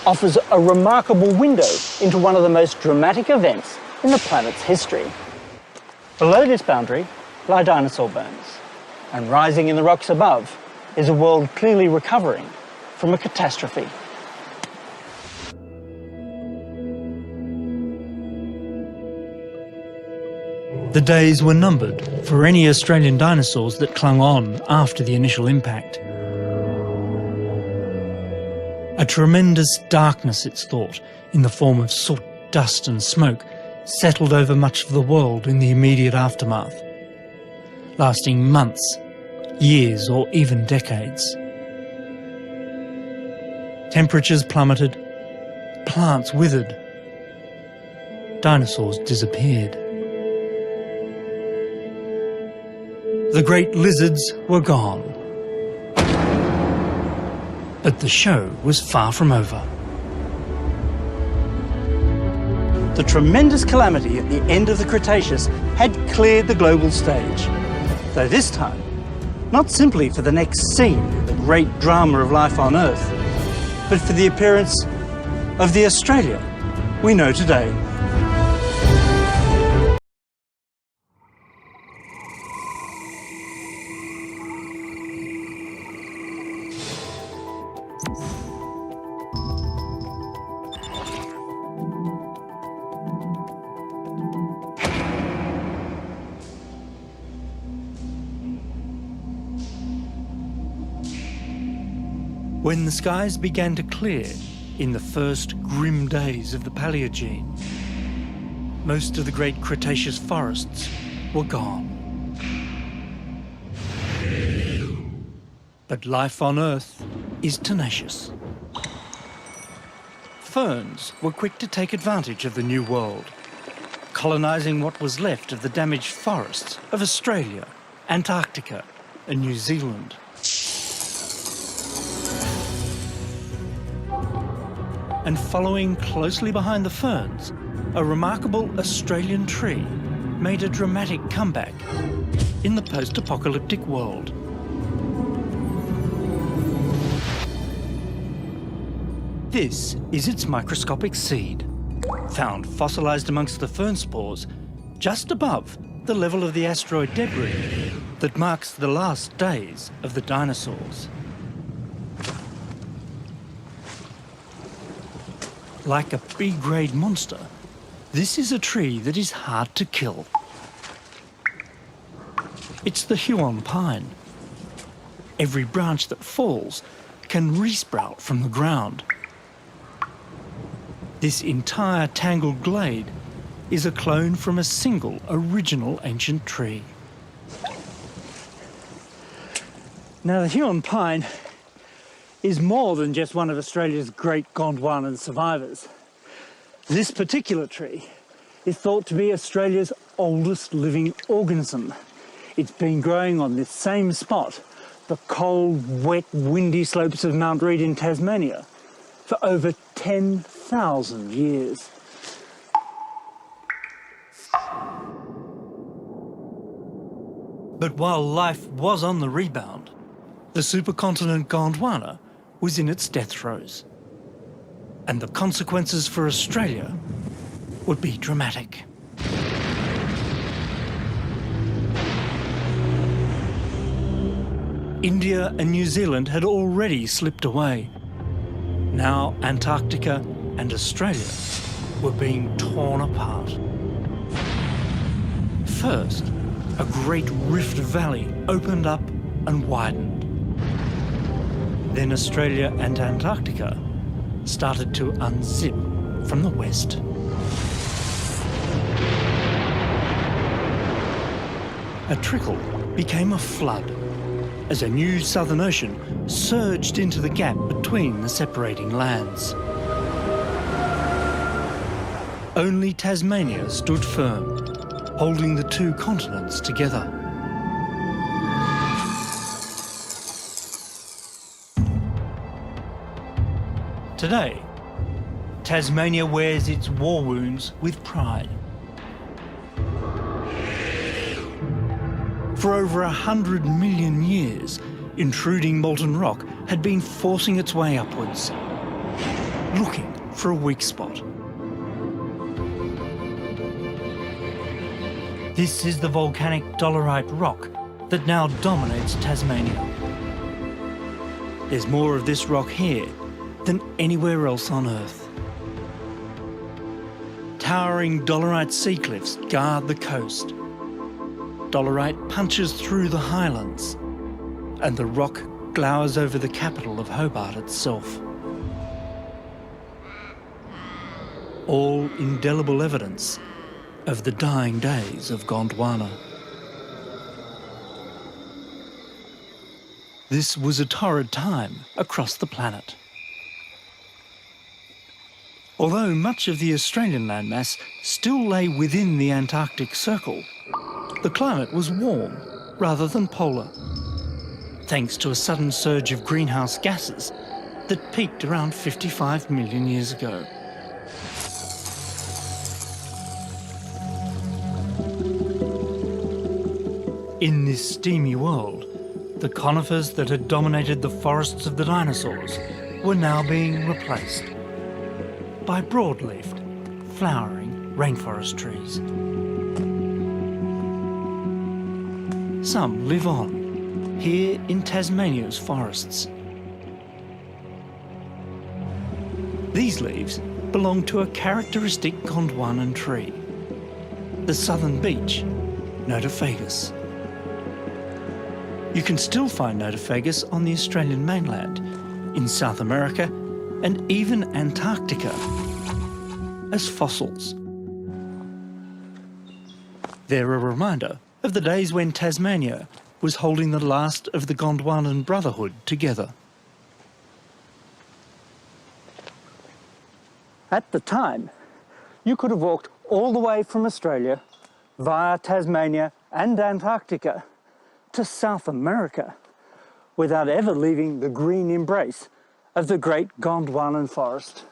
offers a remarkable window into one of the most dramatic events in the planet's history. Below this boundary lie dinosaur bones, and rising in the rocks above is a world clearly recovering from a catastrophe. The days were numbered for any Australian dinosaurs that clung on after the initial impact. A tremendous darkness, it's thought, in the form of soot, dust and smoke, settled over much of the world in the immediate aftermath, lasting months, years or even decades. Temperatures plummeted, plants withered, dinosaurs disappeared. The great lizards were gone. But the show was far from over. The tremendous calamity at the end of the Cretaceous had cleared the global stage, though this time, not simply for the next scene in the great drama of life on Earth, but for the appearance of the Australia we know today. When the skies began to clear in the first grim days of the Paleogene, most of the great Cretaceous forests were gone. But life on Earth is tenacious. Ferns were quick to take advantage of the new world, colonising what was left of the damaged forests of Australia, Antarctica and New Zealand. And following closely behind the ferns, a remarkable Australian tree made a dramatic comeback in the post-apocalyptic world. This is its microscopic seed, found fossilised amongst the fern spores just above the level of the asteroid debris that marks the last days of the dinosaurs. Like a B-grade monster, this is a tree that is hard to kill. It's the Huon pine. Every branch that falls can resprout from the ground. This entire tangled glade is a clone from a single original ancient tree. Now, the Huon pine is more than just one of Australia's great Gondwanan survivors. This particular tree is thought to be Australia's oldest living organism. It's been growing on this same spot, the cold, wet, windy slopes of Mount Reid in Tasmania, for over 10,000 years. But while life was on the rebound, the supercontinent Gondwana was in its death throes. And the consequences for Australia would be dramatic. India and New Zealand had already slipped away. Now Antarctica and Australia were being torn apart. First, a great rift valley opened up and widened. Then Australia and Antarctica started to unzip from the west. A trickle became a flood as a new Southern Ocean surged into the gap between the separating lands. Only Tasmania stood firm, holding the two continents together. Today, Tasmania wears its war wounds with pride. For over 100 million years, intruding molten rock had been forcing its way upwards, looking for a weak spot. This is the volcanic dolerite rock that now dominates Tasmania. There's more of this rock here than anywhere else on Earth. Towering dolerite sea cliffs guard the coast. Dolerite punches through the highlands, and the rock glowers over the capital of Hobart itself. All indelible evidence of the dying days of Gondwana. This was a torrid time across the planet. Although much of the Australian landmass still lay within the Antarctic Circle, the climate was warm rather than polar, thanks to a sudden surge of greenhouse gases that peaked around 55 million years ago. In this steamy world, the conifers that had dominated the forests of the dinosaurs were now being replaced by broad-leafed, flowering rainforest trees. Some live on, here in Tasmania's forests. These leaves belong to a characteristic Gondwanan tree, the southern beech, Notophagus. You can still find Notophagus on the Australian mainland, in South America, and even Antarctica, as fossils. They're a reminder of the days when Tasmania was holding the last of the Gondwanan Brotherhood together. At the time, you could have walked all the way from Australia via Tasmania and Antarctica to South America without ever leaving the green embrace of the great Gondwanan forest.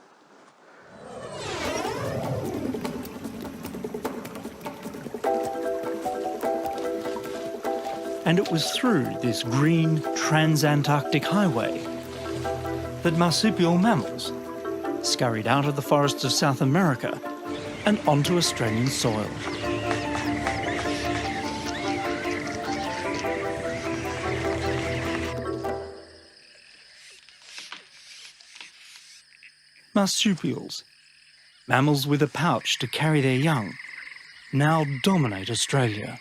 And it was through this green transantarctic highway that marsupial mammals scurried out of the forests of South America and onto Australian soil. Marsupials, mammals with a pouch to carry their young, now dominate Australia.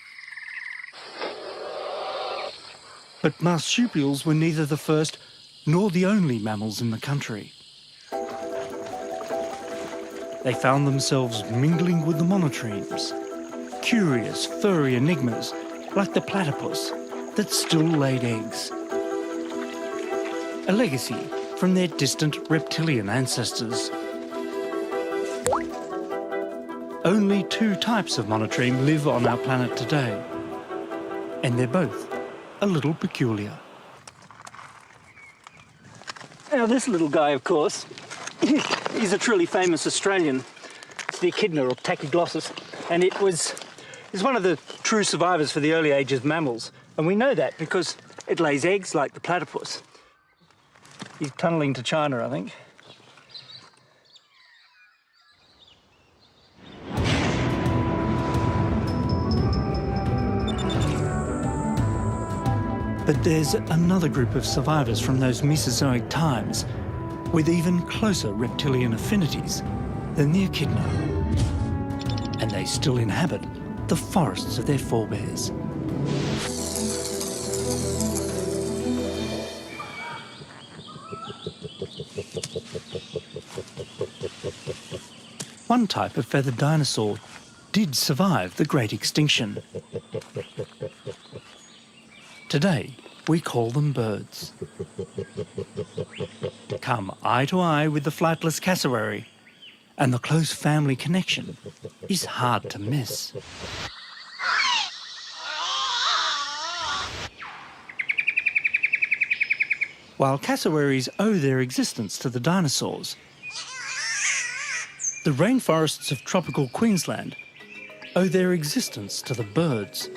But marsupials were neither the first nor the only mammals in the country. They found themselves mingling with the monotremes, curious furry enigmas like the platypus that still laid eggs. a legacy from their distant reptilian ancestors. Only 2 types of monotreme live on our planet today, and they're both a little peculiar. Now this little guy, of course, he's a truly famous Australian. It's the echidna, or tachyglossus, and it's one of the true survivors for the early ages mammals. And we know that because it lays eggs like the platypus. He's tunnelling to China, I think. But there's another group of survivors from those Mesozoic times with even closer reptilian affinities than the echidna. And they still inhabit the forests of their forebears. One type of feathered dinosaur did survive the Great Extinction. Today, we call them birds. Come eye to eye with the flightless cassowary, and the close family connection is hard to miss. While cassowaries owe their existence to the dinosaurs, the rainforests of tropical Queensland owe their existence to the birds.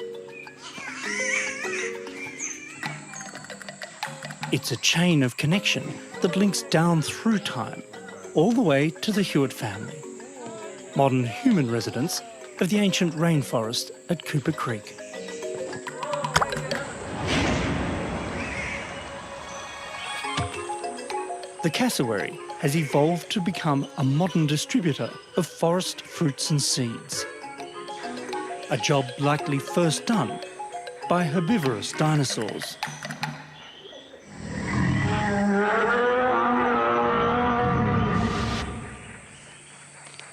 It's a chain of connection that links down through time, all the way to the Hewitt family, modern human residents of the ancient rainforest at Cooper Creek. The cassowary has evolved to become a modern distributor of forest fruits and seeds, a job likely first done by herbivorous dinosaurs.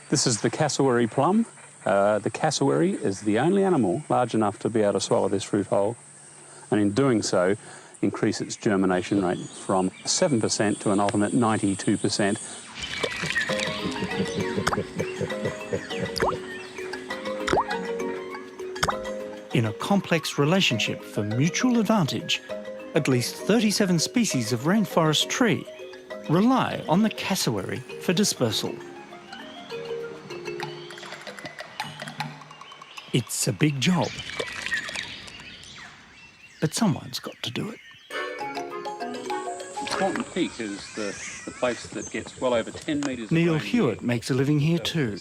This is the cassowary plum. The cassowary is the only animal large enough to be able to swallow this fruit whole, and in doing so, increase its germination rate from 7% to an ultimate 92%. In a complex relationship for mutual advantage, at least 37 species of rainforest tree rely on the cassowary for dispersal. It's a big job, but someone's got to do it. Swanton Peak is the place that gets well over 10 metres. Neil Hewitt makes a living here too,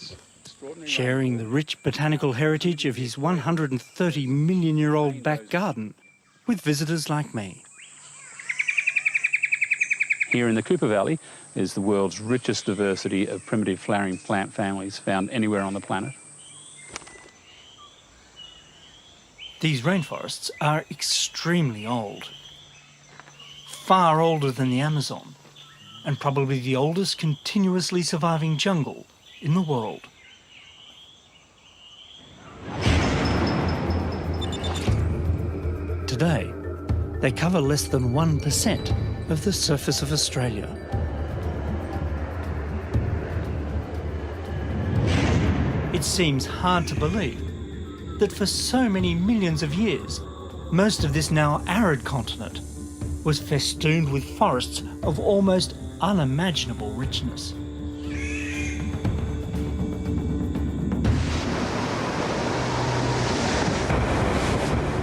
sharing the rich botanical heritage of his 130-million-year-old back garden with visitors like me. Here in the Cooper Valley is the world's richest diversity of primitive flowering plant families found anywhere on the planet. These rainforests are extremely old, far older than the Amazon, and probably the oldest continuously surviving jungle in the world. Today, they cover less than 1% of the surface of Australia. It seems hard to believe that for so many millions of years, most of this now arid continent was festooned with forests of almost unimaginable richness.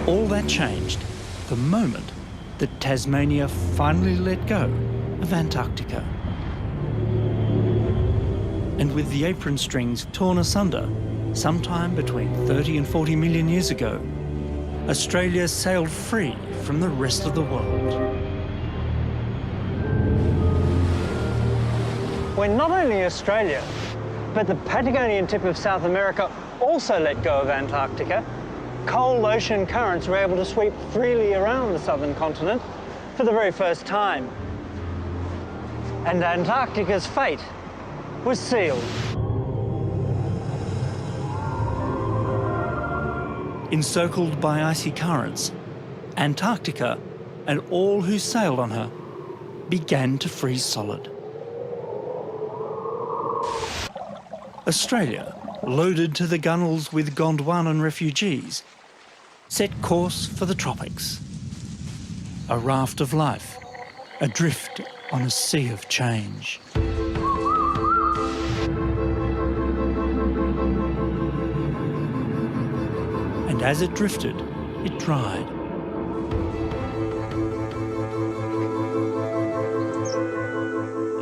All that changed the moment that Tasmania finally let go of Antarctica. And with the apron strings torn asunder, sometime between 30 and 40 million years ago, Australia sailed free from the rest of the world. When not only Australia, but the Patagonian tip of South America also let go of Antarctica, cold ocean currents were able to sweep freely around the southern continent for the very first time. And Antarctica's fate was sealed. Encircled by icy currents, Antarctica and all who sailed on her began to freeze solid. Australia, loaded to the gunnels with Gondwanan refugees, set course for the tropics. A raft of life, adrift on a sea of change. And as it drifted, it dried.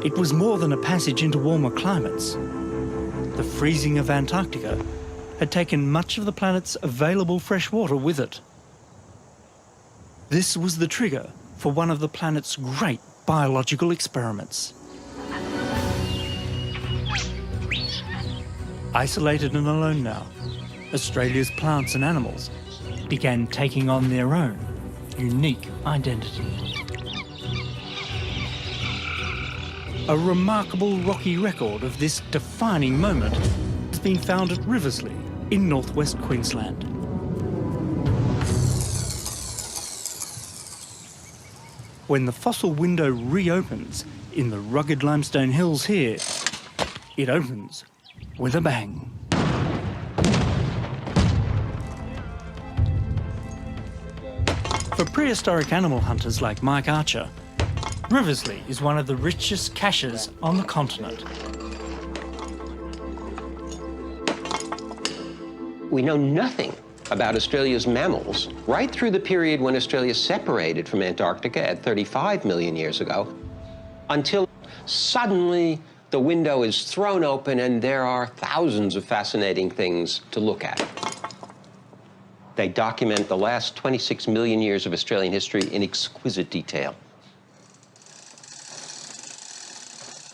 It was more than a passage into warmer climates. The freezing of Antarctica had taken much of the planet's available fresh water with it. This was the trigger for one of the planet's great biological experiments. Isolated and alone now, Australia's plants and animals began taking on their own unique identity. A remarkable rocky record of this defining moment has been found at Riversley in northwest Queensland. When the fossil window reopens in the rugged limestone hills here, it opens with a bang. For prehistoric animal hunters like Mike Archer, Riversley is one of the richest caches on the continent. We know nothing about Australia's mammals right through the period when Australia separated from Antarctica at 35 million years ago, until suddenly the window is thrown open and there are thousands of fascinating things to look at. They document the last 26 million years of Australian history in exquisite detail.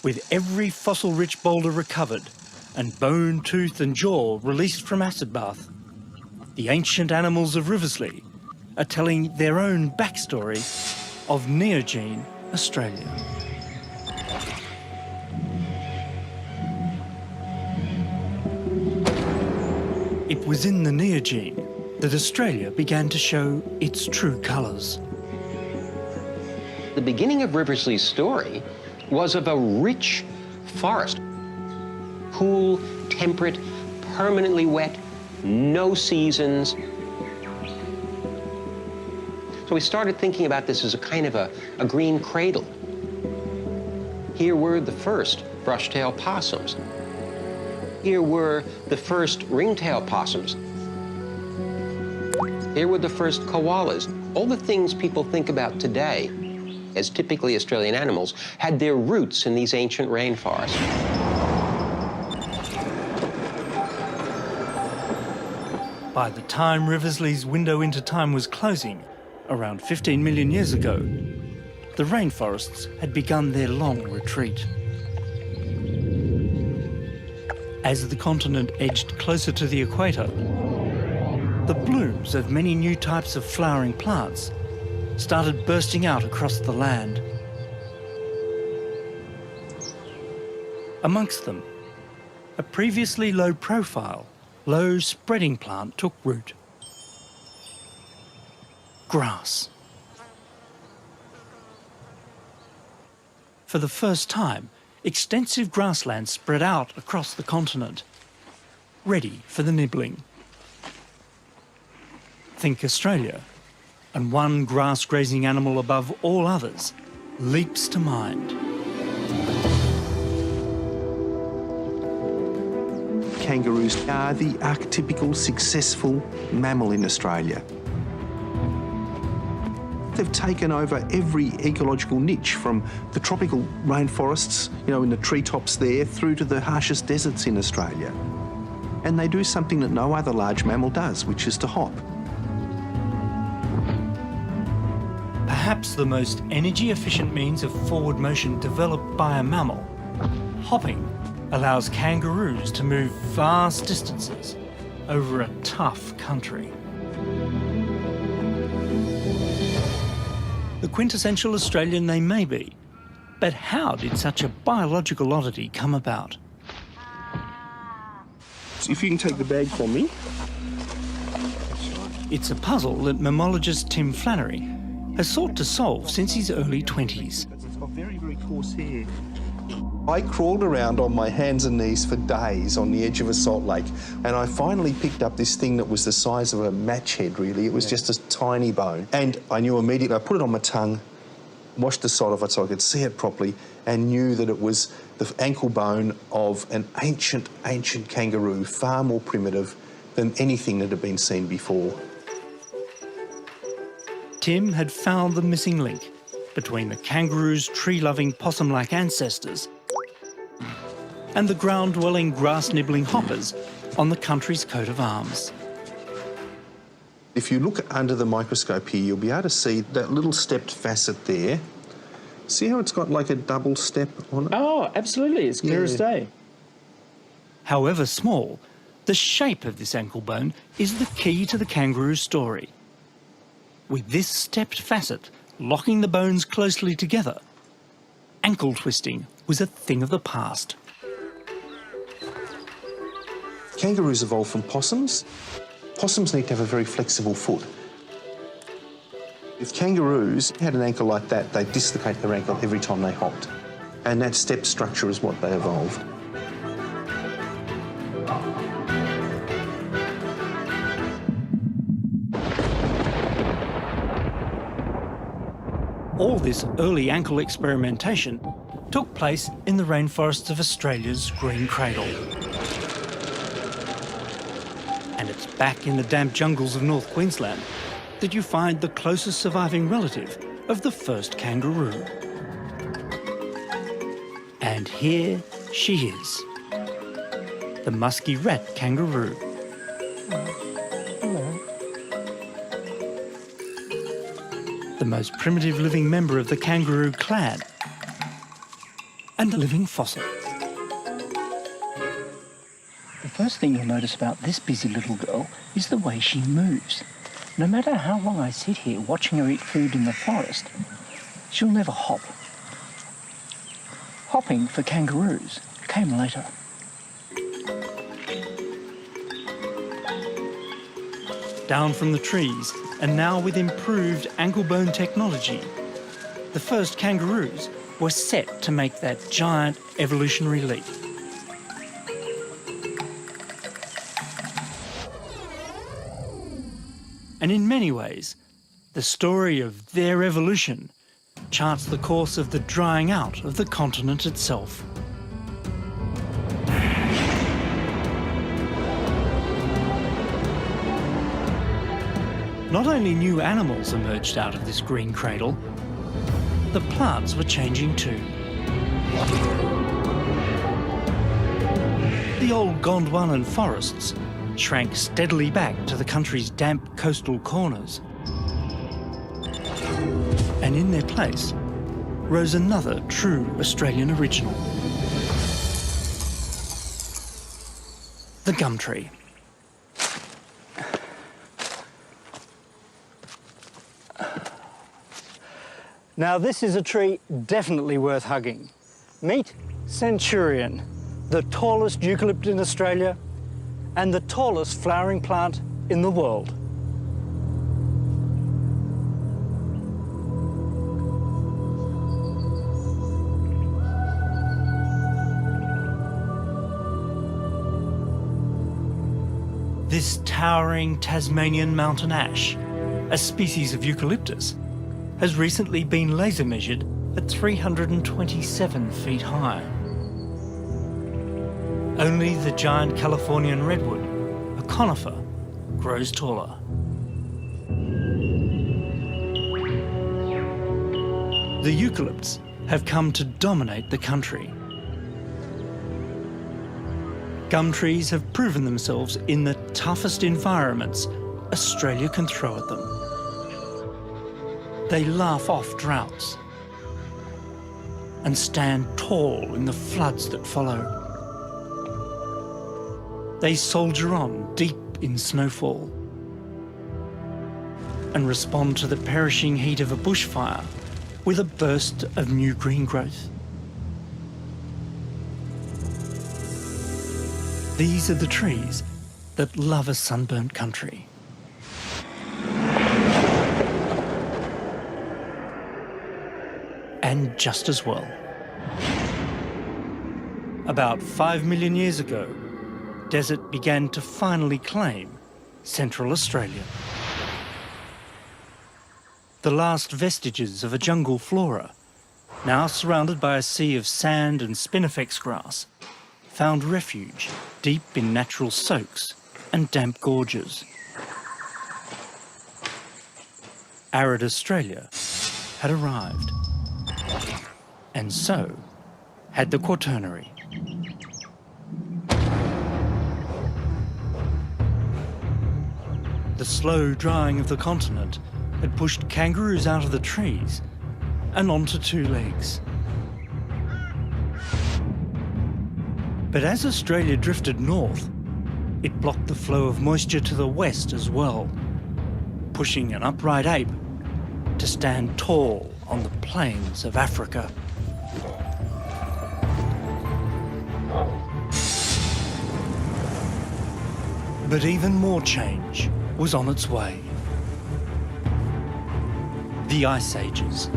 With every fossil-rich boulder recovered and bone, tooth and jaw released from acid bath, the ancient animals of Riversley are telling their own backstory of Neogene Australia. It was in the Neogene that Australia began to show its true colours. The beginning of Riversley's story was of a rich forest. Cool, temperate, permanently wet, no seasons. So we started thinking about this as a kind of a green cradle. Here were the first brush-tail possums. Here were the first ringtail possums. Here were the first koalas. All the things people think about today as typically Australian animals had their roots in these ancient rainforests. By the time Riversley's window into time was closing, around 15 million years ago, the rainforests had begun their long retreat. As the continent edged closer to the equator, the blooms of many new types of flowering plants started bursting out across the land. Amongst them, a previously low-profile, low-spreading plant took root. Grass. For the first time, extensive grasslands spread out across the continent, ready for the nibbling. Think Australia, and one grass-grazing animal above all others leaps to mind. Kangaroos are the archetypical successful mammal in Australia. They've taken over every ecological niche, from the tropical rainforests, in the treetops there, through to the harshest deserts in Australia. And they do something that no other large mammal does, which is to hop. Perhaps the most energy-efficient means of forward motion developed by a mammal, hopping allows kangaroos to move vast distances over a tough country. The quintessential Australian they may be, but how did such a biological oddity come about? So if you can take the bag for me. It's a puzzle that mammologist Tim Flannery has sought to solve since his early 20s. got very, very coarse hair. I crawled around on my hands and knees for days on the edge of a salt lake, and I finally picked up this thing that was the size of a match head, really. It was just a tiny bone. And I knew immediately, I put it on my tongue, washed the salt off it so I could see it properly, and knew that it was the ankle bone of an ancient kangaroo, far more primitive than anything that had been seen before. Tim had found the missing link between the kangaroo's tree-loving possum-like ancestors and the ground-dwelling, grass-nibbling hoppers on the country's coat of arms. If you look under the microscope here, you'll be able to see that little stepped facet there. See how it's got like a double step on it? Oh, absolutely. It's clear as day. However small, the shape of this ankle bone is the key to the kangaroo story. With this stepped facet locking the bones closely together, ankle twisting was a thing of the past. Kangaroos evolved from possums. Possums need to have a very flexible foot. If kangaroos had an ankle like that, they'd dislocate their ankle every time they hopped. And that step structure is what they evolved. All this early ankle experimentation took place in the rainforests of Australia's Green Cradle. And it's back in the damp jungles of North Queensland that you find the closest surviving relative of the first kangaroo. And here she is, the musky rat kangaroo. The most primitive living member of the kangaroo clan, and a living fossil. The first thing you'll notice about this busy little girl is the way she moves. No matter how long I sit here watching her eat food in the forest, she'll never hop. Hopping for kangaroos came later. Down from the trees, and now with improved ankle bone technology, the first kangaroos were set to make that giant evolutionary leap. And in many ways, the story of their evolution charts the course of the drying out of the continent itself. Not only new animals emerged out of this green cradle, the plants were changing too. The old Gondwanan forests shrank steadily back to the country's damp coastal corners. And in their place rose another true Australian original, the gum tree. Now this is a tree definitely worth hugging. Meet Centurion, the tallest eucalypt in Australia and the tallest flowering plant in the world. This towering Tasmanian mountain ash, a species of eucalyptus, has recently been laser measured at 327 feet high. Only the giant Californian redwood, a conifer, grows taller. The eucalypts have come to dominate the country. Gum trees have proven themselves in the toughest environments Australia can throw at them. They laugh off droughts and stand tall in the floods that follow. They soldier on deep in snowfall and respond to the perishing heat of a bushfire with a burst of new green growth. These are the trees that love a sunburnt country. and just as well. About 5 million years ago, desert began to finally claim Central Australia. The last vestiges of a jungle flora, now surrounded by a sea of sand and spinifex grass, found refuge deep in natural soaks and damp gorges. Arid Australia had arrived, and so had the Quaternary. The slow drying of the continent had pushed kangaroos out of the trees and onto two legs. But as Australia drifted north, it blocked the flow of moisture to the west as well, pushing an upright ape to stand tall on the plains of Africa. But even more change was on its way. The Ice Ages.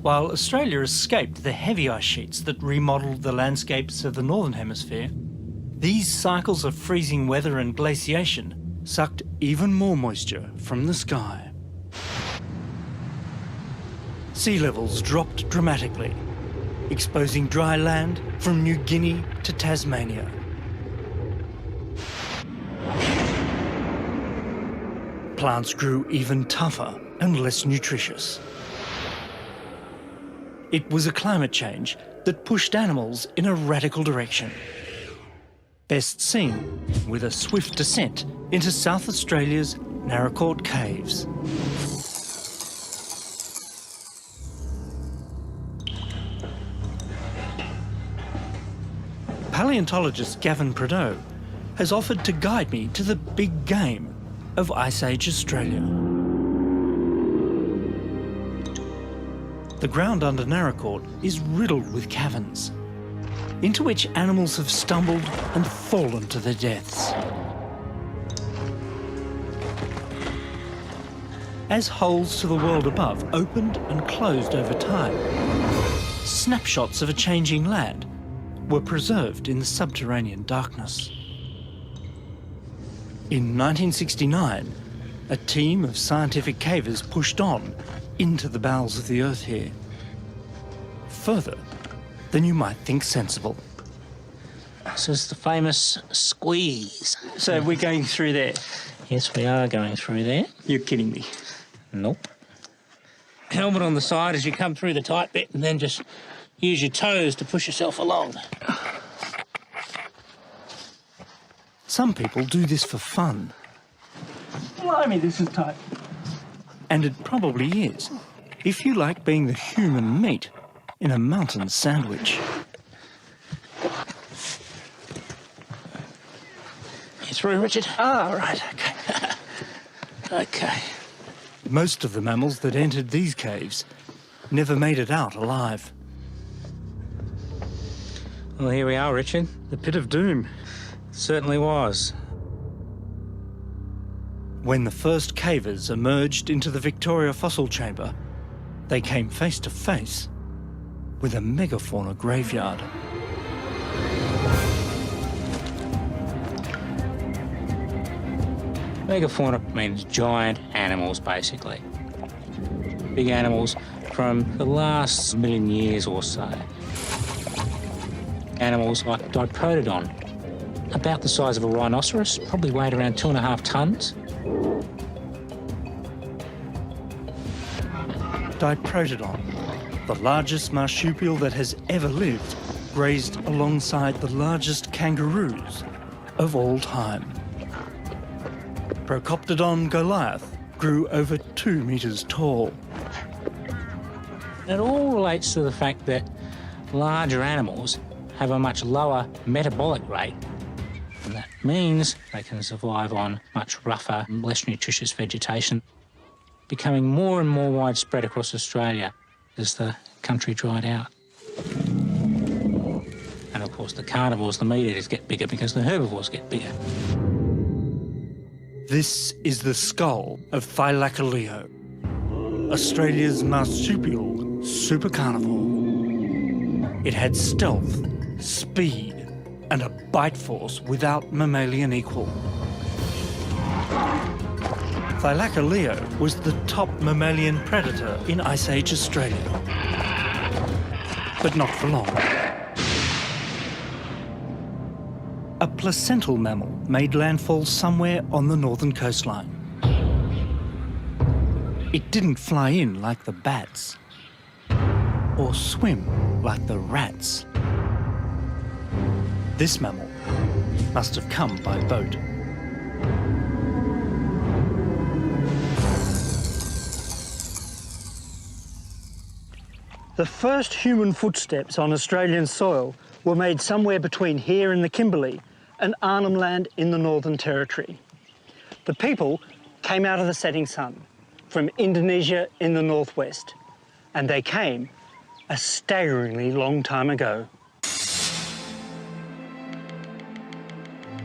While Australia escaped the heavy ice sheets that remodelled the landscapes of the Northern Hemisphere, these cycles of freezing weather and glaciation sucked even more moisture from the sky. Sea levels dropped dramatically, exposing dry land from New Guinea to Tasmania. Plants grew even tougher and less nutritious. It was a climate change that pushed animals in a radical direction. Best seen with a swift descent into South Australia's Narracourt Caves. Paleontologist Gavin Prideaux has offered to guide me to the big game of Ice Age Australia. The ground under Narracourt is riddled with caverns, into which animals have stumbled and fallen to their deaths. As holes to the world above opened and closed over time, snapshots of a changing land were preserved in the subterranean darkness. In 1969, a team of scientific cavers pushed on into the bowels of the earth here. Further than you might think sensible. This is the famous squeeze. So we're going through there? Yes, we are going through there. You're kidding me. Nope. Helmet on the side as you come through the tight bit, and then just use your toes to push yourself along. Some people do this for fun. Blimey, this is tight. And it probably is, if you like being the human meat in a mountain sandwich. You through, Richard? Ah, right, okay. Okay. Most of the mammals that entered these caves never made it out alive. Well, here we are, Richard. The pit of doom. Certainly was. When the first cavers emerged into the Victoria fossil chamber, they came face to face with a megafauna graveyard. Megafauna means giant animals, basically. Big animals from the last million years or so. Animals like Diprotodon, about the size of a rhinoceros, probably weighed around 2.5 tonnes. Diprotodon, the largest marsupial that has ever lived, grazed alongside the largest kangaroos of all time. Procoptodon Goliath grew over 2 metres tall. It all relates to the fact that larger animals have a much lower metabolic rate. And that means they can survive on much rougher, less nutritious vegetation, becoming more and more widespread across Australia as the country dried out. And of course the carnivores, the meat eaters, get bigger because the herbivores get bigger. This is the skull of Thylacoleo, Australia's marsupial supercarnivore. It had stealth, speed, and a bite force without mammalian equal. Thylacoleo was the top mammalian predator in Ice Age Australia. But not for long. A placental mammal made landfall somewhere on the northern coastline. It didn't fly in like the bats, or swim like the rats. This mammal must have come by boat. The first human footsteps on Australian soil were made somewhere between here and the Kimberley and Arnhem Land in the Northern Territory. The people came out of the setting sun from Indonesia in the northwest, and they came a staggeringly long time ago.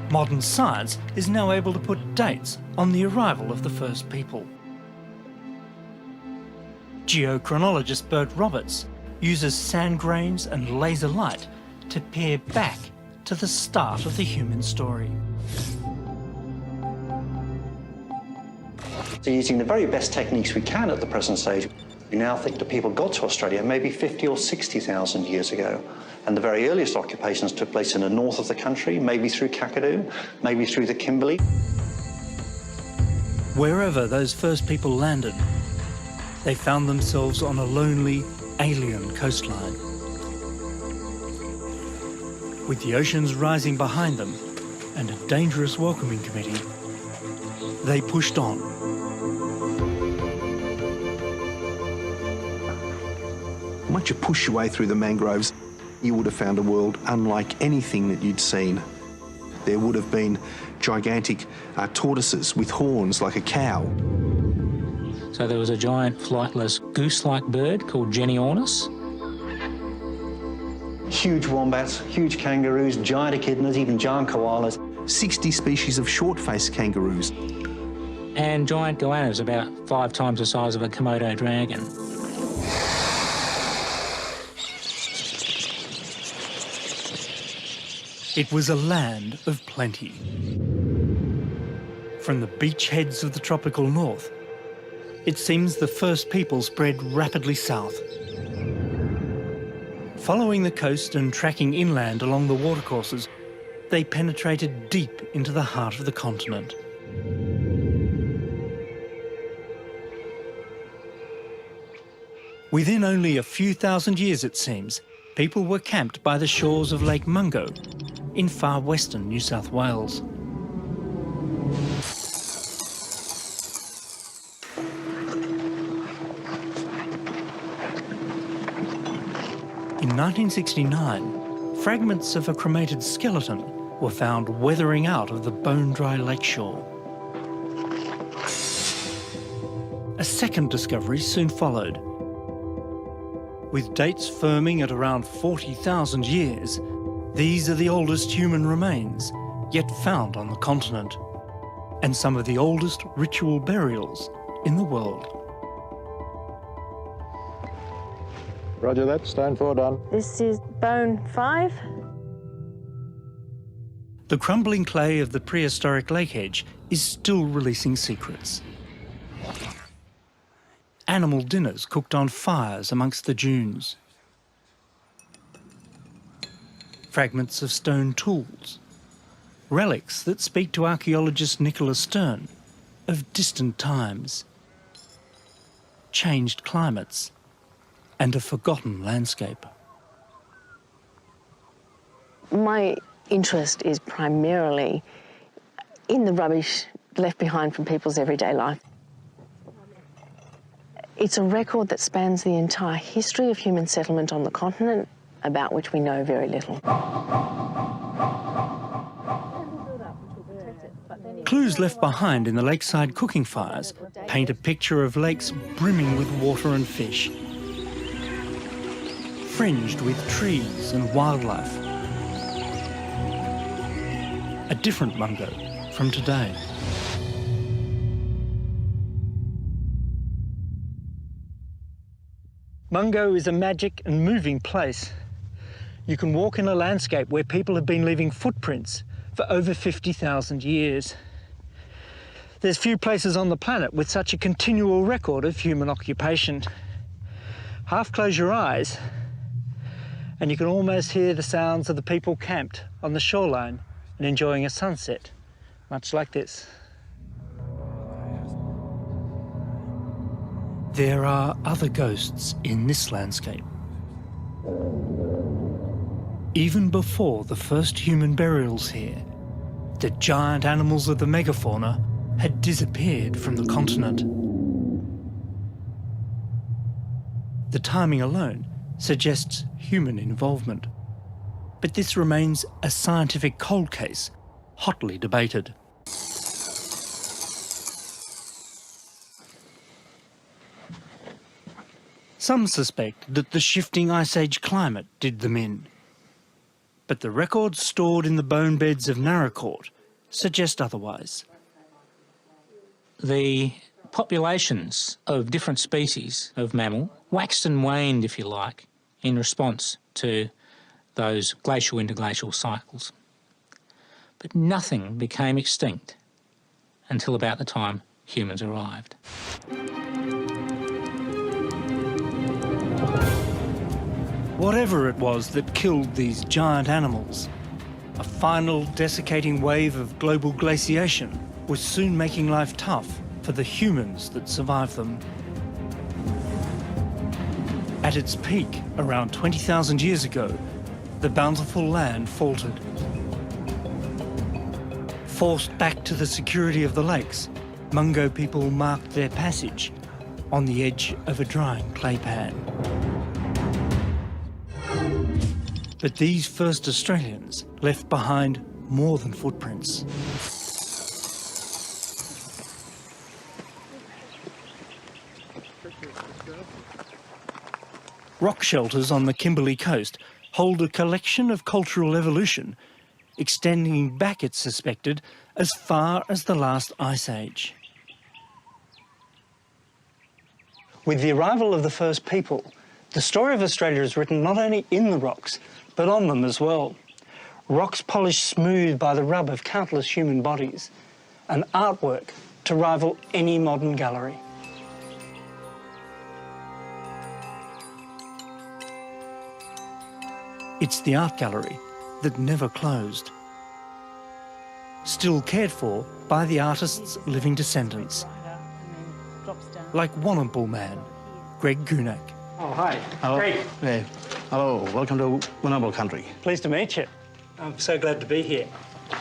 Modern science is now able to put dates on the arrival of the first people. Geochronologist Bert Roberts uses sand grains and laser light to peer back to the start of the human story. So using the very best techniques we can at the present stage, we now think that people got to Australia maybe 50 or 60,000 years ago. And the very earliest occupations took place in the north of the country, maybe through Kakadu, maybe through the Kimberley. Wherever those first people landed, they found themselves on a lonely, alien coastline. With the oceans rising behind them and a dangerous welcoming committee, they pushed on. Once you push your way through the mangroves, you would have found a world unlike anything that you'd seen. There would have been gigantic tortoises with horns like a cow. So there was a giant flightless goose-like bird called Genyornis. Huge wombats, huge kangaroos, giant echidnas, even giant koalas. 60 species of short-faced kangaroos. And giant goannas, about 5 times the size of a Komodo dragon. It was a land of plenty. From the beachheads of the tropical north, it seems the first people spread rapidly south. Following the coast and tracking inland along the watercourses, they penetrated deep into the heart of the continent. Within only a few thousand years, it seems, people were camped by the shores of Lake Mungo in far western New South Wales. In 1969, fragments of a cremated skeleton were found weathering out of the bone-dry lakeshore. A second discovery soon followed. With dates firming at around 40,000 years, these are the oldest human remains yet found on the continent, and some of the oldest ritual burials in the world. Roger that, stone 4 done. This is bone 5. The crumbling clay of the prehistoric lake edge is still releasing secrets. Animal dinners cooked on fires amongst the dunes. Fragments of stone tools. Relics that speak to archaeologist Nicholas Stern of distant times. Changed climates and a forgotten landscape. My interest is primarily in the rubbish left behind from people's everyday life. It's a record that spans the entire history of human settlement on the continent, about which we know very little. Clues left behind in the lakeside cooking fires paint a picture of lakes brimming with water and fish, fringed with trees and wildlife. A different Mungo from today. Mungo is a magic and moving place. You can walk in a landscape where people have been leaving footprints for over 50,000 years. There's few places on the planet with such a continual record of human occupation. Half close your eyes and you can almost hear the sounds of the people camped on the shoreline and enjoying a sunset, much like this. There are other ghosts in this landscape. Even before the first human burials here, the giant animals of the megafauna had disappeared from the continent. The timing alone suggests human involvement, but this remains a scientific cold case, hotly debated. Some suspect that the shifting Ice Age climate did them in, but the records stored in the bone beds of Naracoorte suggest otherwise. The populations of different species of mammal waxed and waned, if you like, in response to those glacial interglacial cycles. But nothing became extinct until about the time humans arrived. Whatever it was that killed these giant animals, a final desiccating wave of global glaciation was soon making life tough for the humans that survived them. At its peak, around 20,000 years ago, the bountiful land faltered. Forced back to the security of the lakes, Mungo people marked their passage on the edge of a drying clay pan. But these first Australians left behind more than footprints. Rock shelters on the Kimberley coast hold a collection of cultural evolution extending back, it's suspected, as far as the last Ice Age. With the arrival of the first people, the story of Australia is written not only in the rocks, but on them as well. Rocks polished smooth by the rub of countless human bodies, an artwork to rival any modern gallery. It's the art gallery that never closed, still cared for by the artist's living descendants, like Warrnambool man, Greg Gunak. Oh, hi. Hello. Greg. Hey. Hello. Welcome to Warrnambool country. Pleased to meet you. I'm so glad to be here.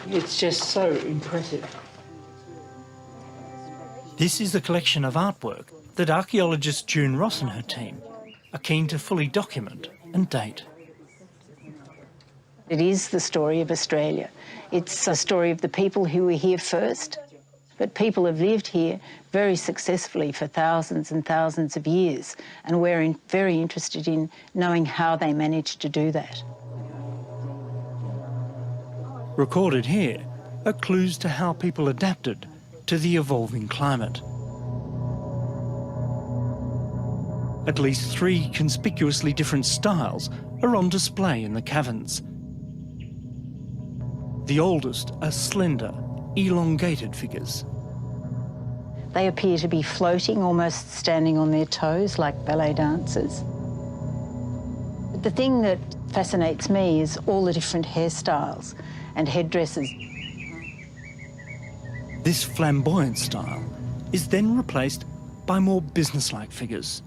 It's just so impressive. This is a collection of artwork that archaeologist June Ross and her team are keen to fully document and date. It is the story of Australia. It's a story of the people who were here first, but people have lived here very successfully for thousands and thousands of years, and we're very interested in knowing how they managed to do that. Recorded here are clues to how people adapted to the evolving climate. At least 3 conspicuously different styles are on display in the caverns. The oldest are slender, elongated figures. They appear to be floating, almost standing on their toes like ballet dancers. But the thing that fascinates me is all the different hairstyles and headdresses. This flamboyant style is then replaced by more businesslike figures.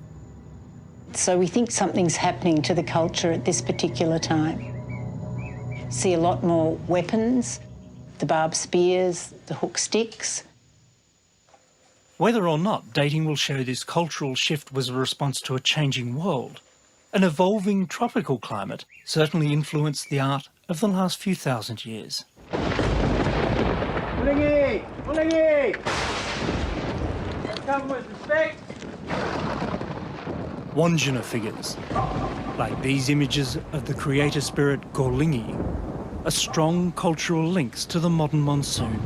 So we think something's happening to the culture at this particular time. See a lot more weapons, the barbed spears, the hook sticks. Whether or not dating will show this cultural shift was a response to a changing world, an evolving tropical climate certainly influenced the art of the last few thousand years. Mullingy! Mullingy! Come with respect. Wandjina figures, like these images of the creator spirit Gorlingi, are strong cultural links to the modern monsoon,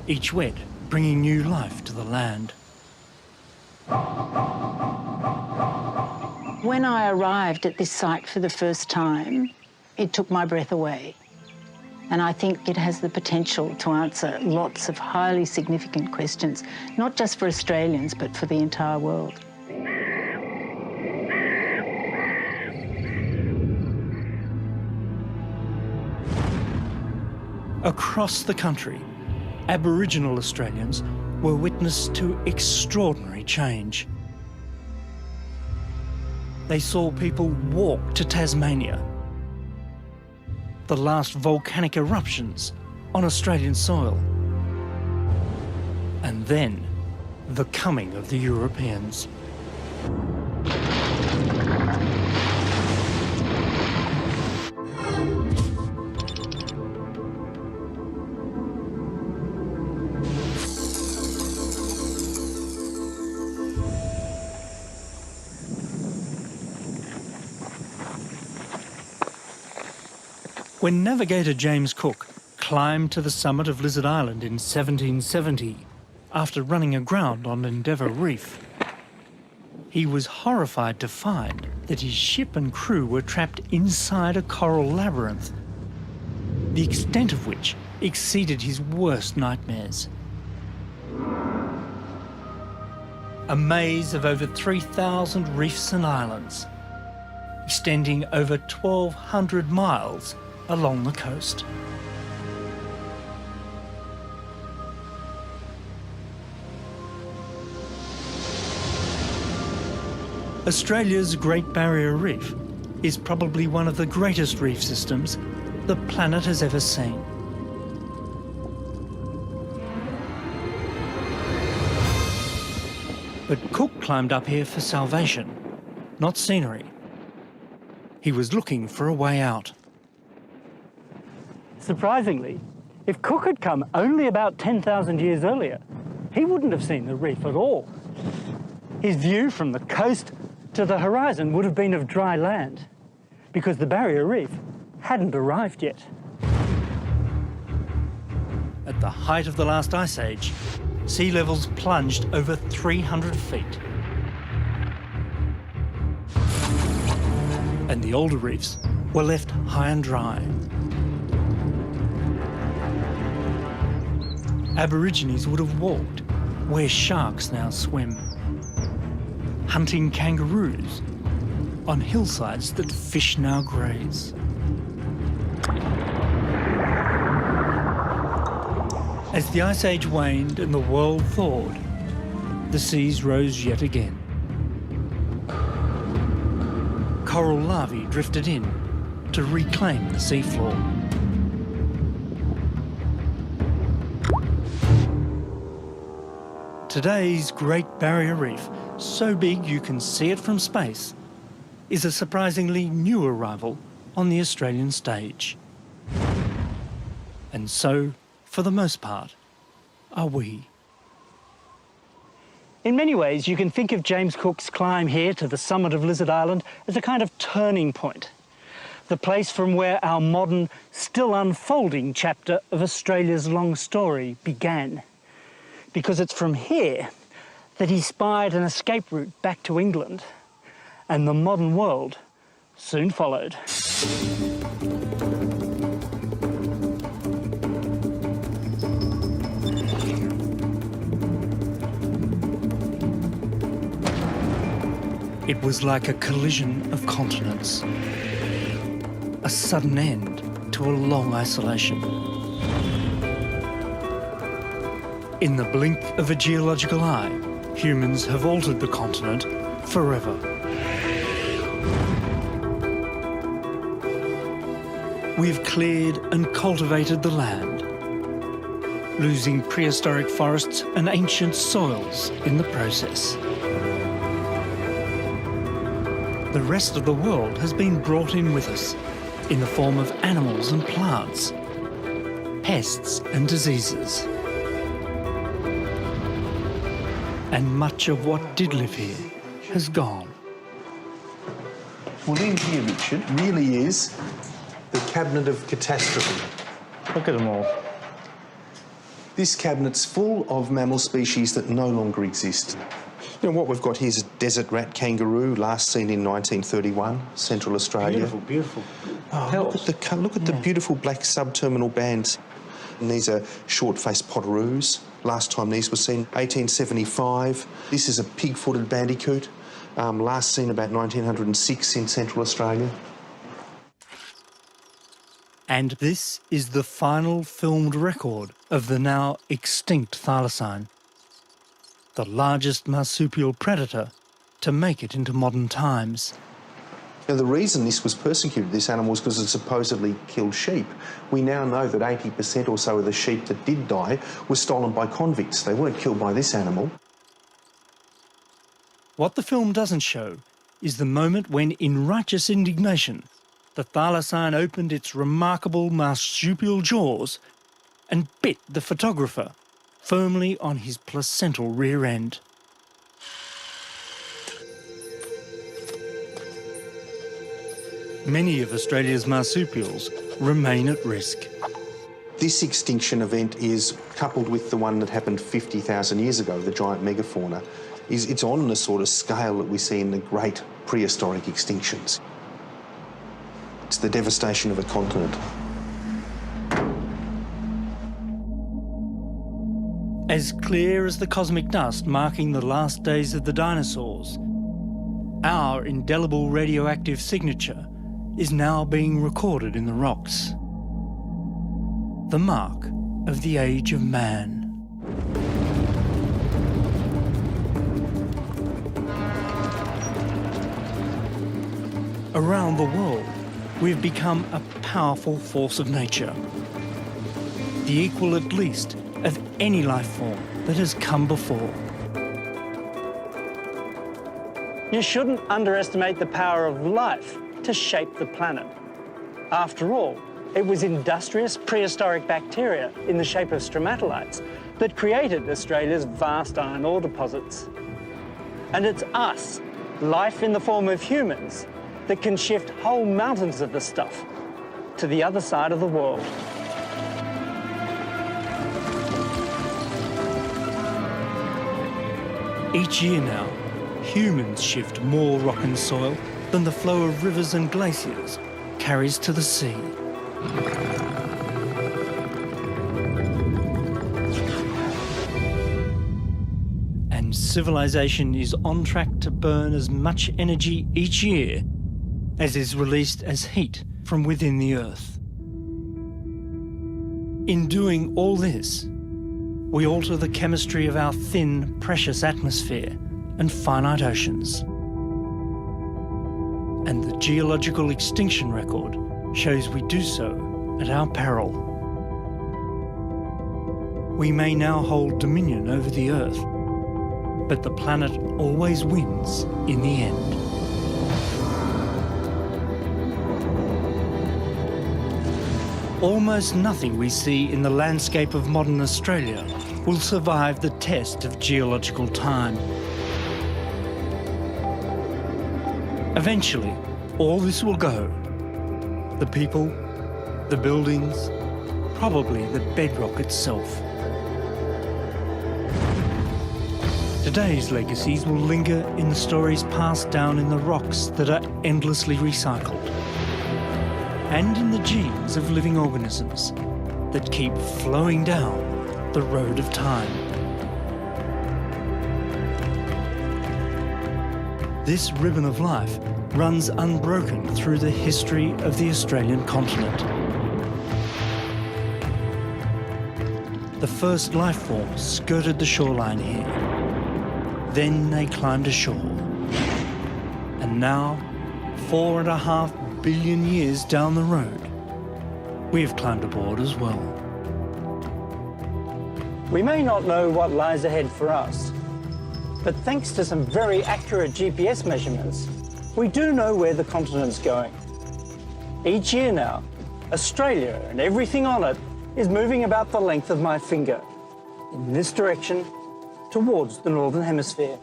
each wet bringing new life to the land. When I arrived at this site for the first time, it took my breath away. And I think it has the potential to answer lots of highly significant questions, not just for Australians, but for the entire world. Across the country, Aboriginal Australians were witness to extraordinary change. They saw people walk to Tasmania, the last volcanic eruptions on Australian soil, and then the coming of the Europeans. When navigator James Cook climbed to the summit of Lizard Island in 1770, after running aground on Endeavour Reef, he was horrified to find that his ship and crew were trapped inside a coral labyrinth, the extent of which exceeded his worst nightmares. A maze of over 3,000 reefs and islands, extending over 1,200 miles along the coast. Australia's Great Barrier Reef is probably one of the greatest reef systems the planet has ever seen. But Cook climbed up here for salvation, not scenery. He was looking for a way out. Surprisingly, if Cook had come only about 10,000 years earlier, he wouldn't have seen the reef at all. His view from the coast to the horizon would have been of dry land, because the Barrier Reef hadn't arrived yet. At the height of the last ice age, sea levels plunged over 300 feet. And the older reefs were left high and dry. Aborigines would have walked where sharks now swim, hunting kangaroos on hillsides that fish now graze. As the Ice Age waned and the world thawed, the seas rose yet again. Coral larvae drifted in to reclaim the seafloor. Today's Great Barrier Reef, so big you can see it from space, is a surprisingly new arrival on the Australian stage. And so, for the most part, are we. In many ways, you can think of James Cook's climb here to the summit of Lizard Island as a kind of turning point, the place from where our modern, still unfolding chapter of Australia's long story began. Because it's from here that he spied an escape route back to England, and the modern world soon followed. It was like a collision of continents, a sudden end to a long isolation. In the blink of a geological eye, humans have altered the continent forever. We've cleared and cultivated the land, losing prehistoric forests and ancient soils in the process. The rest of the world has been brought in with us in the form of animals and plants, pests and diseases. And much of what did live here has gone. Well, in here, Richard, really is the cabinet of catastrophe. Look at them all. This cabinet's full of mammal species that no longer exist. You know, what we've got here is a desert rat kangaroo, last seen in 1931, Central Australia. Beautiful, beautiful. Oh, look at the beautiful black subterminal bands. And these are short-faced potoroos. Last time these were seen, 1875. This is a pig-footed bandicoot, last seen about 1906 in Central Australia. And this is the final filmed record of the now extinct thylacine, the largest marsupial predator to make it into modern times. Now, the reason this was persecuted, this animal, was because it supposedly killed sheep. We now know that 80% or so of the sheep that did die were stolen by convicts. They weren't killed by this animal. What the film doesn't show is the moment when, in righteous indignation, the thylacine opened its remarkable marsupial jaws and bit the photographer firmly on his placental rear end. Many of Australia's marsupials remain at risk. This extinction event is coupled with the one that happened 50,000 years ago, the giant megafauna. It's on the sort of scale that we see in the great prehistoric extinctions. It's the devastation of a continent. As clear as the cosmic dust marking the last days of the dinosaurs, our indelible radioactive signature is now being recorded in the rocks. The mark of the age of man. Around the world, we've become a powerful force of nature, the equal at least of any life form that has come before. You shouldn't underestimate the power of life to shape the planet. After all, it was industrious prehistoric bacteria in the shape of stromatolites that created Australia's vast iron ore deposits. And it's us, life in the form of humans, that can shift whole mountains of the stuff to the other side of the world. Each year now, humans shift more rock and soil than the flow of rivers and glaciers carries to the sea. And civilization is on track to burn as much energy each year as is released as heat from within the Earth. In doing all this, we alter the chemistry of our thin, precious atmosphere and finite oceans. And the geological extinction record shows we do so at our peril. We may now hold dominion over the Earth, but the planet always wins in the end. Almost nothing we see in the landscape of modern Australia will survive the test of geological time. Eventually, all this will go. The people, the buildings, probably the bedrock itself. Today's legacies will linger in the stories passed down in the rocks that are endlessly recycled, and in the genes of living organisms that keep flowing down the road of time. This ribbon of life runs unbroken through the history of the Australian continent. The first life forms skirted the shoreline here. Then they climbed ashore. And now, 4.5 billion years down the road, we have climbed aboard as well. We may not know what lies ahead for us, but thanks to some very accurate GPS measurements, we do know where the continent's going. Each year now, Australia and everything on it is moving about the length of my finger, in this direction, towards the Northern Hemisphere.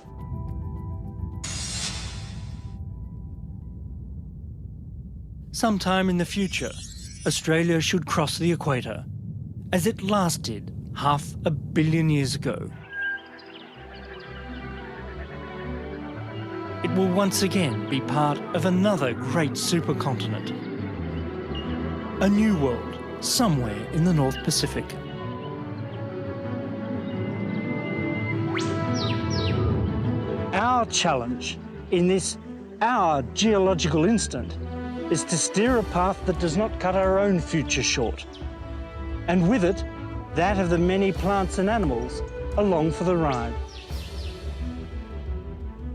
Sometime in the future, Australia should cross the equator, as it last did 500 million years ago. it will once again be part of another great supercontinent. A new world somewhere in the North Pacific. Our challenge in this, our geological instant, is to steer a path that does not cut our own future short, and with it, that of the many plants and animals along for the ride.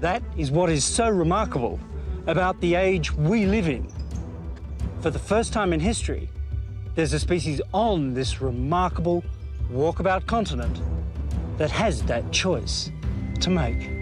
That is what is so remarkable about the age we live in. For the first time in history, there's a species on this remarkable walkabout continent that has that choice to make.